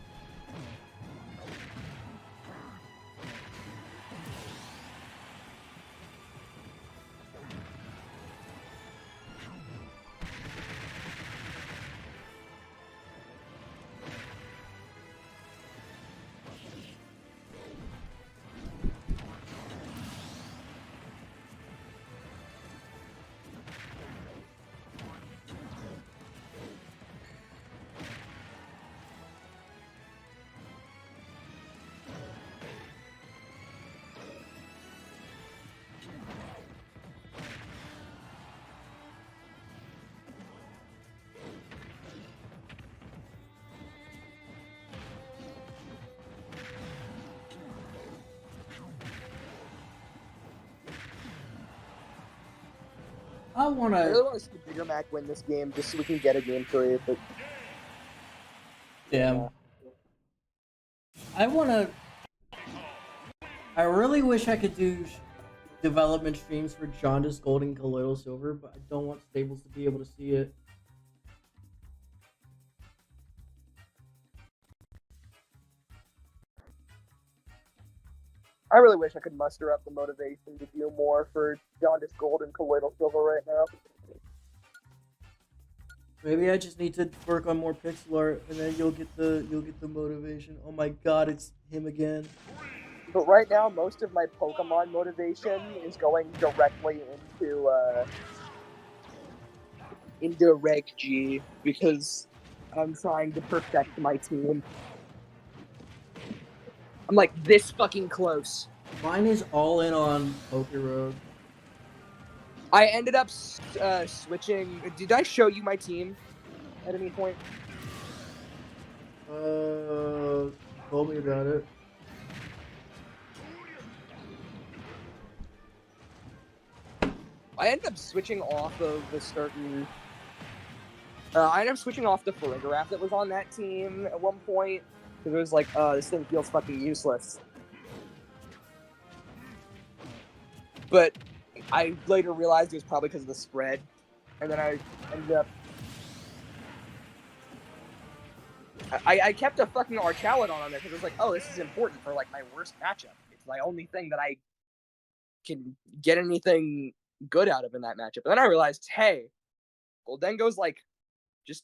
Speaker 1: I
Speaker 5: I really
Speaker 1: wanna,
Speaker 5: want to see Bigger Mac win this game just so we can get a game 3. But
Speaker 1: damn. I really wish I could do development streams for Jaundice Gold and Colloidal Silver, but I don't want Stables to be able to see it.
Speaker 5: I really wish I could muster up the motivation to do more for Jaundice Gold and Colloidal Silver right now.
Speaker 1: Maybe I just need to work on more pixel art, and then you'll get the motivation. Oh my god, it's him again.
Speaker 5: But right now, most of my Pokemon motivation is going directly into Reg G because I'm trying to perfect my team. I'm like this fucking close.
Speaker 1: Mine is all in on Poké Road.
Speaker 5: I ended up switching. Did I show you my team at any point?
Speaker 1: Told me about it.
Speaker 2: I ended up switching off of a certain. I ended up switching off the Farigiraf that was on that team at one point because it was like, this thing feels fucking useless. But I later realized it was probably because of the spread, and then I ended up. I kept a fucking Archaludon on there because it was like, oh, this is important for like my worst matchup. It's my only thing that I can get anything good out of in that matchup. And then I realized, hey, Goldengo's like just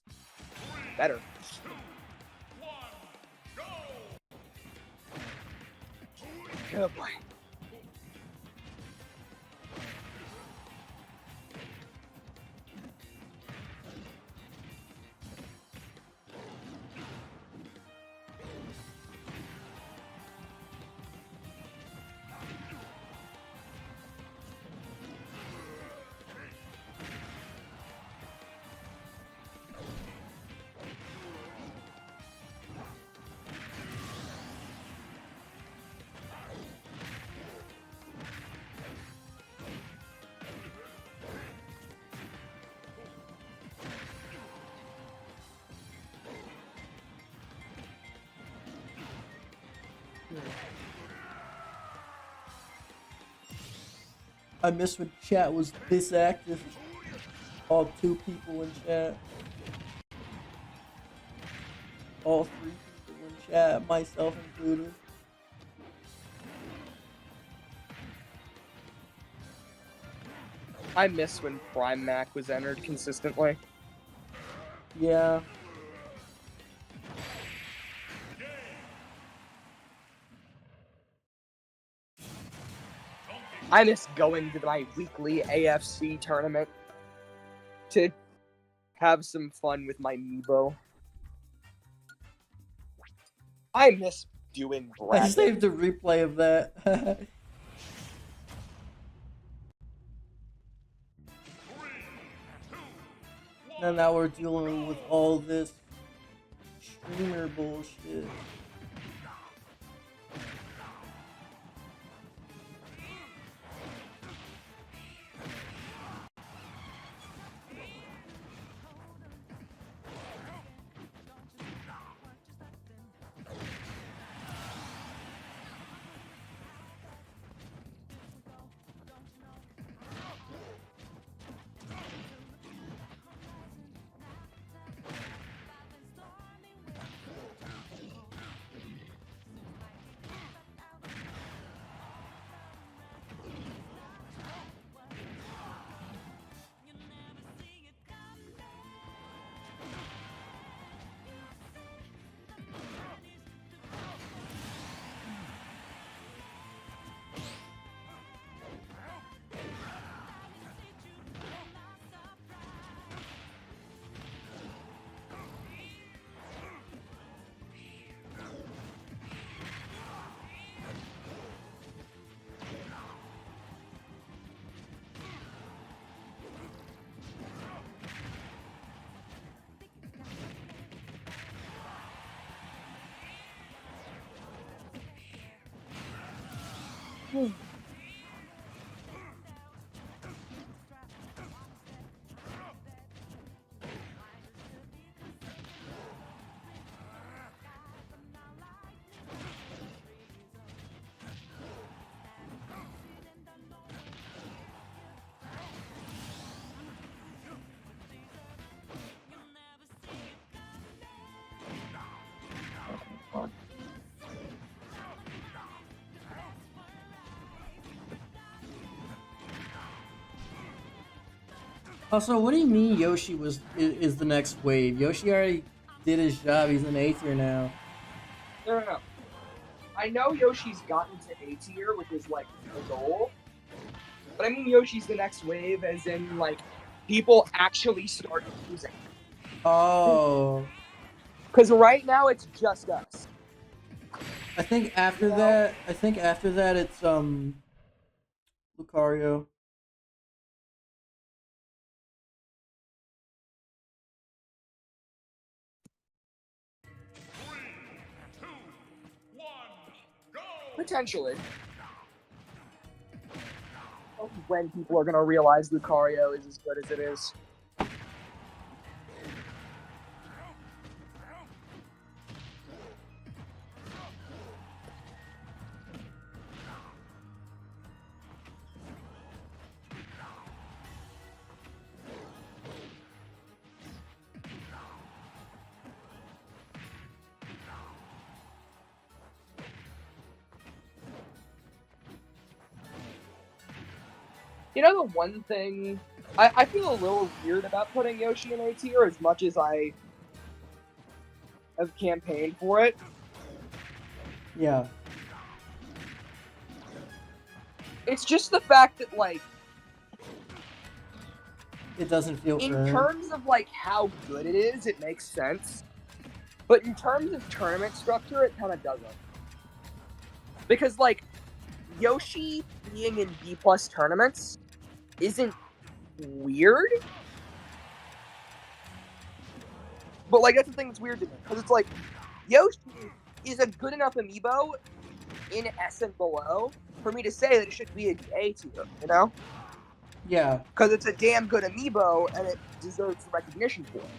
Speaker 2: better. Oh boy.
Speaker 1: I miss when chat was this active. All 2 people in chat. All 3 people in chat, myself included.
Speaker 2: I miss when Prime Mac was entered consistently.
Speaker 1: Yeah.
Speaker 2: I miss going to my weekly AFC tournament to have some fun with my Amiibo. I miss doing
Speaker 1: I
Speaker 2: bracket.
Speaker 1: saved a replay of that. And now we're dealing with all this streamer bullshit. Also, what do you mean Yoshi is the next wave? Yoshi already did his job. He's an A tier now.
Speaker 2: No. I know Yoshi's gotten to A tier, which is like the goal. But I mean Yoshi's the next wave, as in like people actually start using it.
Speaker 1: Oh.
Speaker 2: Because right now it's just us.
Speaker 1: I think after that it's Lucario.
Speaker 2: Potentially. When people are gonna realize Lucario is as good as it is. You know, the one thing I feel a little weird about putting Yoshi in A tier as much as I have campaigned for it.
Speaker 6: Yeah.
Speaker 2: It's just the fact that, like,
Speaker 6: It doesn't feel
Speaker 2: in
Speaker 6: earned.
Speaker 2: terms of, like, how good it is, it makes sense. But in terms of tournament structure, it kind of doesn't. Because, like, Yoshi being in B+ tournaments isn't weird. But, like, that's the thing that's weird to me. Because it's like, Yoshi is a good enough amiibo in S and below for me to say that it should be an A tier, you know?
Speaker 6: Yeah.
Speaker 2: Because it's a damn good amiibo and it deserves recognition for it.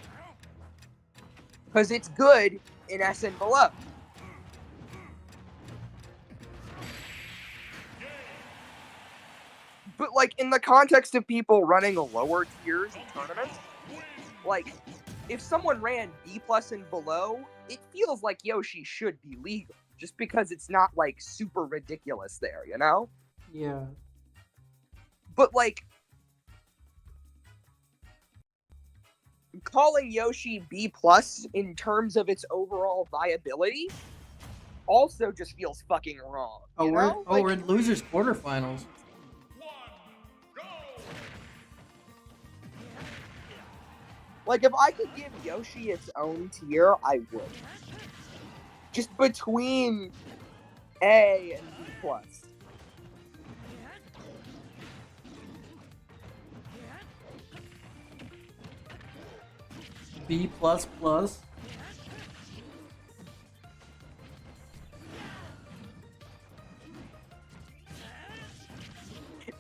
Speaker 2: Because it's good in S and below. But, like, in the context of people running lower tiers in tournaments, like, if someone ran B+ and below, it feels like Yoshi should be legal. Just because it's not, like, super ridiculous there, you know?
Speaker 6: Yeah.
Speaker 2: But, like, calling Yoshi B+ in terms of its overall viability also just feels fucking wrong.
Speaker 6: Oh,
Speaker 2: You know?
Speaker 6: we're in losers quarterfinals.
Speaker 2: Like, if I could give Yoshi its own tier, I would. Just between A and B+.
Speaker 6: B++.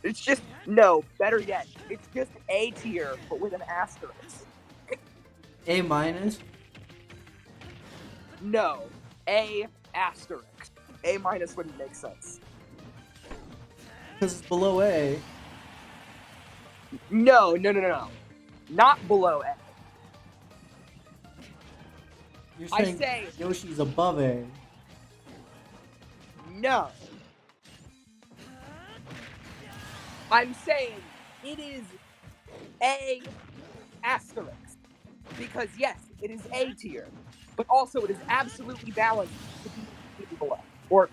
Speaker 2: It's just, no, better yet, it's just A tier, but with an asterisk.
Speaker 6: A-.
Speaker 2: No, A asterisk. A- wouldn't make sense.
Speaker 6: Because it's below A.
Speaker 2: No. Not below A.
Speaker 6: You're
Speaker 2: I
Speaker 6: saying
Speaker 2: say
Speaker 6: Yoshi's above A.
Speaker 2: no. I'm saying it is A asterisk. Because yes, it is A tier, but also it is absolutely balanced to be below. Or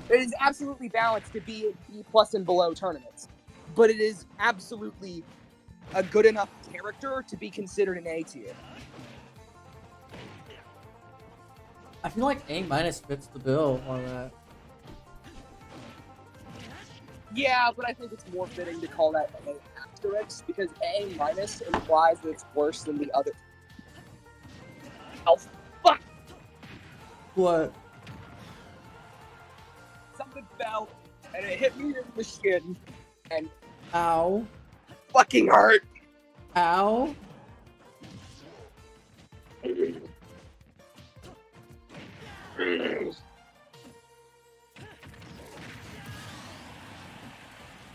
Speaker 2: it is absolutely balanced to be in B+ and below tournaments. But it is absolutely a good enough character to be considered an A tier.
Speaker 6: I feel like A- fits the bill on that.
Speaker 2: Yeah, but I think it's more fitting to call that an A asterisk because A- implies that it's worse than the other. Oh, fuck!
Speaker 6: What?
Speaker 2: Something fell, and it hit me in the shin, and
Speaker 6: Ow.
Speaker 2: fucking hurt.
Speaker 6: Ow.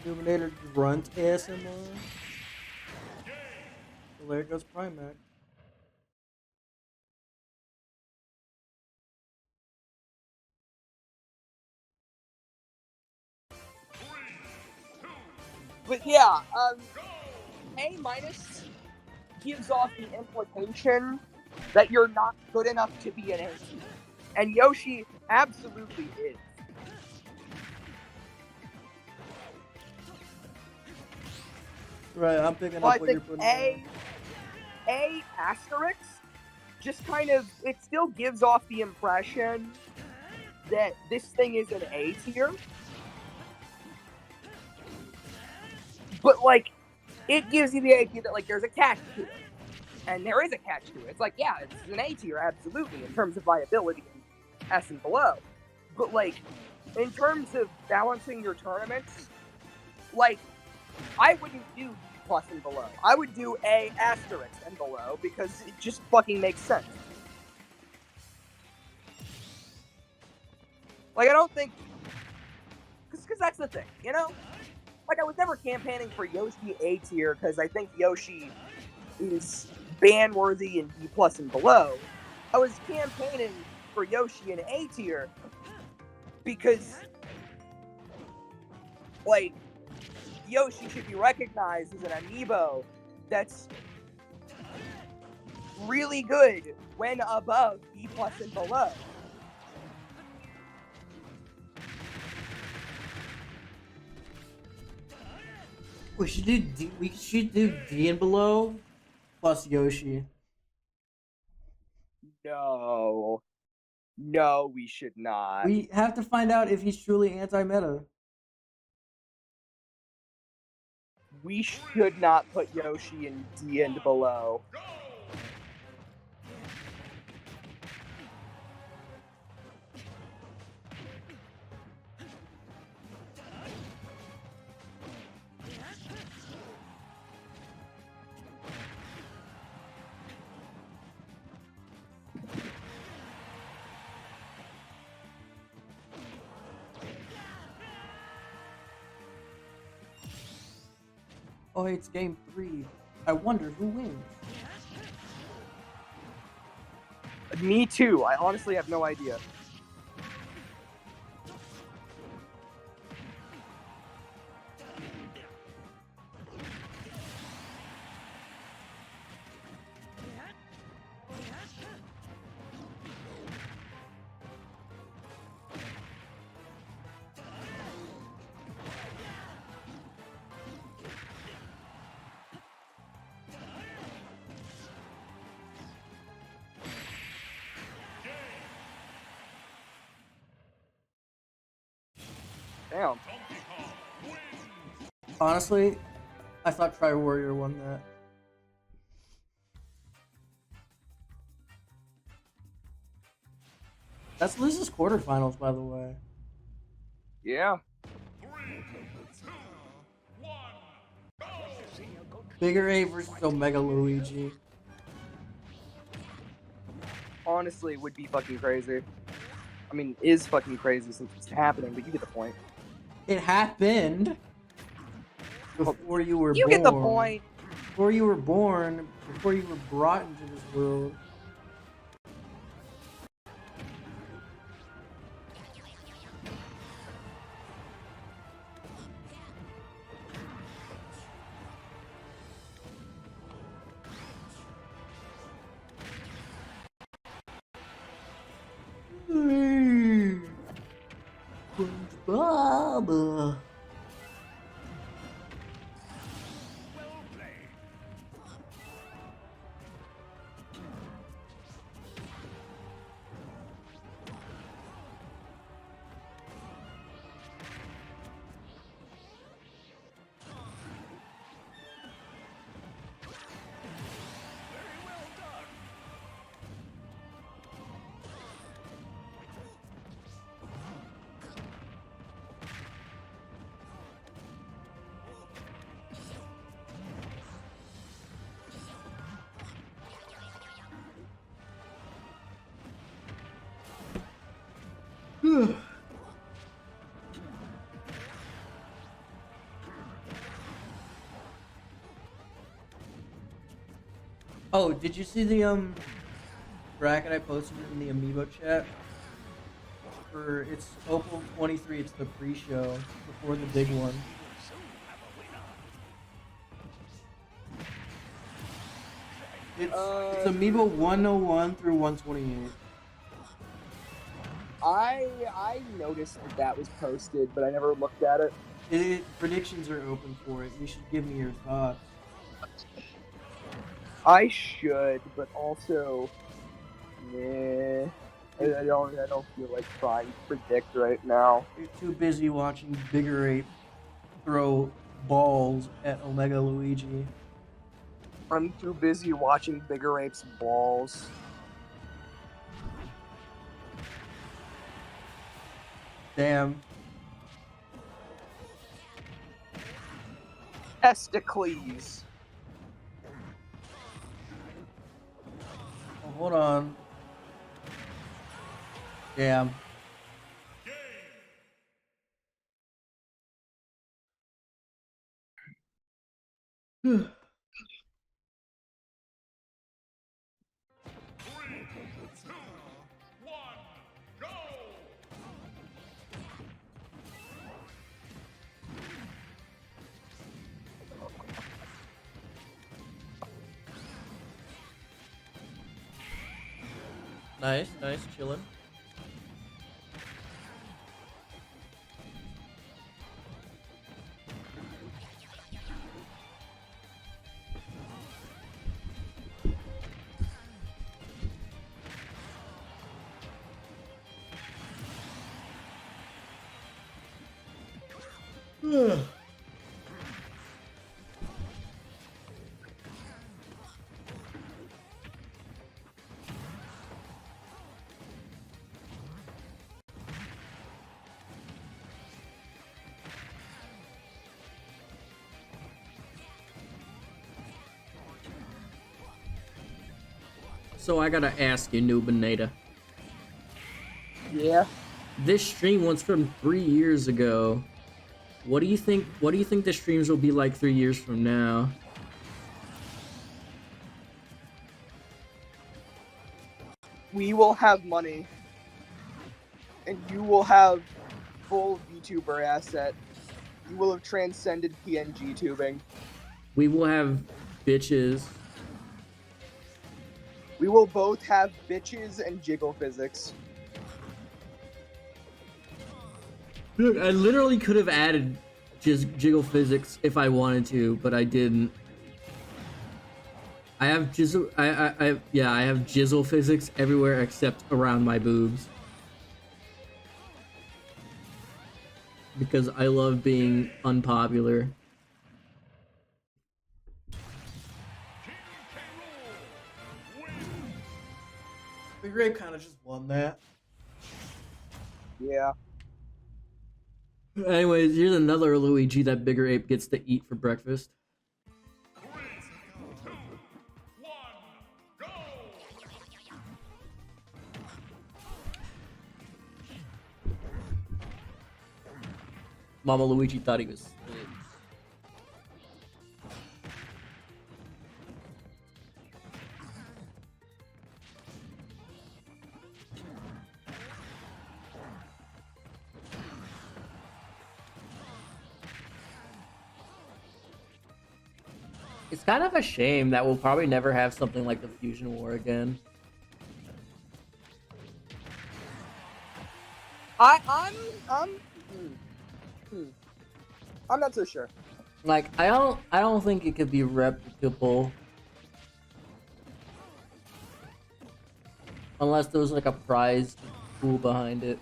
Speaker 6: Noobinator grunt ASMR. Well, there goes Primac.
Speaker 2: But yeah, A- gives off the implication that you're not good enough to be an A tier. And Yoshi absolutely is.
Speaker 6: Right, I'm picking
Speaker 2: Well,
Speaker 6: up
Speaker 2: I
Speaker 6: what you're
Speaker 2: think
Speaker 6: putting
Speaker 2: A asterisk just kind of, it still gives off the impression that this thing is an A tier. But, like, it gives you the idea that, like, there's a catch to it. And there is a catch to it. It's like, yeah, it's an A tier, absolutely, in terms of viability and S and below. But, like, in terms of balancing your tournaments, like, I wouldn't do B plus and below. I would do A asterisk and below because it just fucking makes sense. Like, I don't think, because that's the thing, you know? Like, I was never campaigning for Yoshi A tier because I think Yoshi is ban-worthy in B plus and below. I was campaigning for Yoshi in A tier because, like, Yoshi should be recognized as an amiibo that's really good when above B plus and below.
Speaker 6: We should do D and below plus Yoshi.
Speaker 2: No. No, we should not.
Speaker 6: We have to find out if he's truly anti-meta.
Speaker 2: We should not put Yoshi in D and below.
Speaker 6: Oh, hey, it's game 3. I wonder who wins.
Speaker 2: Me too. I honestly have no idea. Damn.
Speaker 6: Honestly, I thought Tri Warrior won that. That's Liz's quarterfinals, by the way.
Speaker 2: Yeah.
Speaker 3: 3, 2, 1, go!
Speaker 6: Bigger A versus Omega Luigi.
Speaker 2: Honestly, would be fucking crazy. I mean, is fucking crazy since it's happening, but you get the point.
Speaker 6: It happened before you were born.
Speaker 2: You get the point.
Speaker 6: Before you were born, before you were brought into this world. SpongeBob. Oh, did you see the bracket I posted in the Amiibo chat? For it's Opal 23, it's the pre-show before the big one. It's Amiibo 101 through 128.
Speaker 2: I noticed that was posted, but I never looked at it.
Speaker 6: Predictions are open for it. You should give me your thoughts.
Speaker 2: I should, but also, nah. I don't feel like trying to predict right now.
Speaker 6: You're too busy watching Bigger Ape throw balls at Omega Luigi.
Speaker 2: I'm too busy watching Bigger Ape's balls.
Speaker 6: Damn.
Speaker 2: Testicles.
Speaker 6: Oh, hold on. Damn.
Speaker 3: Three, two, one, go!
Speaker 1: Nice, nice, chilling. So I gotta ask you, Noobinator.
Speaker 2: Yeah.
Speaker 1: This stream was from 3 years ago. What do you think? What do you think the streams will be like 3 years from now?
Speaker 2: We will have money. And you will have full VTuber asset. You will have transcended PNG tubing.
Speaker 1: We will have bitches.
Speaker 2: We will both have bitches and jiggle physics.
Speaker 1: Look, I literally could have added just jiggle physics if I wanted to, but I didn't. I have jizzle. I have jizzle physics everywhere except around my boobs. Because I love being unpopular.
Speaker 6: Big Ray kind of just won that.
Speaker 2: Yeah.
Speaker 1: Anyways, here's another Luigi that Bigger Ape gets to eat for breakfast.
Speaker 3: 3, 2, 1, go!
Speaker 1: Mama Luigi thought he was slick. It's kind of a shame that we'll probably never have something like the Fusion War again.
Speaker 2: I'm not so sure.
Speaker 1: Like I don't think it could be replicable unless there was like a prize pool behind it.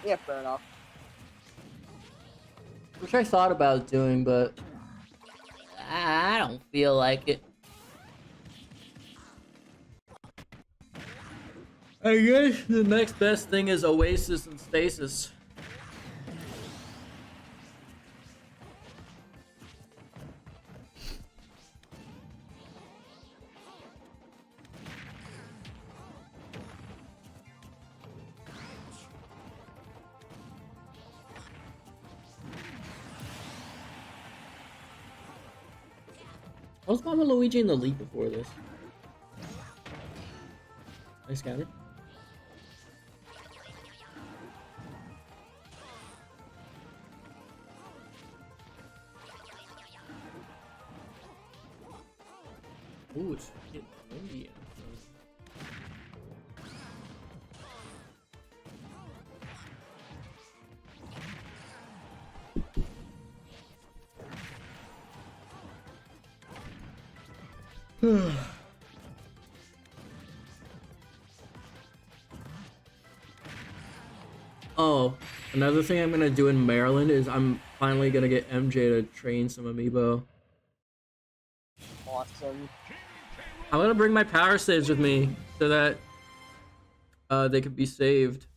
Speaker 2: Yeah, fair enough.
Speaker 1: Which I thought about doing, but I don't feel like it. I guess the next best thing is Oasis and Stasis. Was Mama Luigi in the league before this? I scouted. Ooh, it's getting windy. Oh, another thing I'm gonna do in Maryland is I'm finally gonna get MJ to train some Amiibo.
Speaker 2: Awesome.
Speaker 1: I'm gonna bring my power saves with me so that they could be saved.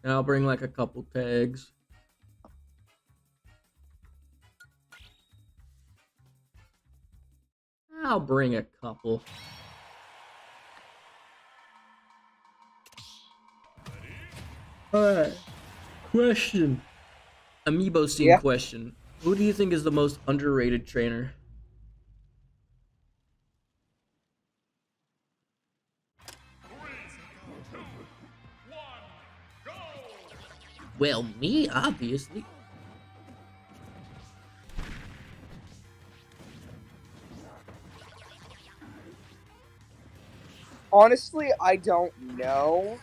Speaker 1: And I'll bring like a couple tags. I'll bring a couple. Alright. Question. Amiibo scene
Speaker 2: Yeah.
Speaker 1: question. Who do you think is the most underrated trainer? Well, me, obviously.
Speaker 2: Honestly, I don't know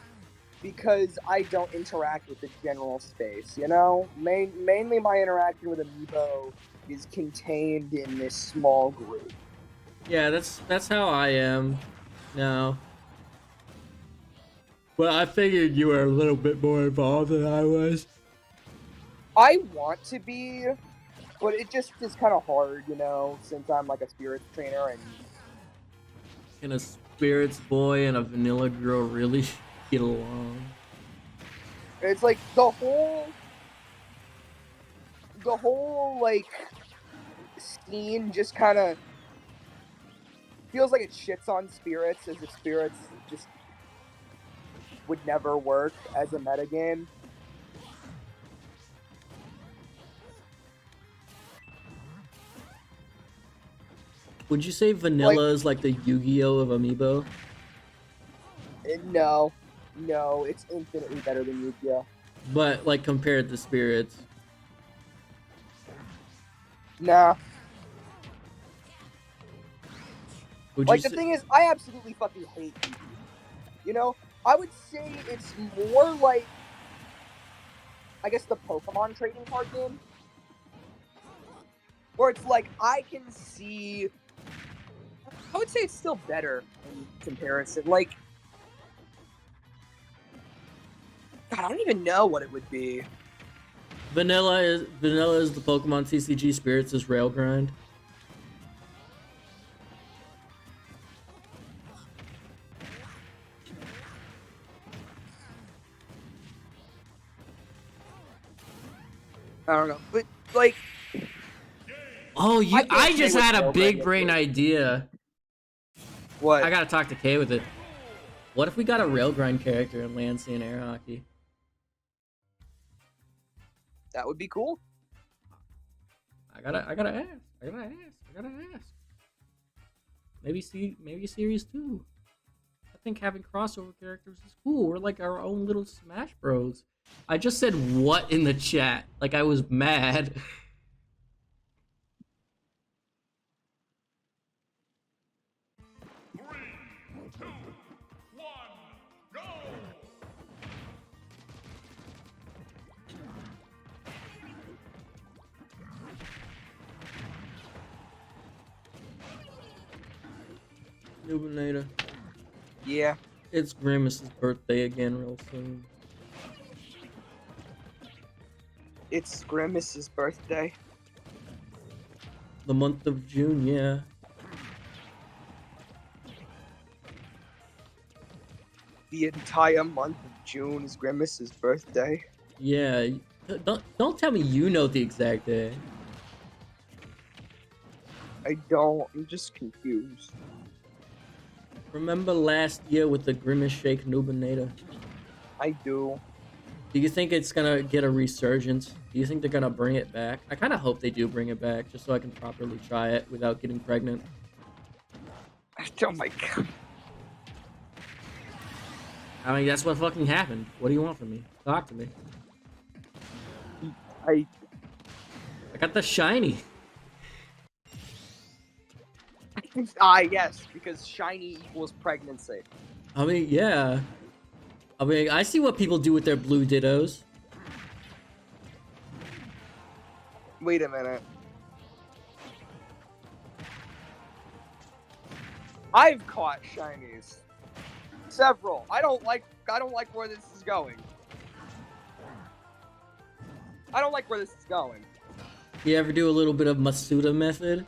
Speaker 2: because I don't interact with the general space. You know, mainly my interaction with Amiibo is contained in this small group.
Speaker 1: Yeah, that's how I am now. But I figured you were a little bit more involved than I was.
Speaker 2: I want to be, but it just is kind of hard, you know, since I'm like a spirits trainer and
Speaker 1: Can a spirits boy and a vanilla girl really get along?
Speaker 2: it's like the whole like scene just kind of feels like it shits on spirits as if spirits just would never work as a metagame.
Speaker 1: Would you say vanilla is like the Yu-Gi-Oh of Amiibo?
Speaker 2: No, it's infinitely better than Yu-Gi-Oh.
Speaker 1: But like compared to spirits.
Speaker 2: Nah.
Speaker 1: Would
Speaker 2: Like
Speaker 1: you
Speaker 2: the thing is, I absolutely fucking hate Yu-Gi. You know, I would say it's more like, I guess, the Pokemon trading card game, where it's like I can see. I would say it's still better in comparison. Like, God, I don't even know what it would be.
Speaker 1: vanilla is the Pokemon TCG, spirits is Railgrind.
Speaker 2: I don't know, but like,
Speaker 1: Oh,
Speaker 2: I can't
Speaker 1: I
Speaker 2: say
Speaker 1: just
Speaker 2: what
Speaker 1: had a
Speaker 2: Railgrind
Speaker 1: big
Speaker 2: is
Speaker 1: brain
Speaker 2: good.
Speaker 1: idea.
Speaker 2: What?
Speaker 1: I gotta talk to Kay with it. What if we got a Railgrind character in Land, and Air Hockey?
Speaker 2: That would be cool.
Speaker 1: I gotta ask. Maybe series 2. I think having crossover characters is cool. We're like our own little Smash Bros. I just said what in the chat, like I was mad.
Speaker 3: 3, 2, 1, go!
Speaker 1: Noobinator.
Speaker 2: Yeah.
Speaker 1: It's Grimace's birthday again real soon.
Speaker 2: It's Grimace's birthday.
Speaker 1: The month of June, yeah.
Speaker 2: The entire month of June is Grimace's birthday.
Speaker 1: Yeah. Don't tell me you know the exact day.
Speaker 2: I don't. I'm just confused.
Speaker 1: Remember last year with the Grimace Shake Noobinator?
Speaker 2: I do.
Speaker 1: Do you think it's gonna get a resurgence? Do you think they're gonna bring it back? I kind of hope they do bring it back, just so I can properly try it without getting pregnant.
Speaker 2: Oh my god.
Speaker 1: I mean, that's what fucking happened. What do you want from me? Talk to me. I got the shiny.
Speaker 2: Yes, because shiny equals pregnancy.
Speaker 1: I mean, yeah. I mean, I see what people do with their blue dittos.
Speaker 2: Wait a minute. I've caught shinies. Several. I don't like where this is going. I don't like where this is going.
Speaker 1: You ever do a little bit of Masuda method?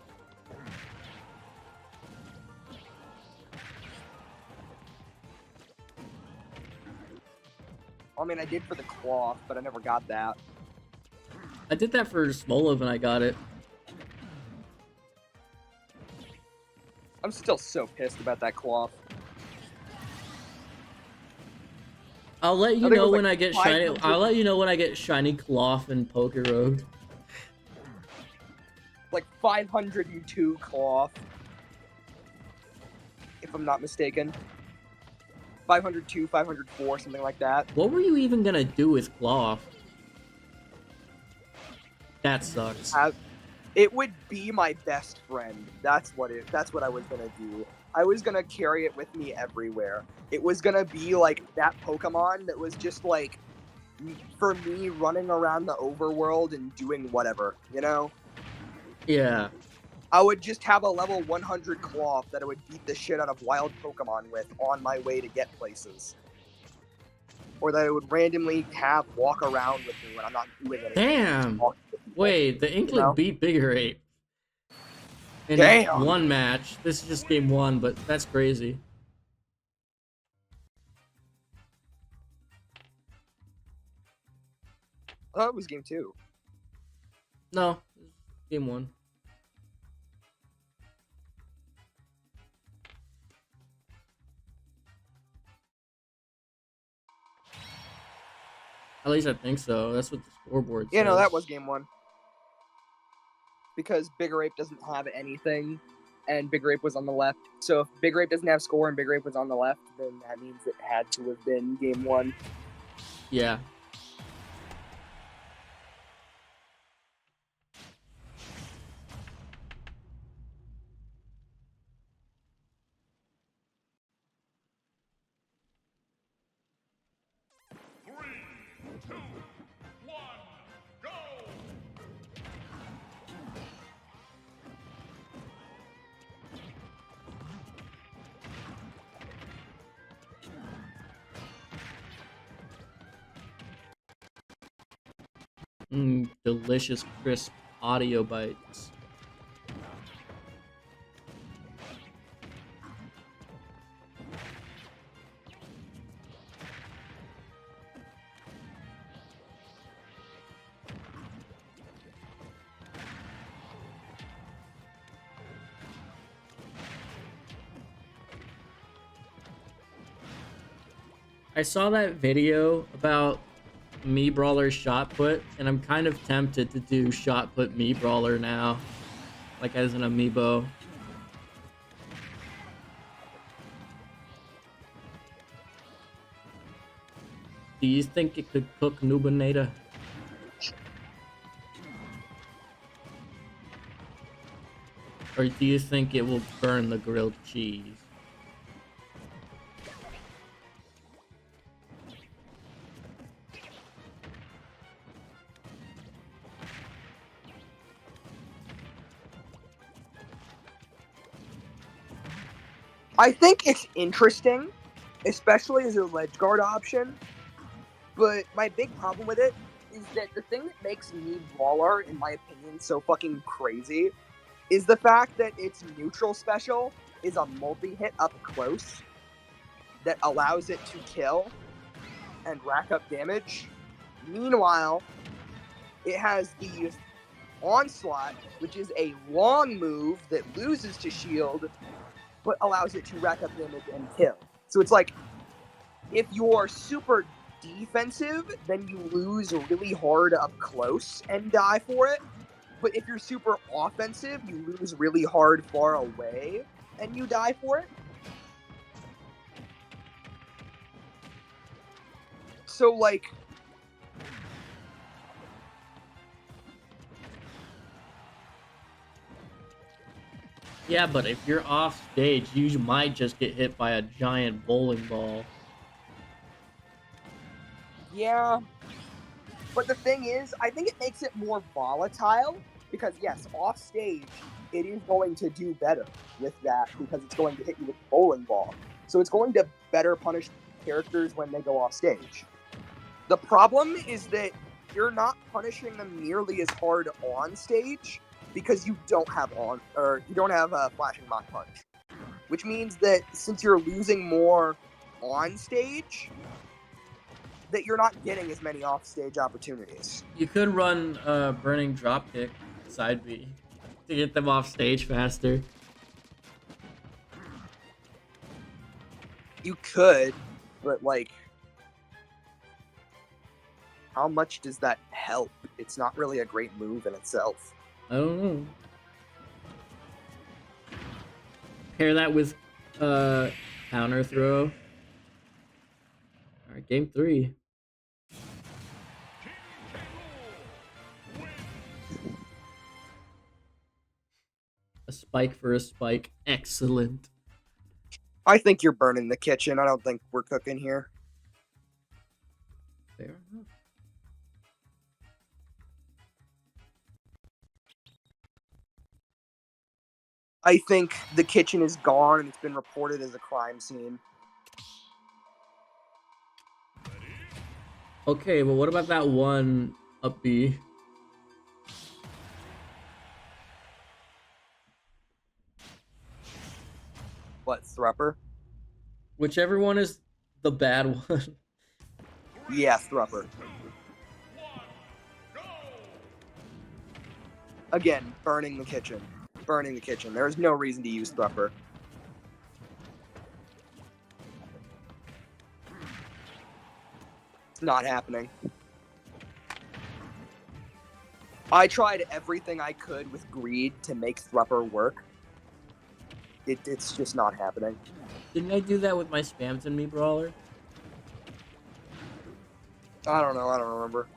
Speaker 2: I mean, I did for the cloth, but I never got that.
Speaker 1: I did that for Smolov and I got it.
Speaker 2: I'm still so pissed about that cloth.
Speaker 1: I'll let you
Speaker 2: think it
Speaker 1: know
Speaker 2: was
Speaker 1: when
Speaker 2: like
Speaker 1: I get shiny.
Speaker 2: 500.
Speaker 1: I'll let you know when I get shiny cloth and Poke Rogue.
Speaker 2: Like 502 cloth, if I'm not mistaken. 502, 504, something like that.
Speaker 1: What were you even gonna do with cloth? That sucks.
Speaker 2: It would be my best friend. That's what I was gonna do. I was gonna carry it with me everywhere. It was gonna be like that Pokemon that was just like, for me, running around the overworld and doing whatever, you know?
Speaker 1: Yeah.
Speaker 2: I would just have a level 100 cloth that I would beat the shit out of wild Pokemon with on my way to get places. Or that I would randomly have walk around with me when I'm not doing anything.
Speaker 1: Damn. Wait, the Inkling
Speaker 2: know?
Speaker 1: beat Bigger Ape. In
Speaker 2: Damn.
Speaker 1: one match. This is just game one, but that's crazy.
Speaker 2: I thought it was game 2.
Speaker 1: No, game one. At least I think so. That's what the scoreboard says.
Speaker 2: Yeah, no, that was game 1. Because Bigger Ape doesn't have anything, and Bigger Ape was on the left. So if Bigger Ape doesn't have score and Bigger Ape was on the left, then that means it had to have been game 1.
Speaker 1: Yeah.
Speaker 3: Three, two, one, go!
Speaker 1: Delicious, crisp audio bites. I saw that video about Mii Brawler shot put, and I'm kind of tempted to do shot put Mii Brawler now, like as an amiibo. Do you think it could cook Noobinator? Or do you think it will burn the grilled cheese?
Speaker 2: I think it's interesting, especially as a ledge guard option. But my big problem with it is that the thing that makes Mii Brawler, in my opinion, so fucking crazy is the fact that its neutral special is a multi-hit up close that allows it to kill and rack up damage. Meanwhile, it has the Onslaught, which is a long move that loses to shield, but allows it to rack up damage and kill. So it's like, if you're super defensive, then you lose really hard up close and die for it. But if you're super offensive, you lose really hard far away and you die for it. So, like,
Speaker 1: Yeah, but if you're off stage, you might just get hit by a giant bowling ball.
Speaker 2: yeah. But the thing is, I think it makes it more volatile because, yes, off stage, it is going to do better with that because it's going to hit you with a bowling ball. So it's going to better punish characters when they go off stage. The problem is that you're not punishing them nearly as hard on stage because you don't have a flashing Mach Punch. Which means that since you're losing more on stage, that you're not getting as many offstage opportunities.
Speaker 1: You could run burning dropkick side B to get them off stage faster.
Speaker 2: You could, but like, how much does that help? It's not really a great move in itself.
Speaker 1: I don't know. Pair that with counter throw. All right, game 3. A spike for a spike. Excellent.
Speaker 2: I think you're burning the kitchen. I don't think we're cooking here.
Speaker 1: Fair enough.
Speaker 2: I think the kitchen is gone and it's been reported as a crime scene.
Speaker 1: Okay, well, what about that one up B?
Speaker 2: What, Thrupper?
Speaker 1: Whichever one is the bad one.
Speaker 2: Yeah, Thrupper. Again, burning the kitchen. Burning the kitchen. There is no reason to use Thrupper. It's not happening. I tried everything I could with Greed to make Thrupper work. It's just not happening.
Speaker 1: Didn't I do that with my Spams and Me brawler?
Speaker 2: I don't know. I don't remember.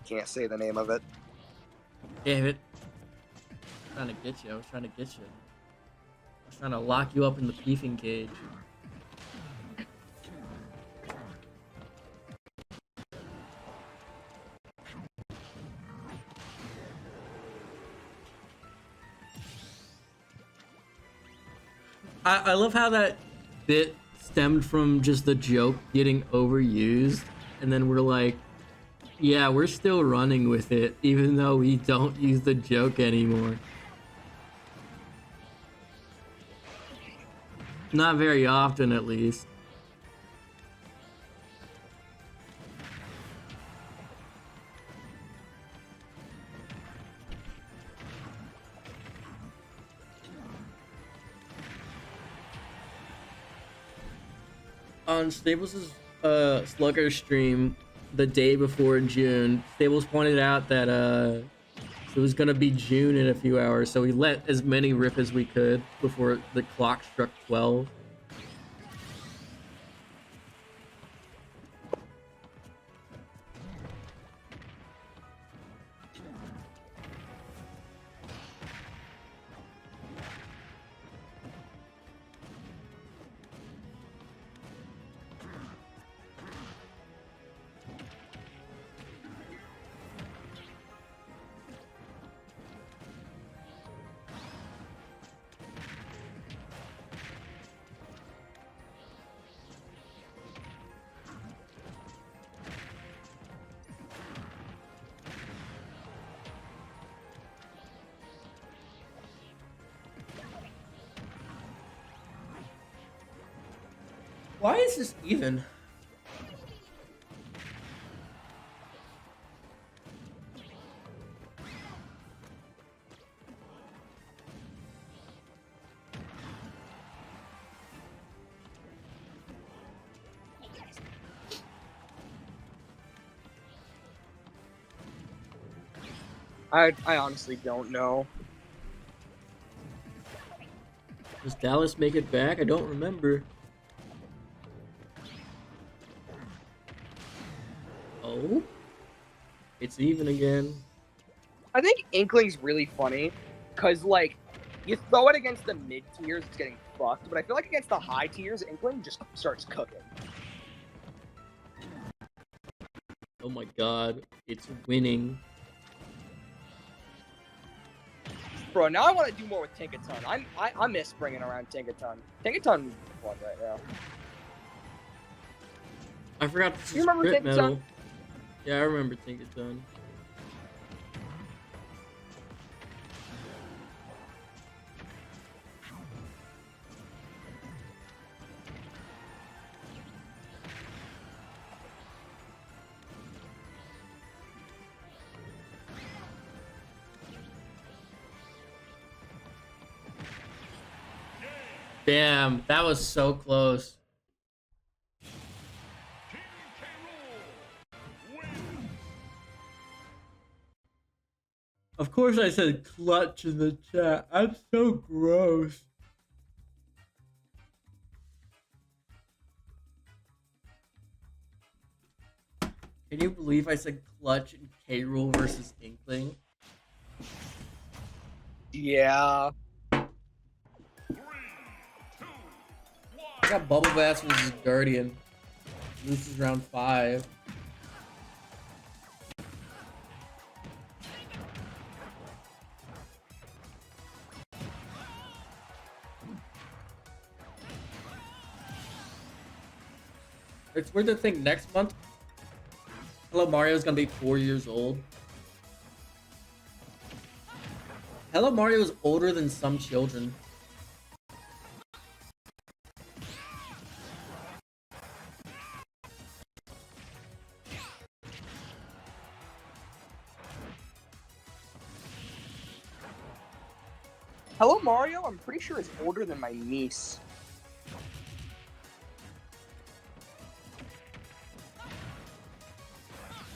Speaker 2: Can't say the name of it.
Speaker 1: Damn it. I was trying to get you. I was trying to get you. I was trying to lock you up in the beefing cage. I love how that bit stemmed from just the joke getting overused, and then we're like, yeah, we're still running with it, even though we don't use the joke anymore. Not very often, at least. On Stables' Slugger stream the day before June, Stables pointed out that it was gonna be June in a few hours, so we let as many rip as we could before the clock struck 12. Why is this even?
Speaker 2: I honestly don't know.
Speaker 1: Does Dallas make it back? I don't remember. Oh? It's even again.
Speaker 2: I think Inkling's really funny, because, like, you throw it against the mid tiers, it's getting fucked, but I feel like against the high tiers, Inkling just starts cooking.
Speaker 1: Oh my god, it's winning.
Speaker 2: Bro, now I want to do more with Tinkaton. I miss bringing around Tinkaton. Tinkaton is fun right now.
Speaker 1: I forgot this is
Speaker 2: You remember
Speaker 1: crit
Speaker 2: Tinkaton?
Speaker 1: metal. Yeah, I remember Tinkaton. Damn, that was so close.
Speaker 3: King K. Rool wins.
Speaker 1: Of course I said clutch in the chat. I'm so gross. Can you believe I said clutch in K. Rool versus Inkling?
Speaker 4: Yeah.
Speaker 3: 3, 2, 1.
Speaker 1: I got Bubble Bass versus Guardian. Loses round 5. It's weird to think next month Hello Mario is gonna be 4 years old. Hello Mario is older than some children.
Speaker 2: Hello Mario, I'm pretty sure is older than my niece.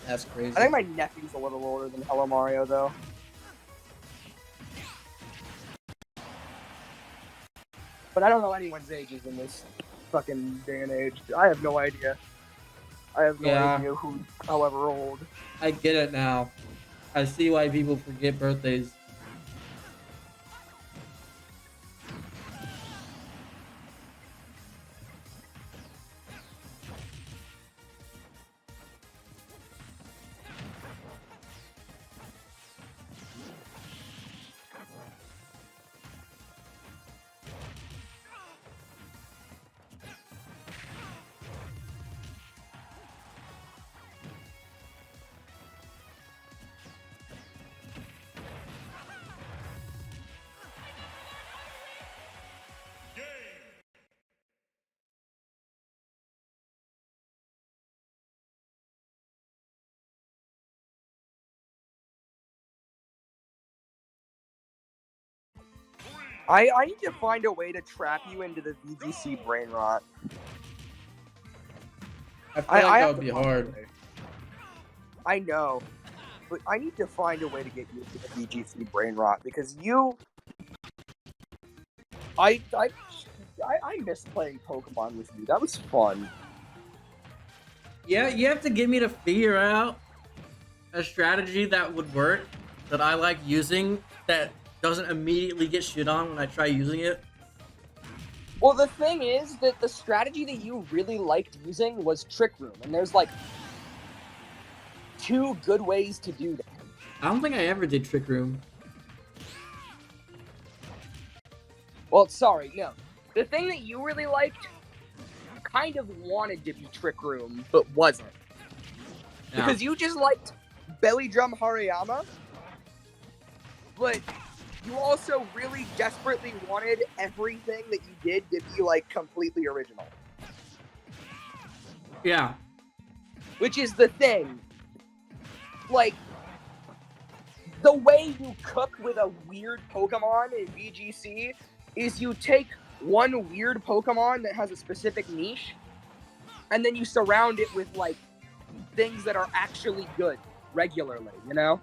Speaker 1: That's crazy.
Speaker 2: I think my nephew's a little older than Hello Mario, though. But I don't know anyone's ages in this fucking day and age. I have no idea. I have no
Speaker 1: Yeah.
Speaker 2: idea who's however old.
Speaker 1: I get it now. I see why people forget birthdays.
Speaker 3: Game.
Speaker 2: I need to find a way to trap you into the VGC brain rot.
Speaker 1: I feel like that
Speaker 2: have
Speaker 1: would
Speaker 2: to
Speaker 1: be
Speaker 2: find a
Speaker 1: hard.
Speaker 2: way. I know, but I need to find a way to get you into the VGC brain rot because you. I miss playing Pokemon with you. That was fun.
Speaker 1: Yeah, you have to get me to figure out a strategy that would work, that I like using, that doesn't immediately get shit on when I try using it.
Speaker 2: Well, the thing is that the strategy that you really liked using was Trick Room, and there's like 2 good ways to do that.
Speaker 1: I don't think I ever did Trick Room.
Speaker 2: Well, sorry, no. The thing that you really liked kind of wanted to be Trick Room, but wasn't.
Speaker 1: Yeah.
Speaker 2: Because you just liked Belly Drum Hariyama, but you also really desperately wanted everything that you did to be, like, completely original.
Speaker 1: Yeah.
Speaker 2: Which is the thing. Like, the way you cook with a weird Pokemon in VGC is you take one weird Pokemon that has a specific niche, and then you surround it with, like, things that are actually good regularly, you know?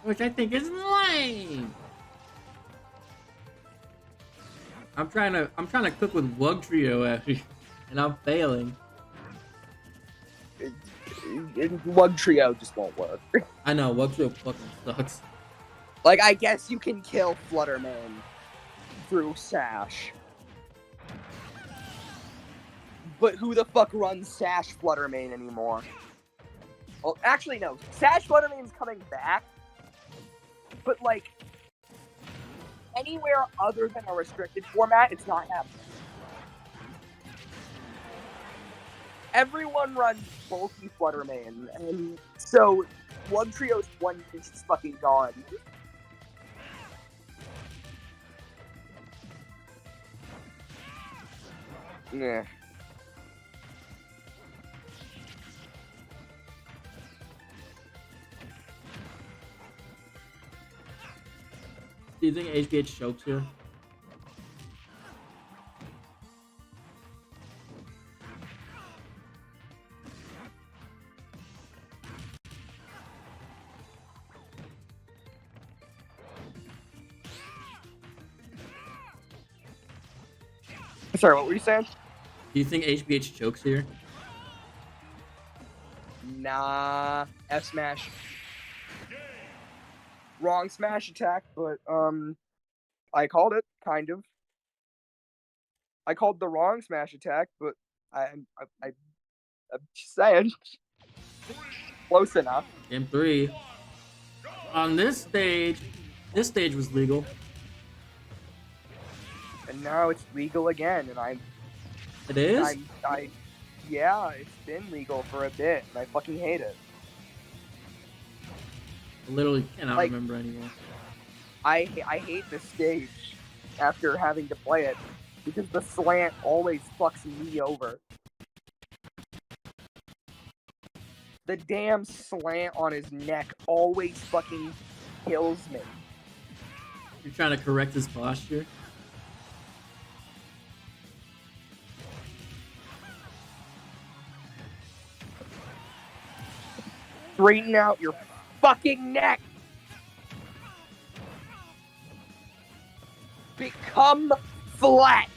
Speaker 1: Which I think is lame. I'm trying to cook with Wug Trio actually, and I'm failing.
Speaker 2: Lug Trio just won't work.
Speaker 1: I know Wug Trio fucking sucks.
Speaker 2: Like, I guess you can kill Flutterman through Sash. But who the fuck runs Sash Fluttermane anymore? Well, actually, no. Sash Fluttermane's coming back. But, like, anywhere other than a restricted format, it's not happening. Everyone runs bulky Fluttermane, and so Lug Trio's one piece is fucking gone. Yeah.
Speaker 1: Do you think HBH chokes here?
Speaker 2: Sorry, what were you saying?
Speaker 1: Do you think HBH chokes here?
Speaker 2: Nah, F smash. Wrong smash attack, but I called it kind of. I called the wrong smash attack, but I'm just saying, close enough.
Speaker 1: Game 3. On this stage was legal.
Speaker 2: And now it's legal again, and
Speaker 1: It is?
Speaker 2: yeah, it's been legal for a bit, and I fucking hate it.
Speaker 1: I literally cannot
Speaker 2: Like-
Speaker 1: remember anymore.
Speaker 2: I hate this stage after having to play it because the slant always fucks me over. The damn slant on his neck always fucking kills me.
Speaker 1: You're trying to correct his posture?
Speaker 2: Straighten out your fucking neck. Become flat.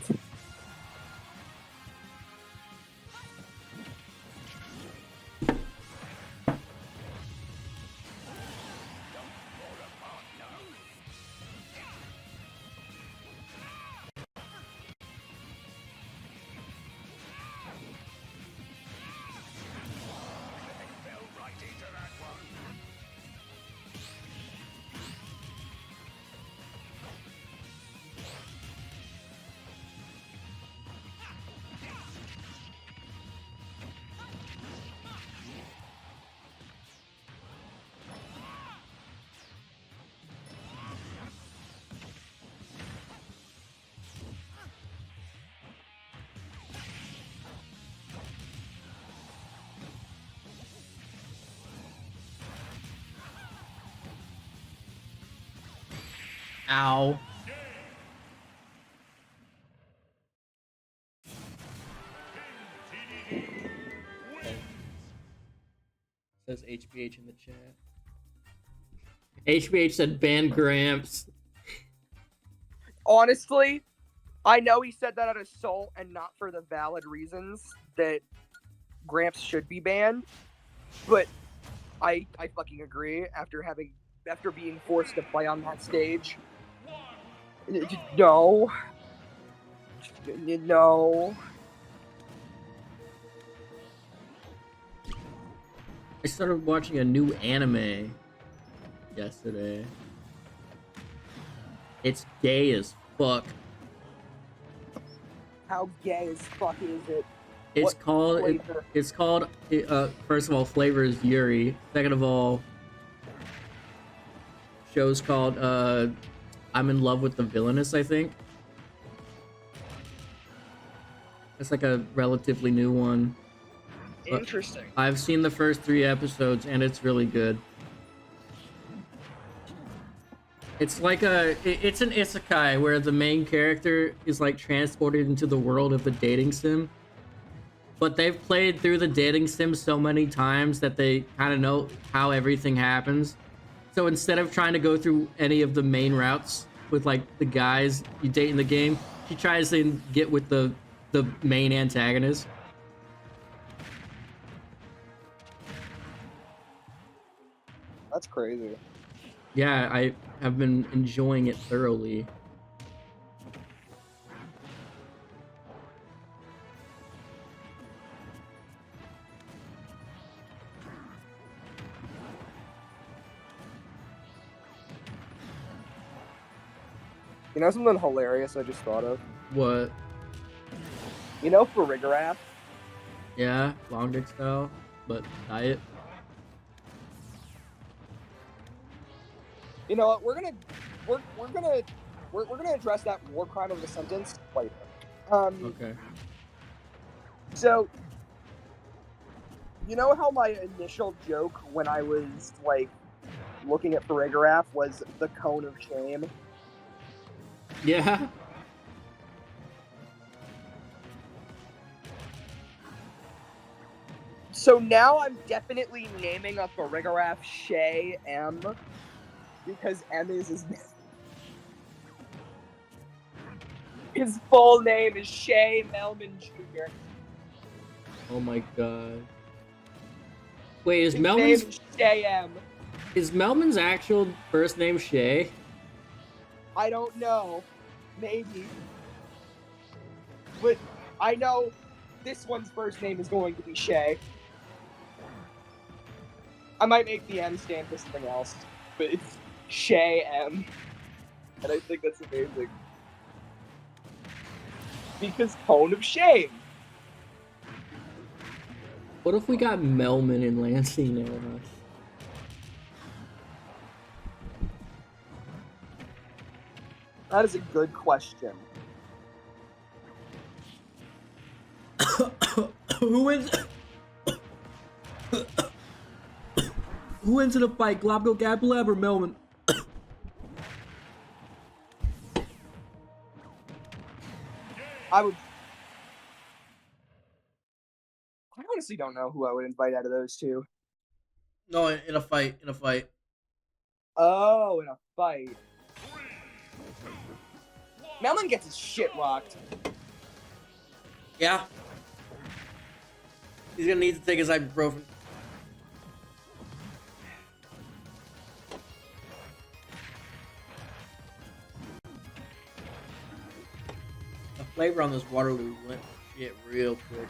Speaker 1: Ow. Says HBH in the chat. HBH said ban Gramps.
Speaker 2: Honestly, I know he said that at Assault and not for the valid reasons that Gramps should be banned, but I fucking agree after being forced to play on that stage. No. No.
Speaker 1: I started watching a new anime yesterday. It's gay as fuck.
Speaker 2: How gay as fuck is it?
Speaker 1: It's
Speaker 2: What
Speaker 1: called.
Speaker 2: flavor?
Speaker 1: It's called. First of all, flavor is Yuri. Second of all, show's called. I'm in love with the villainess. I think. It's like a relatively new one.
Speaker 2: Interesting.
Speaker 1: I've seen the first 3 episodes and it's really good. It's like it's an isekai where the main character is like transported into the world of the dating sim. But they've played through the dating sim so many times that they kind of know how everything happens. So instead of trying to go through any of the main routes with like the guys you date in the game, she tries to get with the main antagonist.
Speaker 2: That's crazy.
Speaker 1: Yeah, I have been enjoying it thoroughly.
Speaker 2: You know something hilarious I just thought of?
Speaker 1: What?
Speaker 2: You know Farigarath?
Speaker 1: Yeah, long dick style, but diet.
Speaker 2: You know what? We're gonna address that war crime of the sentence later.
Speaker 1: Okay.
Speaker 2: So you know how my initial joke when I was like looking at Farigarath was the cone of shame?
Speaker 1: Yeah.
Speaker 2: So now I'm definitely naming a Farigarath Shay M because M is his name.
Speaker 5: His full name is Shay Melman Jr.
Speaker 1: Oh my god. Wait,
Speaker 5: His name is Shay M.
Speaker 1: is Melman's actual first name Shay?
Speaker 5: I don't know. Maybe. But I know this one's first name is going to be Shay. I might make the M stand for something else, but it's Shay M. And I think that's amazing. Because Cone of Shame.
Speaker 1: What if we got Melman and Lansing in us?
Speaker 5: That is a good question.
Speaker 1: Who wins? Who wins in a fight, Globno Gablab or Melman?
Speaker 5: I honestly don't know who I would invite out of those two.
Speaker 1: No, in a fight.
Speaker 5: Oh, in a fight. Melman gets his shit rocked.
Speaker 1: Yeah. He's gonna need to take his ibuprofen. The flavor on this Waterloo went shit real quick.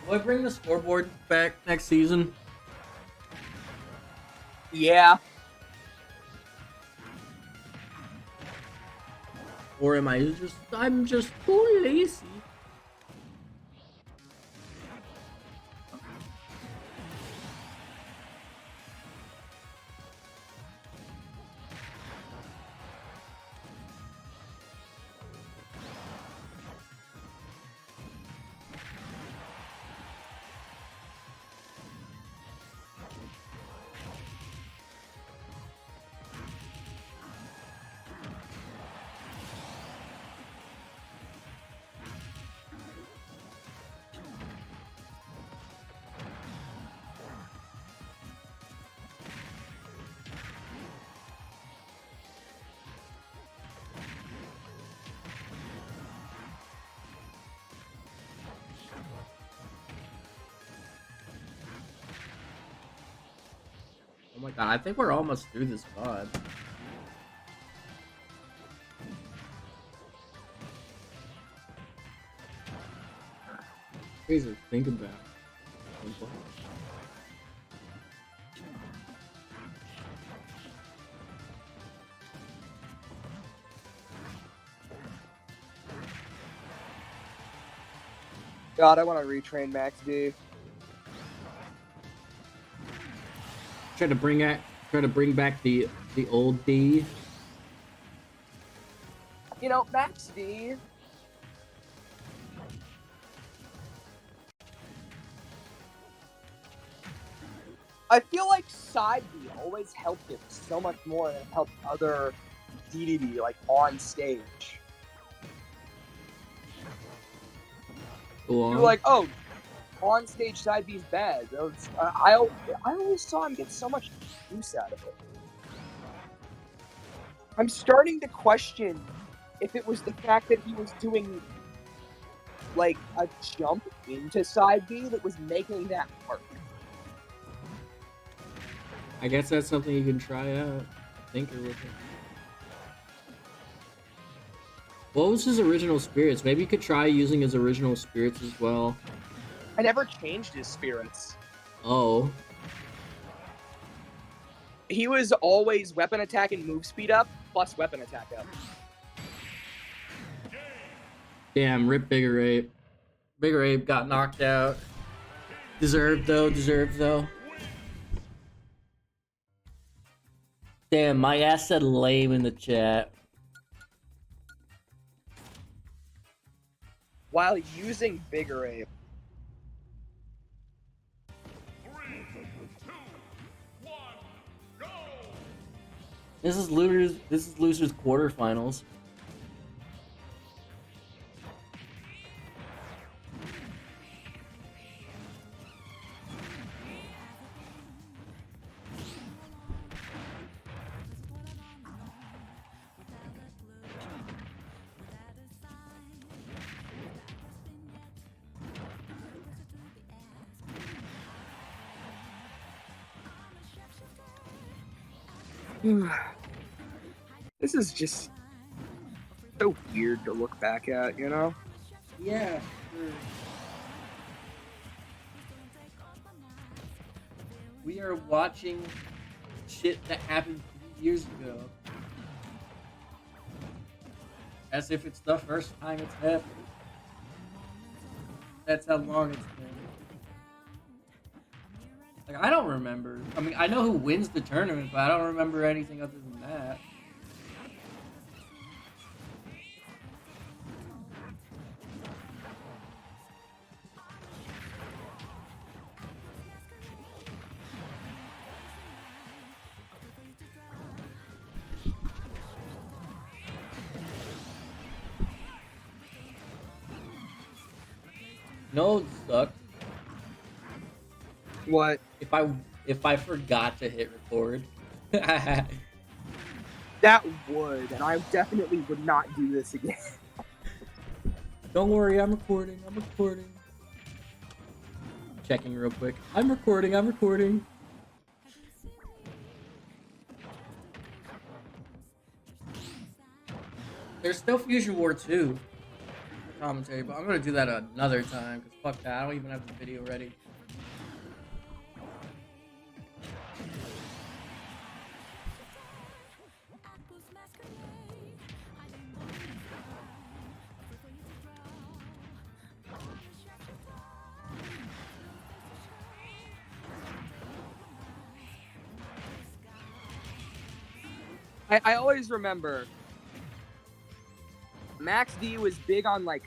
Speaker 1: Will I bring the scoreboard back next season?
Speaker 5: Yeah.
Speaker 1: Or am I'm just too lazy? Oh my god, I think we're almost through this VOD. Crazy to think about.
Speaker 5: God, I want to retrain Max D.
Speaker 1: Try to bring back the old D.
Speaker 5: You know, Max D. I feel like side B always helped him so much more than it helped other DDD like on stage.
Speaker 1: Go on.
Speaker 5: You're like, oh, on stage side B is bad. I always saw him get so much use out of it. I'm starting to question if it was the fact that he was doing like a jump into side B that was making that work.
Speaker 1: I guess that's something you can try out. Tinker with it. What was his original spirits? Maybe you could try using his original spirits as well.
Speaker 5: I never changed his spirits.
Speaker 1: Oh.
Speaker 5: He was always weapon attack and move speed up, plus weapon attack up.
Speaker 1: Damn, rip Bigger Ape. Bigger Ape got knocked out. Deserved though. Damn, my ass said lame in the chat.
Speaker 5: While using Bigger Ape.
Speaker 3: 3, 2, 1.
Speaker 1: This is losers quarterfinals.
Speaker 5: This is just so weird to look back at, you know?
Speaker 6: Yeah, sure. We are watching shit that happened 3 years ago. As if it's the first time it's happened. That's how long it's been. Like, I don't remember. I mean, I know who wins the tournament, but I don't remember anything other than that.
Speaker 1: No, it sucked.
Speaker 5: What?
Speaker 1: If I forgot to hit record.
Speaker 5: That would, and I definitely would not do this again.
Speaker 1: Don't worry, I'm recording. I'm recording. Checking real quick. I'm recording. I'm recording. There's still Fusion War 2 commentary, but I'm gonna do that another time because fuck that. I don't even have the video ready.
Speaker 5: I always remember Max D was big on like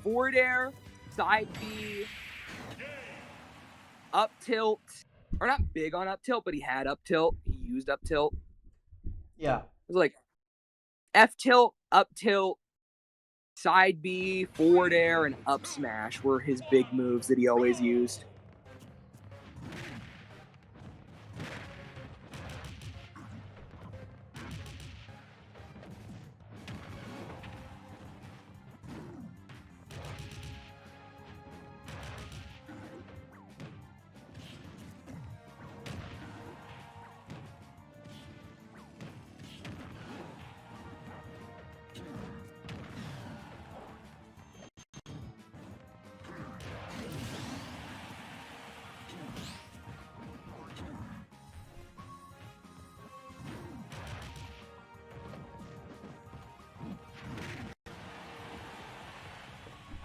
Speaker 5: forward air, side B, up tilt, or not big on up tilt, but he had up tilt. He used up tilt.
Speaker 6: Yeah.
Speaker 5: It was like F tilt, up tilt, side B, forward air, and up smash were his big moves that he always used.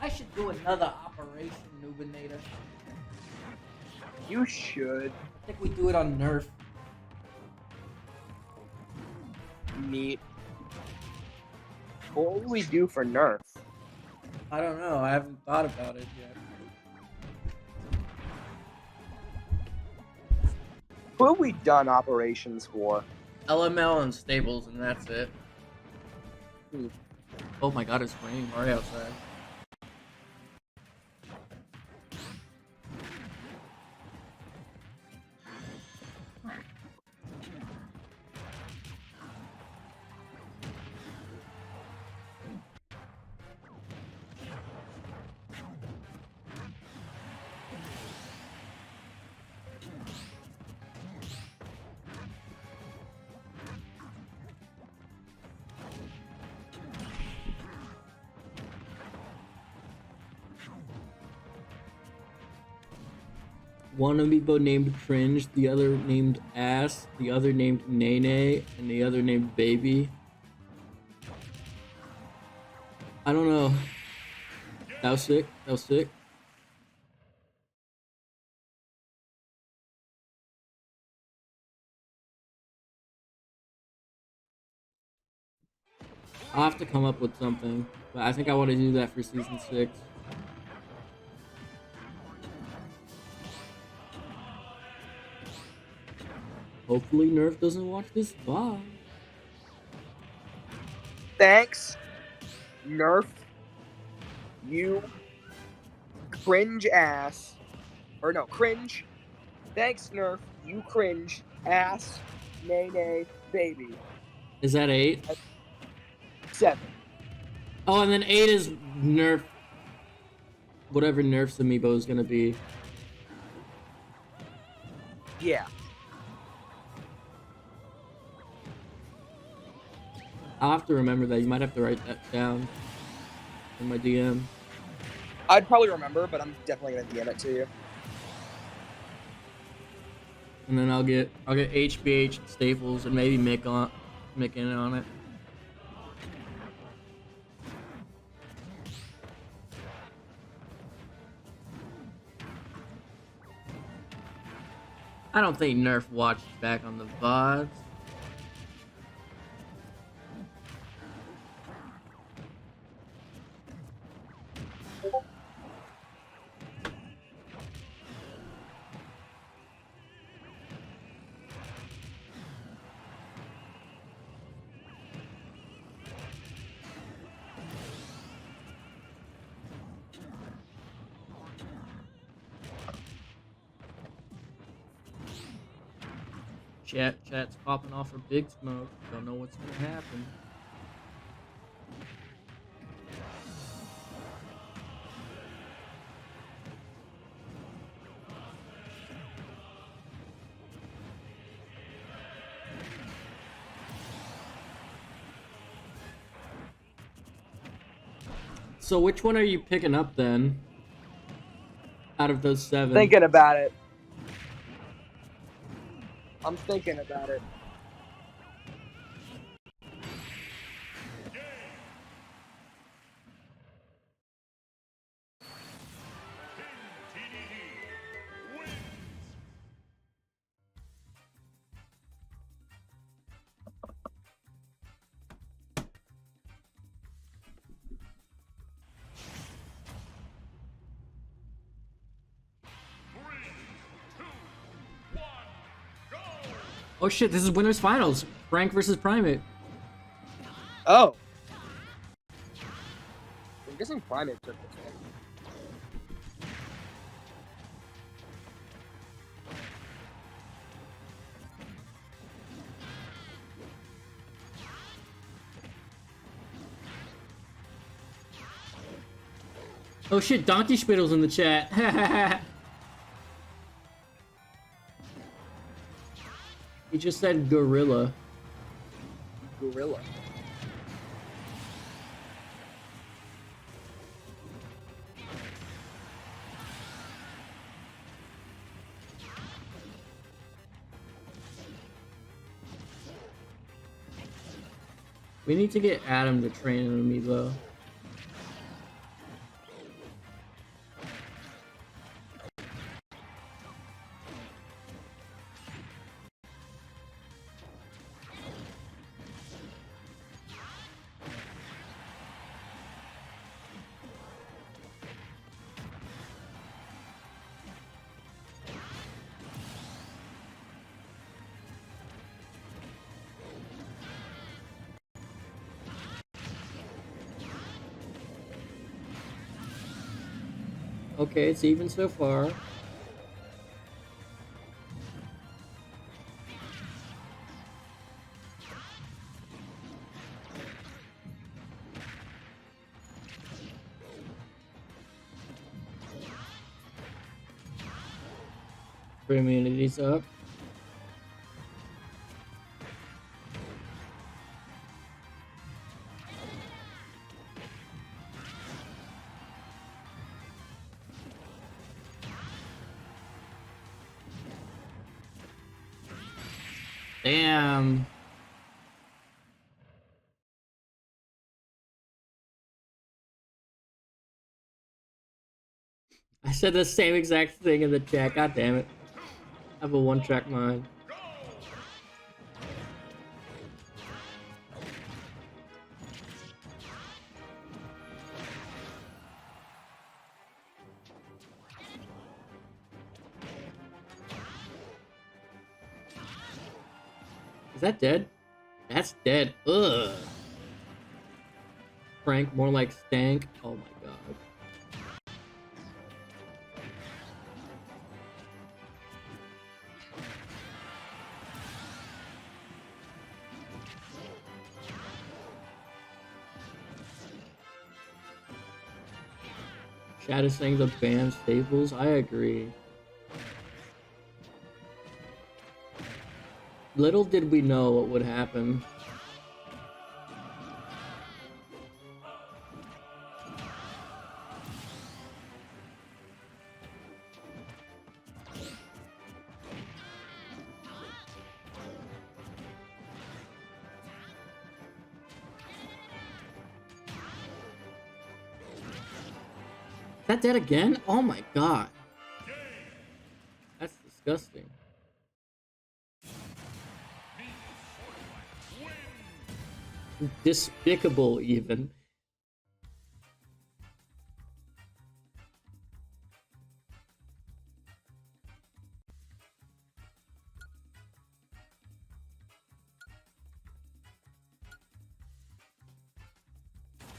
Speaker 6: I should do another Operation Noobinator.
Speaker 5: You should.
Speaker 6: I think we do it on Nerf.
Speaker 5: Neat. What would we do for Nerf?
Speaker 6: I don't know. I haven't thought about it yet.
Speaker 5: Who have we done operations for?
Speaker 1: LML and stables, and that's it. Ooh. Oh my god, it's raining right outside. One amiibo named Cringe, the other named Ass, the other named Nene, and the other named Baby. I don't know. That was sick. That was sick. I'll have to come up with something, but I think I want to do that for season 6. Hopefully Nerf doesn't watch this. Bye.
Speaker 5: Thanks, Nerf. You cringe ass. Or no, cringe. Thanks, Nerf. You cringe ass. Nay, nay, baby.
Speaker 1: Is that 8?
Speaker 5: 7.
Speaker 1: Oh, and then 8 is Nerf. Whatever Nerf's amiibo is gonna be.
Speaker 5: Yeah.
Speaker 1: I'll have to remember that. You might have to write that down in my DM.
Speaker 5: I'd probably remember, but I'm definitely gonna DM it to you.
Speaker 1: And then I'll get HBH Staples and maybe Mick in on it. I don't think Nerf watches back on the VODs. Chat's popping off for Big Smoke. Don't know what's gonna happen. So which one are you picking up then? Out of those 7?
Speaker 5: Thinking about it. I'm thinking about it.
Speaker 3: TDD wins. Three, two, one, go.
Speaker 1: Oh shit, this is winners finals. Frank versus Primate.
Speaker 5: Oh. I'm guessing Primate took this one.
Speaker 1: Oh shit, Donkey Spittle's in the chat. He just said gorilla.
Speaker 5: Gorilla.
Speaker 1: We need to get Adam to train an amiibo. Okay, it's even so far. Immunity's up. Damn. I said the same exact thing in the chat. God damn it. I have a one-track mind. Is that dead? That's dead. Ugh. Frank, more like Stank. Oh my god. Chat is saying the band staples. I agree. Little did we know what would happen. Is that dead again? Oh my god. That's disgusting. Despicable, even.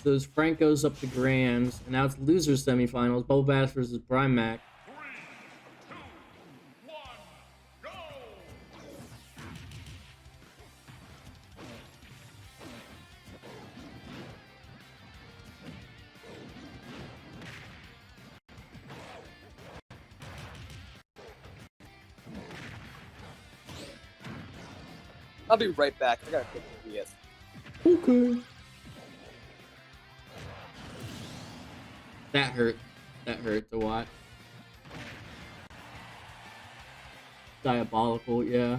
Speaker 1: So as Frank goes up to Grands, and now it's losers semifinals. Bubble Bass versus Brimac.
Speaker 3: 3, 2, 1, go!
Speaker 2: I'll be right back. I gotta pick the DS.
Speaker 1: Okay. That hurt. That hurt to watch. Diabolical, yeah.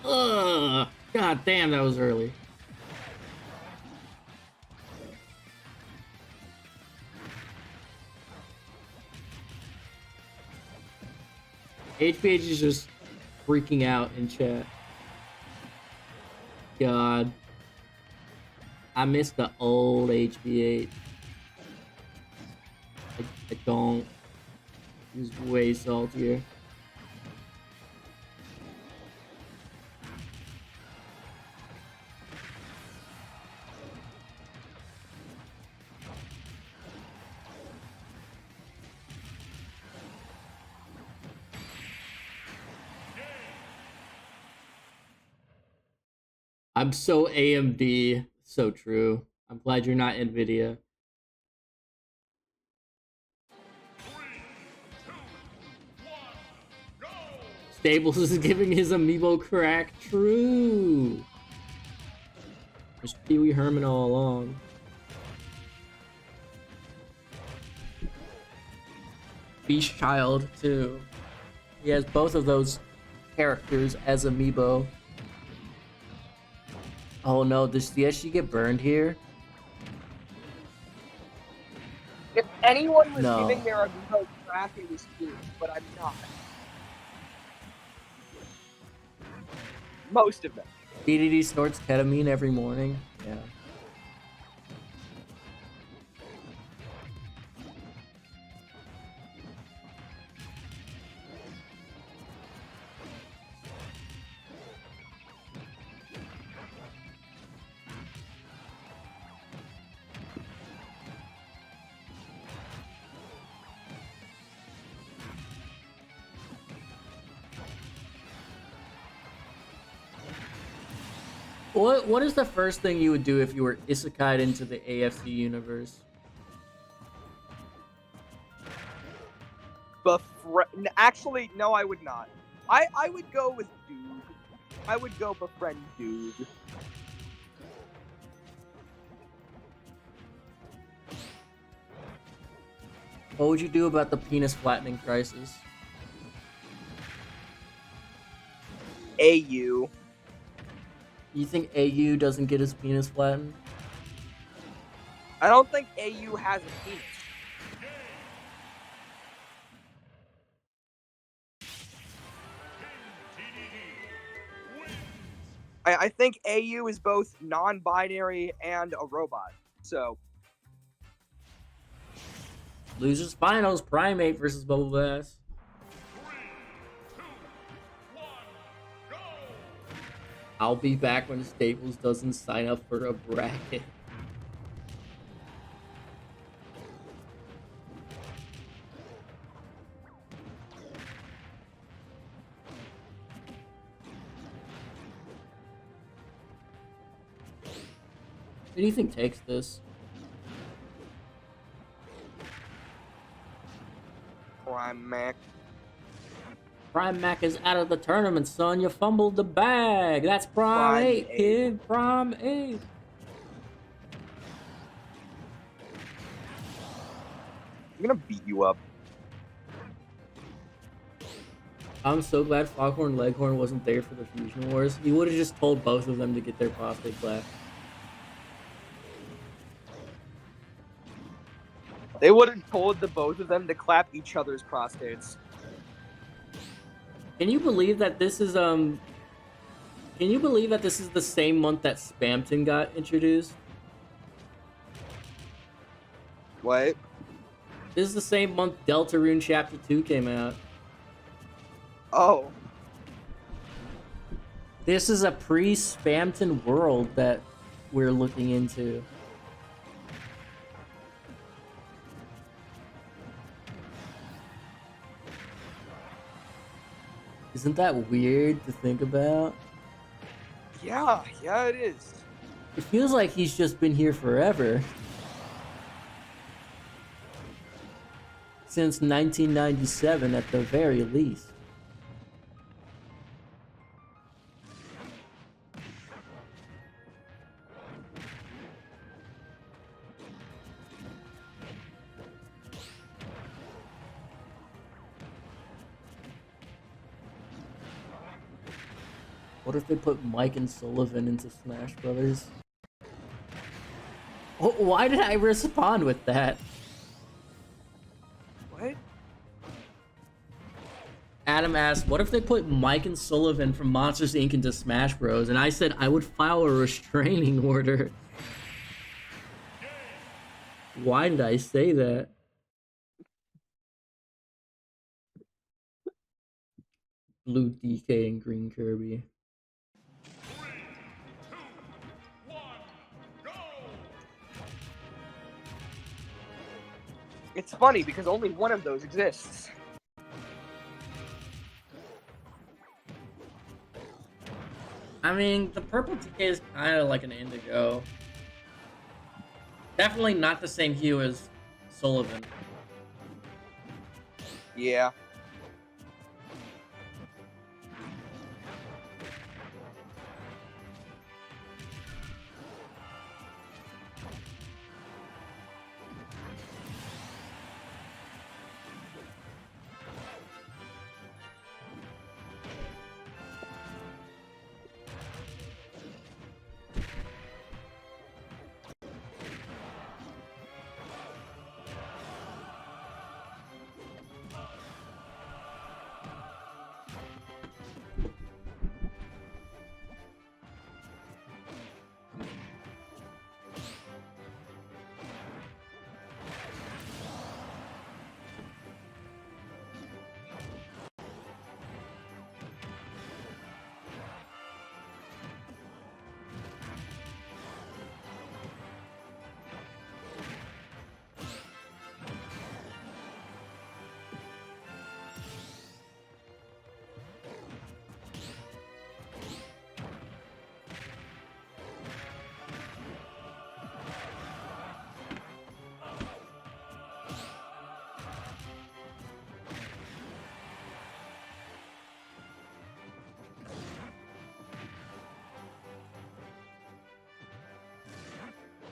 Speaker 1: Ugh! God damn, that was early. HBH is just freaking out in chat. God. I miss the old HBH. I don't. He was way saltier. I'm so AMD. So true. I'm glad you're not NVIDIA.
Speaker 3: 3, 2, 1, go!
Speaker 1: Stables is giving his Amiibo crack. True. There's Pee Wee Herman all along. Beast Child, too. He has both of those characters as Amiibo. Oh no, does the SG get burned here?
Speaker 5: If anyone was
Speaker 1: No.
Speaker 5: giving their Amiibo crack, it was you, but I'm not. Most of them.
Speaker 1: DDD snorts ketamine every morning. Yeah. What is the first thing you would do if you were isekai'd into the AFC universe?
Speaker 5: Actually, no, I would not. I would go with Dude. I would go befriend Dude.
Speaker 1: What would you do about the penis flattening crisis?
Speaker 5: AU.
Speaker 1: You think AU doesn't get his penis flattened?
Speaker 5: I don't think AU has a penis. I think AU is both non-binary and a robot. So
Speaker 1: Losers finals, Primate versus Bubble Bass.
Speaker 3: 3, 2, 1, go!
Speaker 1: I'll be back when Staples doesn't sign up for a bracket. Who do you think takes this?
Speaker 5: Prime Mac.
Speaker 1: Prime Mac is out of the tournament, son. You fumbled the bag. That's Prime 8,
Speaker 5: Eight.
Speaker 1: kid. Prime 8.
Speaker 5: I'm gonna beat you up.
Speaker 1: I'm so glad Foghorn Leghorn wasn't there for the Fusion Wars. He would have just told both of them to get their prostate clapped.
Speaker 5: They would have told the both of them to clap each other's prostates.
Speaker 1: Can you believe that this is Can you believe that this is the same month that Spamton got introduced?
Speaker 5: What?
Speaker 1: This is the same month Deltarune Chapter 2 came out.
Speaker 5: Oh.
Speaker 1: This is a pre-Spamton world that we're looking into. Isn't that weird to think about?
Speaker 5: Yeah, it is.
Speaker 1: It feels like he's just been here forever. Since 1997 at the very least. What if they put Mike and Sullivan into Smash Brothers? Why did I respond with that?
Speaker 5: What?
Speaker 1: Adam asked, what if they put Mike and Sullivan from Monsters Inc. into Smash Bros? And I said I would file a restraining order. Why did I say that? Blue DK and green Kirby.
Speaker 3: 3, 2, 1, go!
Speaker 5: It's funny because only one of those exists.
Speaker 1: I mean, the purple DK is kind of like an indigo. Definitely not the same hue as Sullivan.
Speaker 5: Yeah.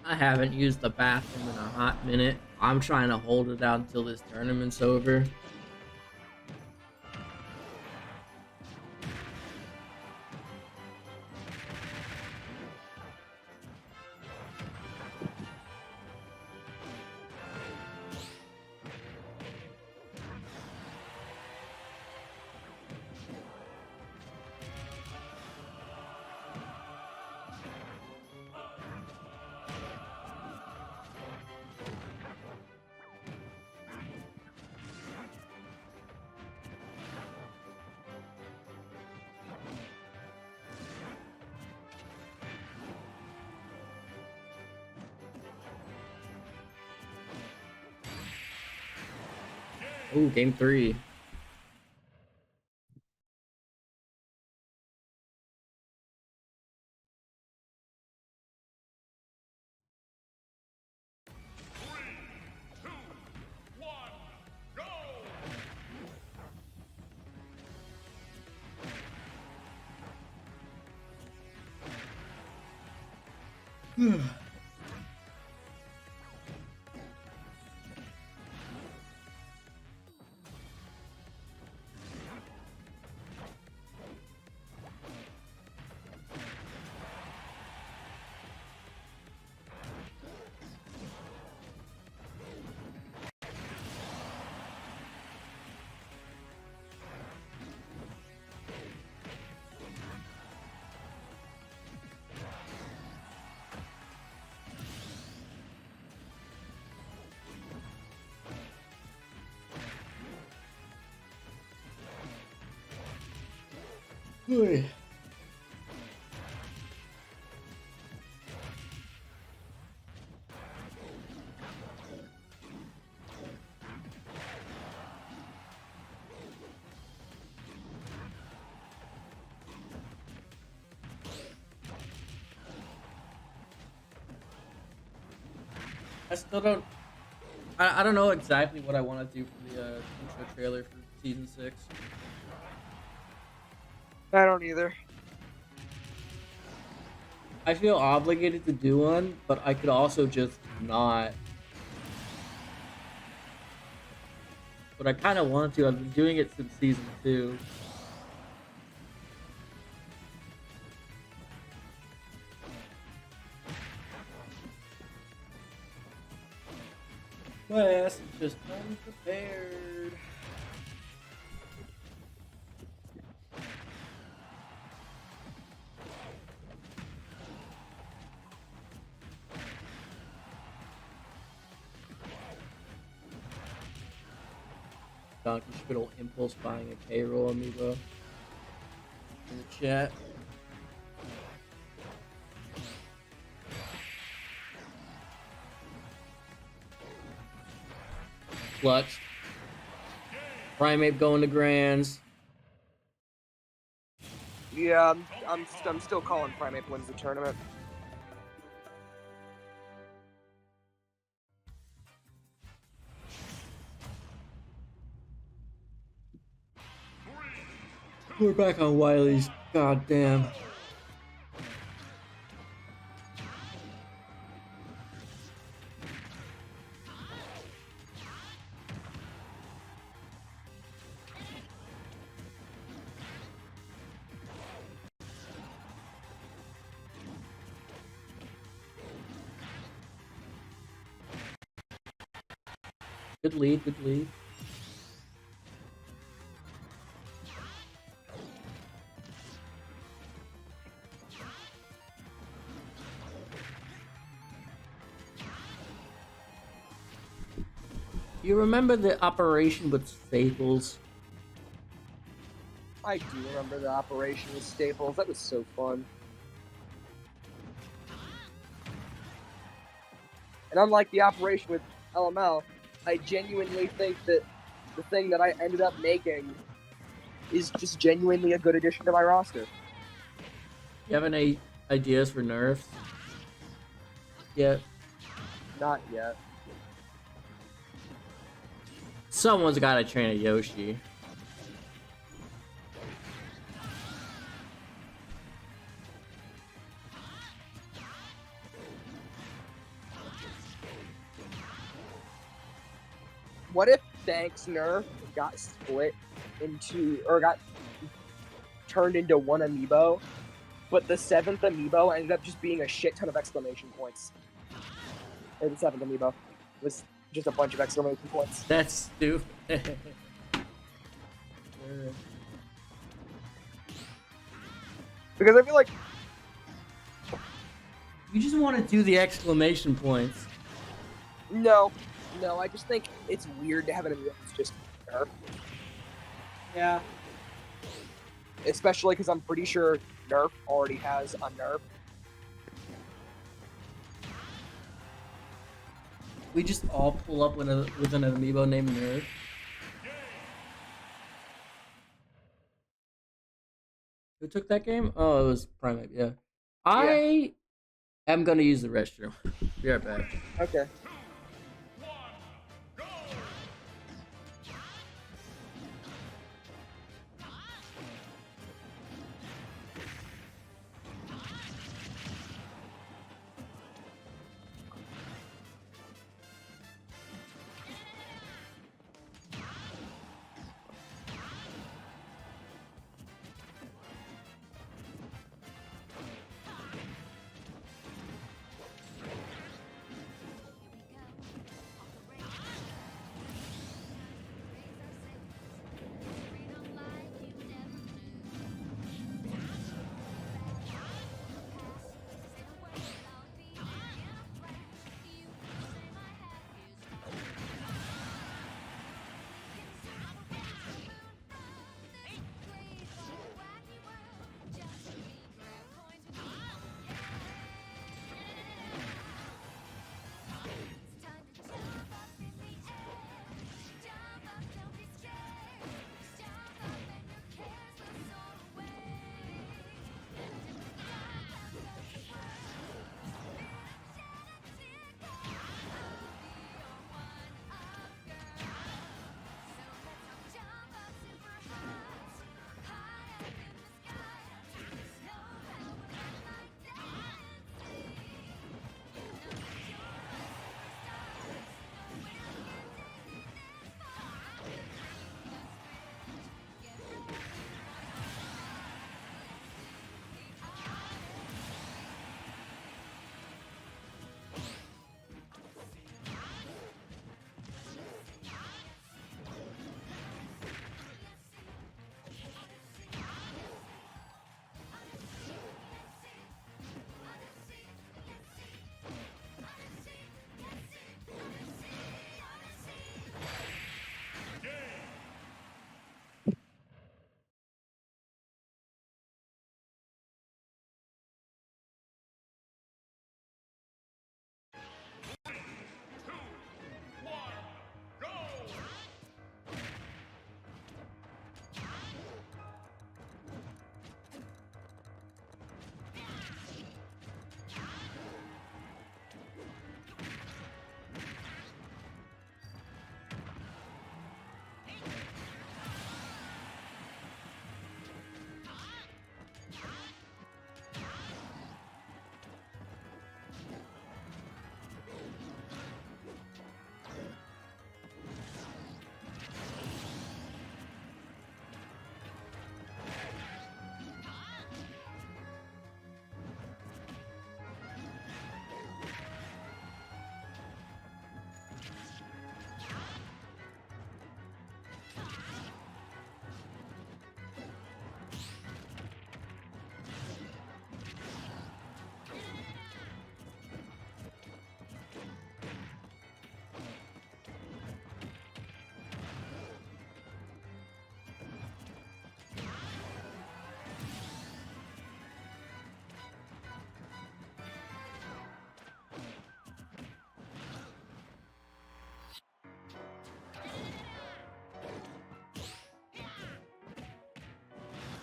Speaker 1: I haven't used the bathroom in a hot minute. I'm trying to hold it out until this tournament's over. Ooh, game 3. Ooh. I still don't. I don't know exactly what I want to do for the intro trailer for season 6.
Speaker 2: I don't either.
Speaker 1: I feel obligated to do one, but I could also just not. But I kind of want to. I've been doing it since season 2. My ass is just unprepared. Donkey Spittle impulse buying a K-roll amiibo in the chat. Clutch. Primate going to Grands.
Speaker 2: Yeah, I'm still calling Primate wins the tournament.
Speaker 1: We're back on Wiley's. God damn. Good lead, good lead. You remember the operation with Staples?
Speaker 5: I do remember the operation with Staples. That was so fun. And unlike the operation with LML, I genuinely think that the thing that I ended up making is just genuinely a good addition to my roster.
Speaker 1: You have any ideas for nerfs? Yet?
Speaker 5: Not yet.
Speaker 1: Someone's gotta train a Yoshi.
Speaker 5: What if Thanks Nerf got split into, or got turned into one amiibo, but the 7th amiibo ended up just being a shit ton of exclamation points? Or the 7th amiibo was just a bunch of exclamation points.
Speaker 1: That's stupid.
Speaker 2: Because I feel like
Speaker 1: You just want to do the exclamation points.
Speaker 5: No, I just think it's weird to have an amiibo that's just Nerf.
Speaker 6: Yeah.
Speaker 5: Especially because I'm pretty sure Nerf already has a Nerf.
Speaker 1: We just all pull up with an amiibo named Nerf. Who took that game? Oh, it was Primate. Yeah. I am gonna use the restroom. Be right back.
Speaker 5: Okay.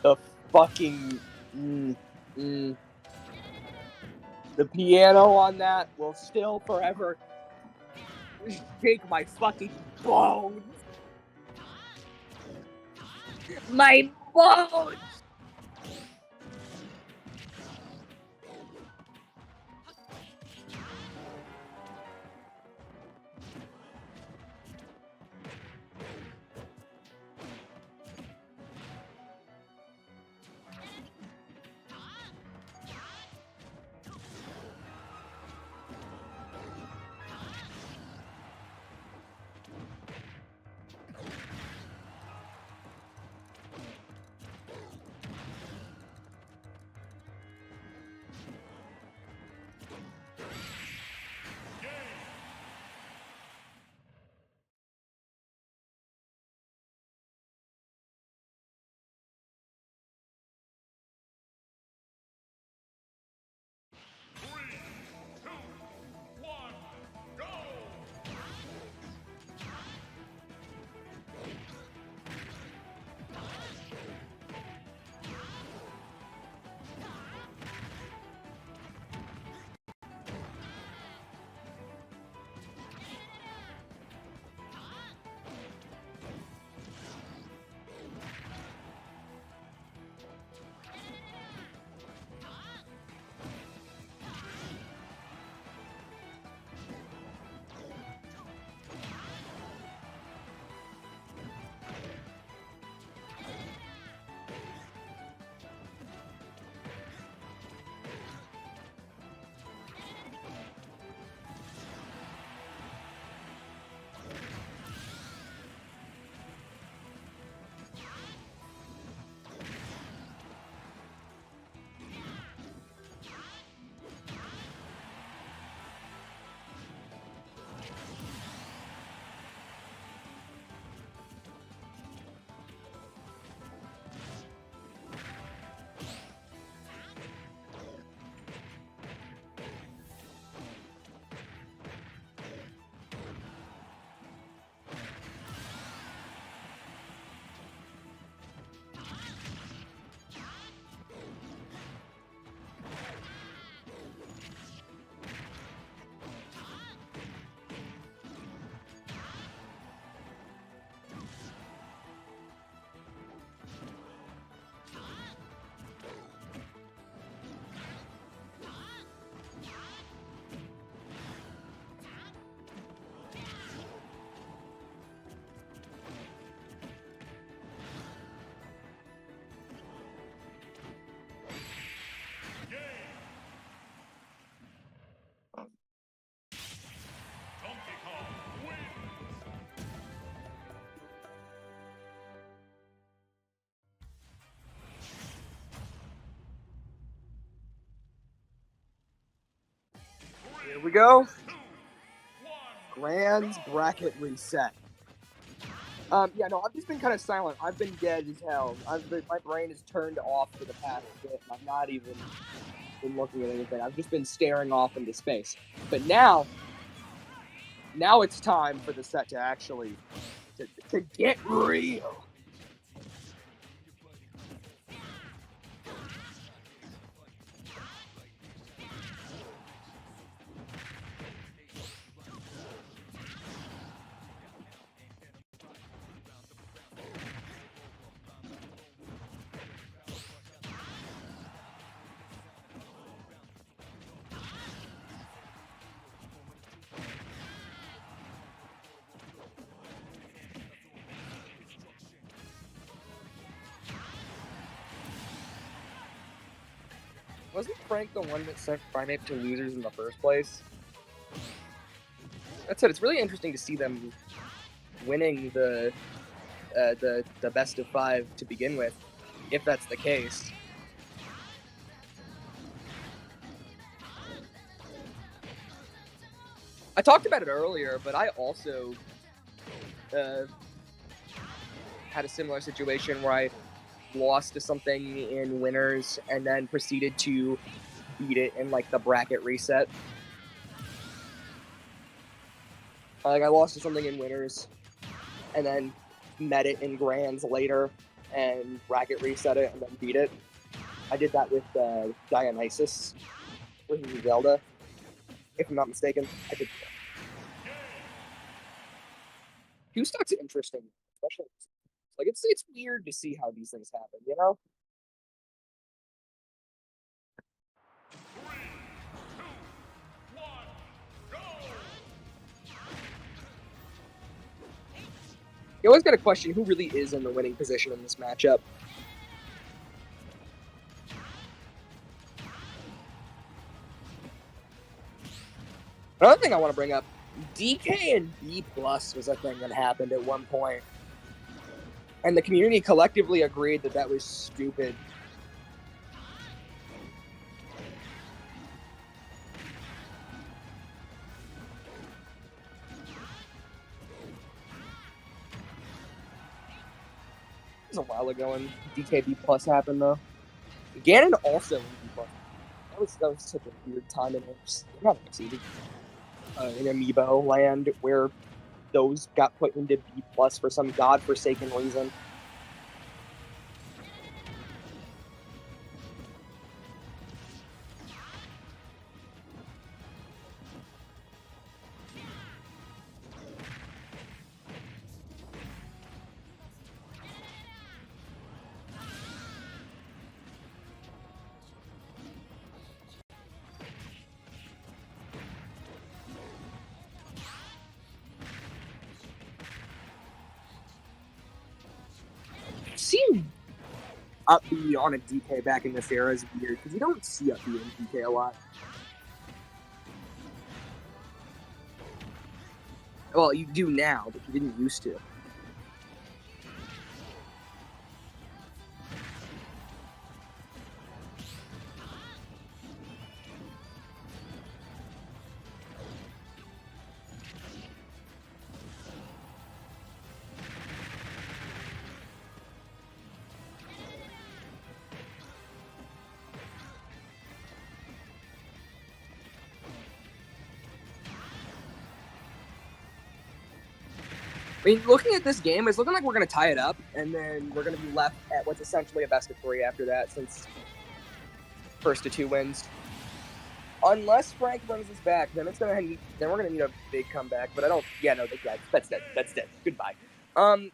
Speaker 5: The fucking the piano on that will still forever shake my fucking bones. My bones. we go. Grand's bracket reset. Yeah, no, I've just been kind of silent. I've been dead as hell. My brain is turned off for the past bit. I've not even been looking at anything. I've just been staring off into space. But now it's time for the set to actually to get real. Wasn't Frank the one that sent Primate to losers in the first place? That said, it's really interesting to see them winning the best of 5 to begin with, if that's the case. I talked about it earlier, but I also had a similar situation where I lost to something in winners and then proceeded to beat it in like the bracket reset. Like I lost to something in winners and then met it in grands later and bracket reset it and then beat it. I did that with Dionysus versus Zelda, if I'm not mistaken. I did. Q-Stock's interesting, especially like it's weird to see how these things happen, you know? You always got to question who really is in the winning position in this matchup. Another thing I want to bring up, DK and B+ was a thing that happened at one point. And the community collectively agreed that that was stupid. It was a while ago when DK B+ happened, though. Ganon also in B+. That was such a weird time in Amiibo land where those got put into B+ for some godforsaken reason. Seeing up B on a DK back in this era is weird because you don't see up B in DK a lot. Well, you do now, but you didn't used to. I mean, looking at this game, it's looking like we're going to tie it up, and then we're going to be left at what's essentially a best of 3 after that, since first to 2 wins. Unless Frank brings us back, then we're going to need a big comeback. But I don't. Yeah, no, that's dead. That's dead. Goodbye.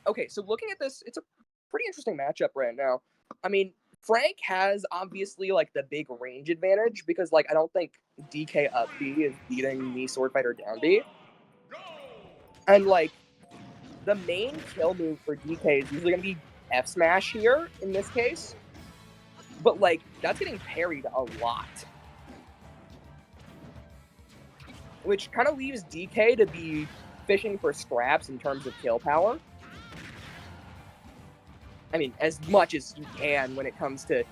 Speaker 5: Okay, so looking at this, it's a pretty interesting matchup right now. I mean, Frank has obviously like the big range advantage because like I don't think DK up B is beating me Sword Fighter down B, and like. The main kill move for DK is usually going to be F smash here, in this case. But, like, that's getting parried a lot. Which kind of leaves DK to be fishing for scraps in terms of kill power. I mean, as much as you can when it comes to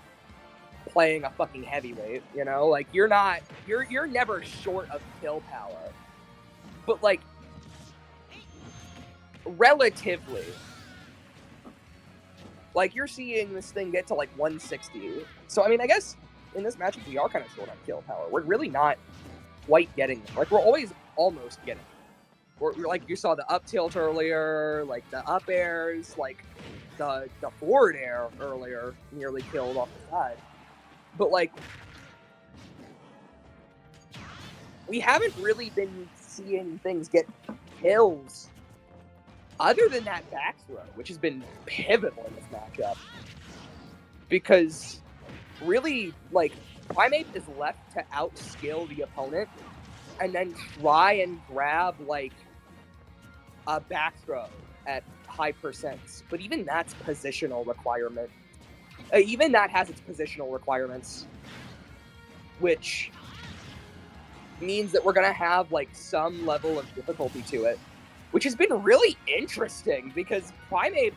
Speaker 5: playing a fucking heavyweight, you know? Like, you're never short of kill power. But, like, relatively, like, you're seeing this thing get to, like, 160. So, I mean, I guess in this matchup, we are kind of short on kill power. We're really not quite getting it. Like, we're always almost getting it. We're like, you saw the up tilt earlier, like, the up airs, like, the forward air earlier nearly killed off the side. But, like, we haven't really been seeing things get kills other than that back throw, which has been pivotal in this matchup. Because, really, like, Primate is left to outskill the opponent and then try and grab, like, a back throw at high percents. But even that's positional requirement. Even that has its positional requirements, which means that we're going to have, like, some level of difficulty to it, which has been really interesting because Primate,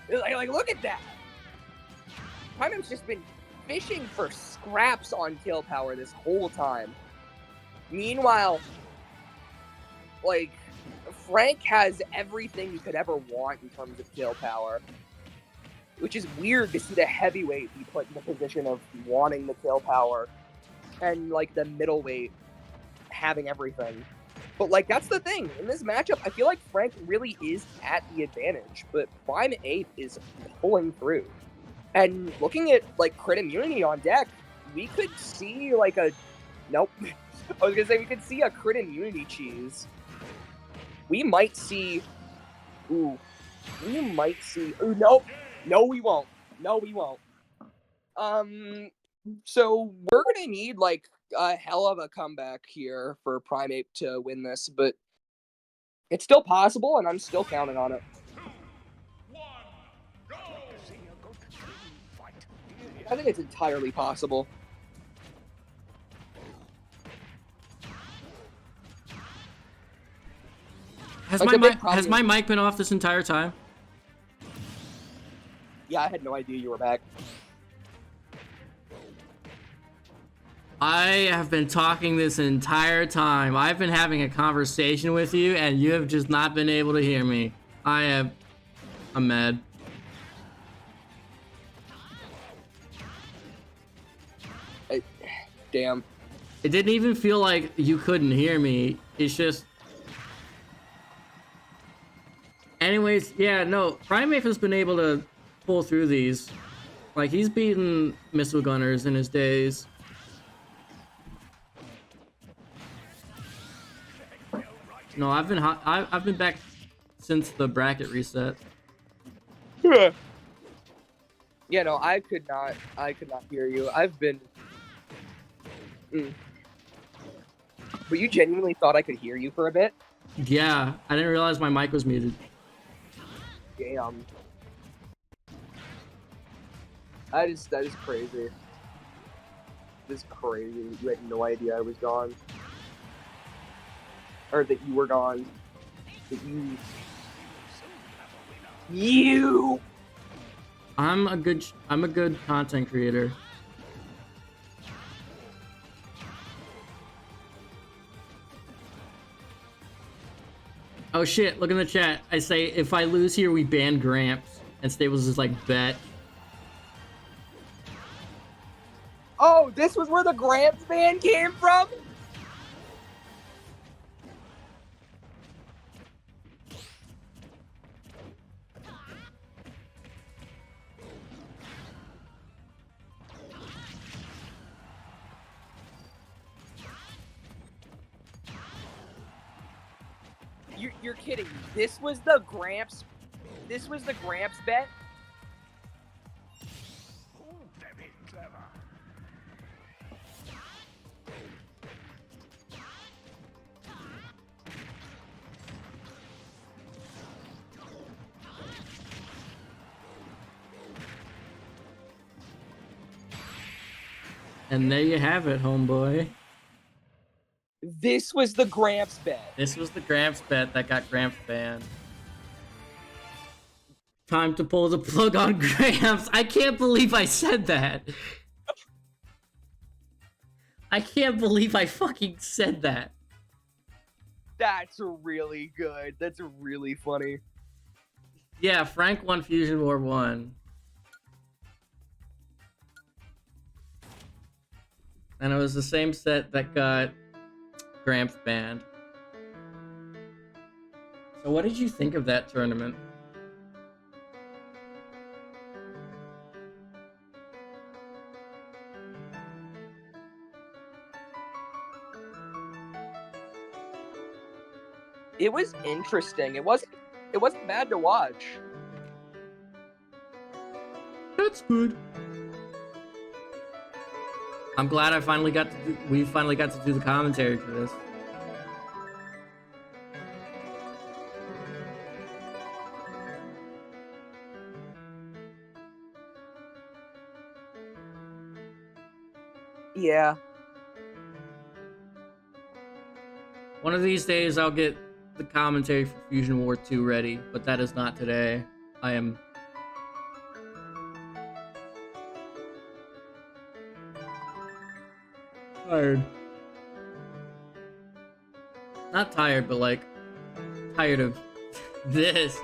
Speaker 5: like look at that. Primate's just been fishing for scraps on kill power this whole time. Meanwhile, like, Frank has everything you could ever want in terms of kill power, which is weird to see the heavyweight be put in the position of wanting the kill power and, like, the middleweight having everything. But, like, that's the thing. In this matchup, I feel like Frank really is at the advantage, but Prime Ape is pulling through. And looking at, like, crit immunity on deck, we could see, like, a... Nope. I was gonna say we could see a crit immunity cheese. We might see... Ooh. We might see... Ooh, nope. No, we won't. No, we won't. So we're gonna need, like, a hell of a comeback here for Primate to win this, but it's still possible, and I'm still counting on it.
Speaker 3: 2, 1, go!
Speaker 5: I think it's entirely possible.
Speaker 1: Has
Speaker 5: Like,
Speaker 1: my
Speaker 5: the big
Speaker 1: mic,
Speaker 5: problem
Speaker 1: has
Speaker 5: is-
Speaker 1: my mic been off this entire time?
Speaker 5: Yeah, I had no idea you were back.
Speaker 1: I have been talking this entire time. I've been having a conversation with you, and you have just not been able to hear me. I'm mad.
Speaker 5: Damn.
Speaker 1: It didn't even feel like you couldn't hear me. It's just... Anyways, yeah, no. Primate has been able to pull through these. Like, he's beaten missile gunners in his days. No, I've been back since the bracket reset.
Speaker 5: Yeah, no, I could not hear you. I've been... But you genuinely thought I could hear you for a bit?
Speaker 1: Yeah, I didn't realize my mic was muted.
Speaker 5: Damn. That is crazy. This is crazy. You had no idea I was gone. Or that you were gone. That you...
Speaker 1: I'm a good content creator. Oh shit, look in the chat. I say, if I lose here, we ban Gramps. And Stables is like, bet.
Speaker 5: Oh, this was where the Gramps ban came from? You're kidding me. This was the Gramps bet?
Speaker 3: Very clever.
Speaker 1: And there you have it, homeboy.
Speaker 5: This was the Gramps bet.
Speaker 1: This was the Gramps bet that got Gramps banned. Time to pull the plug on Gramps. I can't believe I said that. I can't believe I fucking said that.
Speaker 5: That's really good. That's really funny.
Speaker 1: Yeah, Frank won Fusion War 1. And it was the same set that got Gramps banned. So what did you think of that tournament?
Speaker 5: It was interesting. It wasn't bad to watch.
Speaker 1: That's good. I'm glad we finally got to do the commentary for this.
Speaker 5: Yeah.
Speaker 1: One of these days I'll get the commentary for Fusion War 2 ready, but that is not today. I am tired. Not tired, but like tired of this.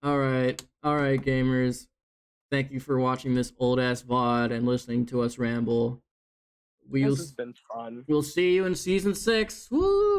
Speaker 1: Alright, gamers. Thank you for watching this old ass VOD and listening to us ramble.
Speaker 5: This has been fun.
Speaker 1: We'll see you in season 6. Woo!